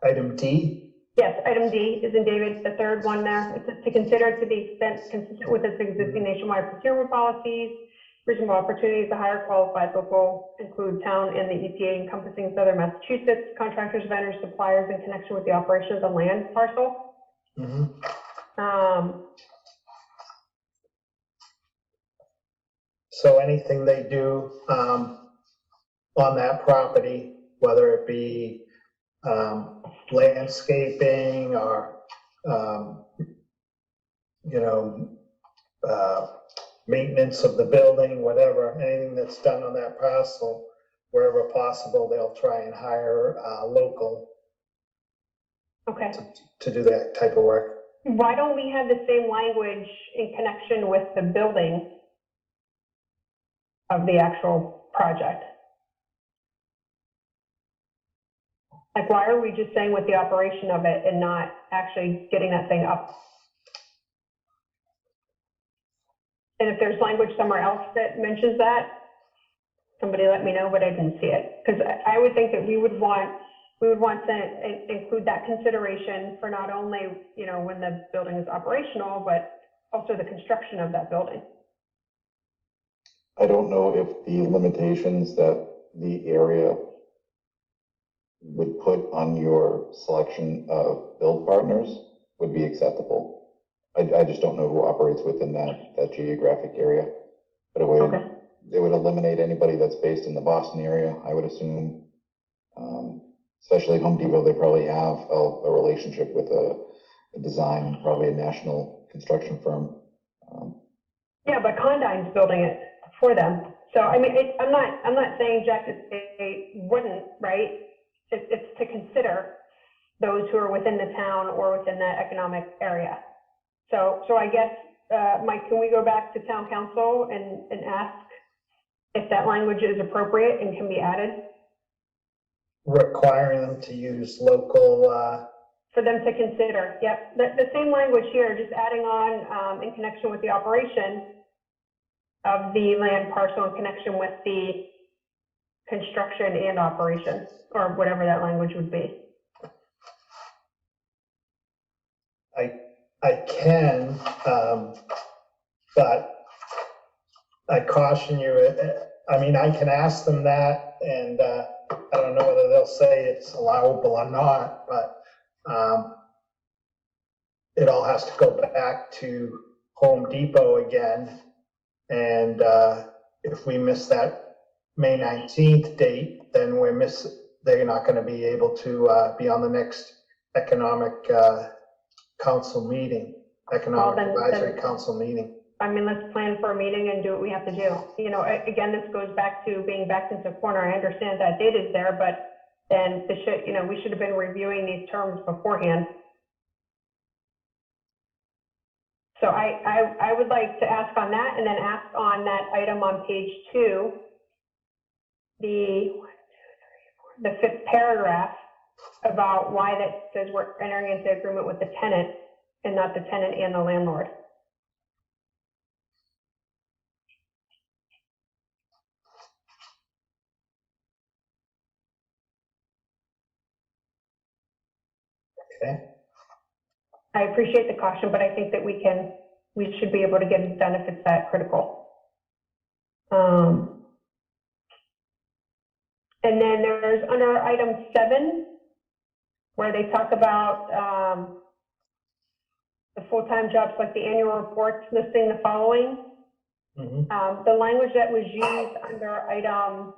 Item D? Yes, item D is in David, the third one there. It says to consider to the extent consistent with its existing nationwide procurement policies, reasonable opportunities to hire qualified local include town and the EPA encompassing southern Massachusetts, contractors, vendors, suppliers in connection with the operation of the land parcel. So anything they do on that property, whether it be landscaping or, maintenance of the building, whatever, anything that's done on that parcel, wherever possible, they'll try and hire local to do that type of work. Why don't we have the same language in connection with the building? of the actual project. Like, why are we just saying with the operation of it and not actually getting that thing up? And if there's language somewhere else that mentions that, somebody let me know, but I didn't see it. Because I would think that we would want to include that consideration for not only, you know, when the building is operational, but also the construction of that building. I don't know if the limitations that the area would put on your selection of build partners would be acceptable. I just don't know who operates within that geographic area. But it would eliminate anybody that's based in the Boston area, I would assume. Especially Home Depot, they probably have a relationship with a design, probably a national construction firm. Yeah, but Condyne's building it for them. So, I mean, I'm not saying, Jack, that they wouldn't, right? It's to consider those who are within the town or within that economic area. So I guess, Mike, can we go back to town council and ask if that language is appropriate and can be added? Requiring them to use local, For them to consider, yep. The same language here, just adding on in connection with the operation of the land parcel in connection with the construction and operation, or whatever that language would be. I can, but I caution you, I mean, I can ask them that, and I don't know whether they'll say it's allowable or not, but it all has to go back to Home Depot again. And if we miss that May 19th date, then they're not going to be able to be on the next economic council meeting, advisory council meeting. I mean, let's plan for a meeting and do what we have to do. You know, again, this goes back to being backed into a corner. I understand that date is there, but then we should have been reviewing these terms beforehand. So I would like to ask on that, and then ask on that item on page 2, the 5th paragraph, about why that says we're entering into agreement with the tenant and not the tenant and the landlord. Okay. I appreciate the caution, but I think that we should be able to get it done if it's that critical. And then there's under item 7, where they talk about the full-time jobs, like the annual reports listing the following. The language that was used under item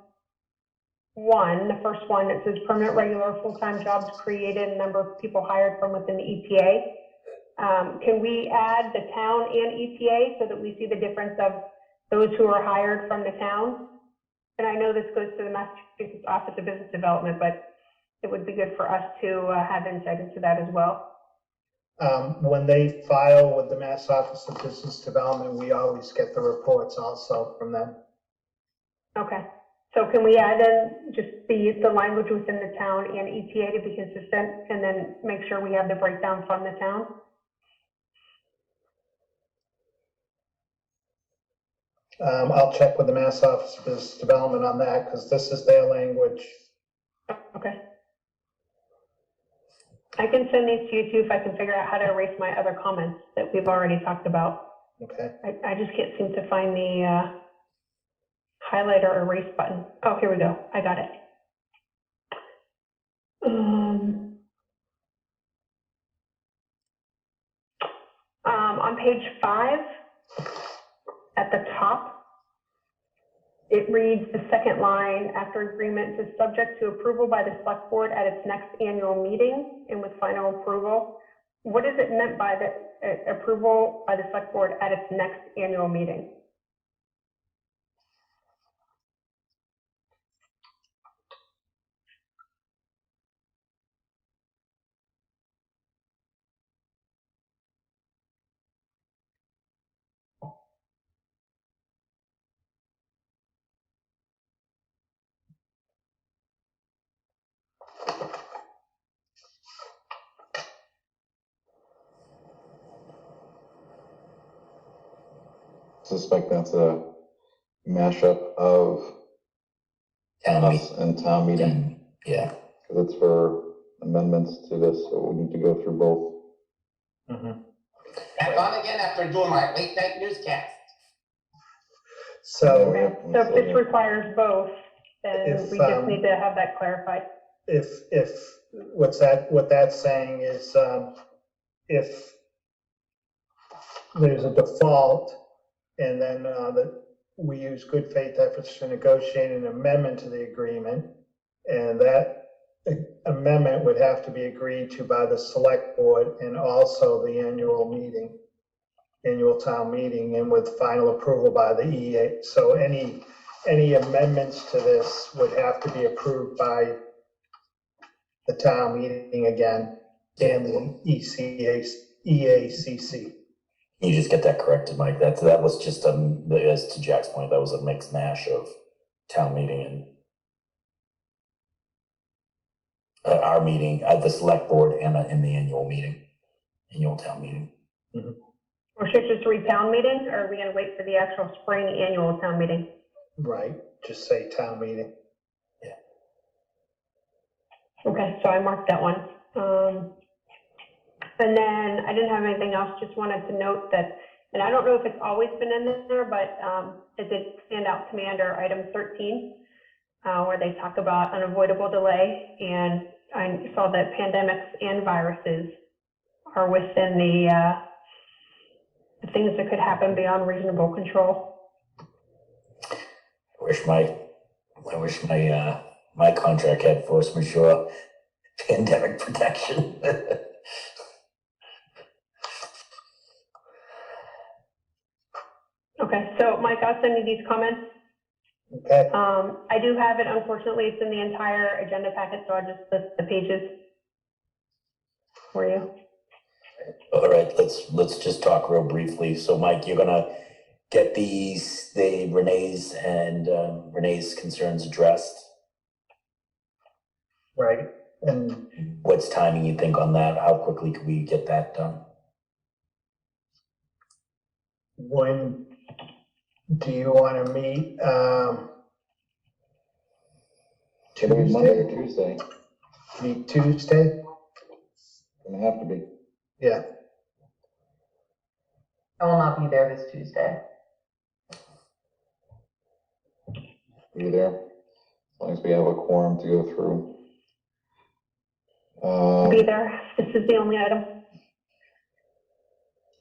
1, the first one, it says permanent, regular, full-time jobs created, and number of people hired from within the EPA. Can we add the town and EPA so that we see the difference of those who are hired from the town? And I know this goes to the Massachusetts Office of Business Development, but it would be good for us to have insight into that as well. When they file with the Mass Office of Business Development, we always get the reports also from them. Okay. So can we add in just the language within the town and EPA to be consistent, and then make sure we have the breakdown from the town? I'll check with the Mass Office of Business Development on that, because this is their language. Okay. I can send these to you too if I can figure out how to erase my other comments that we've already talked about. Okay. I just can't seem to find the highlight or erase button. Oh, here we go. I got it. On page 5, at the top, it reads the second line after agreement is subject to approval by the select board at its next annual meeting and with final approval. What is it meant by the approval by the select board at its next annual meeting? suspect that's a mashup of us and town meeting. Yeah. Because it's for amendments to this, so we need to go through both. Back on again after doing my late night newscast. So, So if this requires both, then If, we just need to have that clarified. if what that's saying is, if there's a default and then that we use good faith efforts to negotiate an amendment to the agreement, and that amendment would have to be agreed to by the select board and also the annual town meeting, and with final approval by the EA. So any amendments to this would have to be approved by the town meeting again and the EACC. You just get that corrected, Mike. That was just as to Jack's point, that was a mixed mash of town meeting and our meeting at the select board and in the annual town meeting. Or should just read town meeting, or are we gonna wait for the actual spring annual town meeting? Right, just say town meeting. Okay, so I marked that one. And then I didn't have anything else, just wanted to note that, and I don't know if it's always been in there, but it did stand out to me under item 13, where they talk about unavoidable delay, and I saw that pandemics and viruses are within the things that could happen beyond reasonable control. I wish my my contract had force majeure pandemic protection. Okay, so Mike, I'll send you these comments. Okay. I do have it, unfortunately, it's in the entire agenda packet, so I'll just list the pages for you. All right, let's just talk real briefly. So Mike, you're gonna get the Renee's concerns addressed. Right, and What's timing you think on that? How quickly could we get that done? when do you want to meet? Should it be Monday or Tuesday? Meet Tuesday? Gonna have to be. Yeah. I will not be there this Tuesday. Be there, as long as we have a quorum to go through. Be there, this is the only item.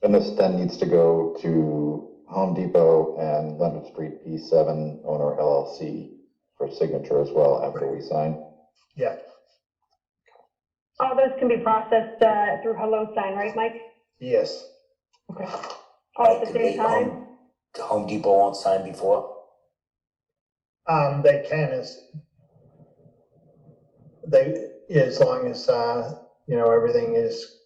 And this then needs to go to Home Depot and Leonard Street P7 owner LLC for signature as well after we sign. Yeah. All those can be processed through HelloSign, right, Mike? Yes. Okay. All at the same time? Home Depot won't sign before? They can, as long as, everything is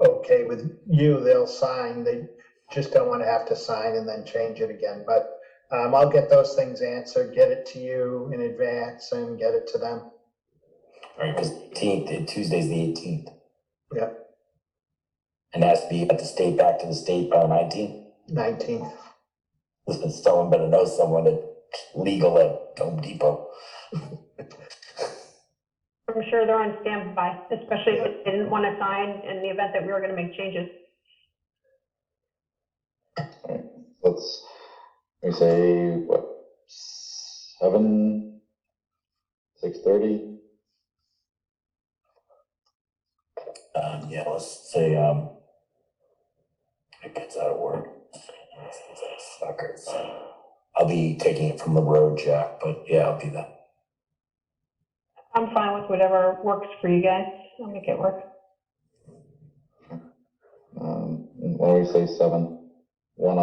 okay with you, they'll sign. They just don't want to have to sign and then change it again. But I'll get those things answered, get it to you in advance and get it to them. All right, because Tuesday's the 18th. Yeah. And it has to be back to the state by the 19th? 19th. Someone better know someone legal at Home Depot. I'm sure they're on standby, especially if they didn't want to sign in the event that we were going to make changes. All right, we say, what, 6:30? Yeah, let's say, it gets out of work. Suckers. I'll be taking it from the road, Jack, but yeah, I'll be there. I'm fine with whatever works for you guys. I'll make it work. Why don't we say 7? One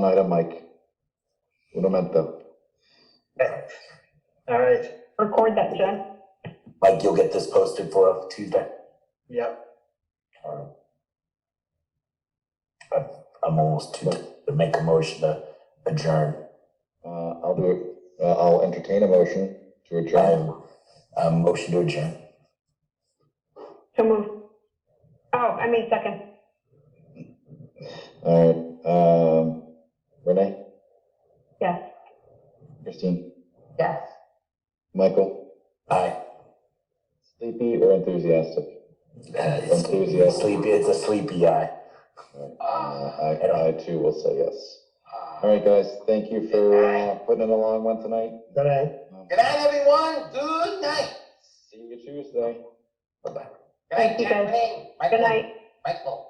item, Mike. Un momento. All right. Record that, Jen. Mike, you'll get this posted for Tuesday? Yep. I'm almost to make a motion to adjourn. I'll do it. I'll entertain a motion to adjourn. Motion to adjourn. So move. Oh, I mean second. All right, Michael? Aye. Sleepy or enthusiastic? It's Enthusiastic. sleepy, it's a sleepy eye. I too will say yes. All right, guys, thank you for putting in a long one tonight. Good night. Good night, everyone. Good night. See you Tuesday. Bye-bye. Good Thank night, you, guys. Jacqueline. Good night. Michael.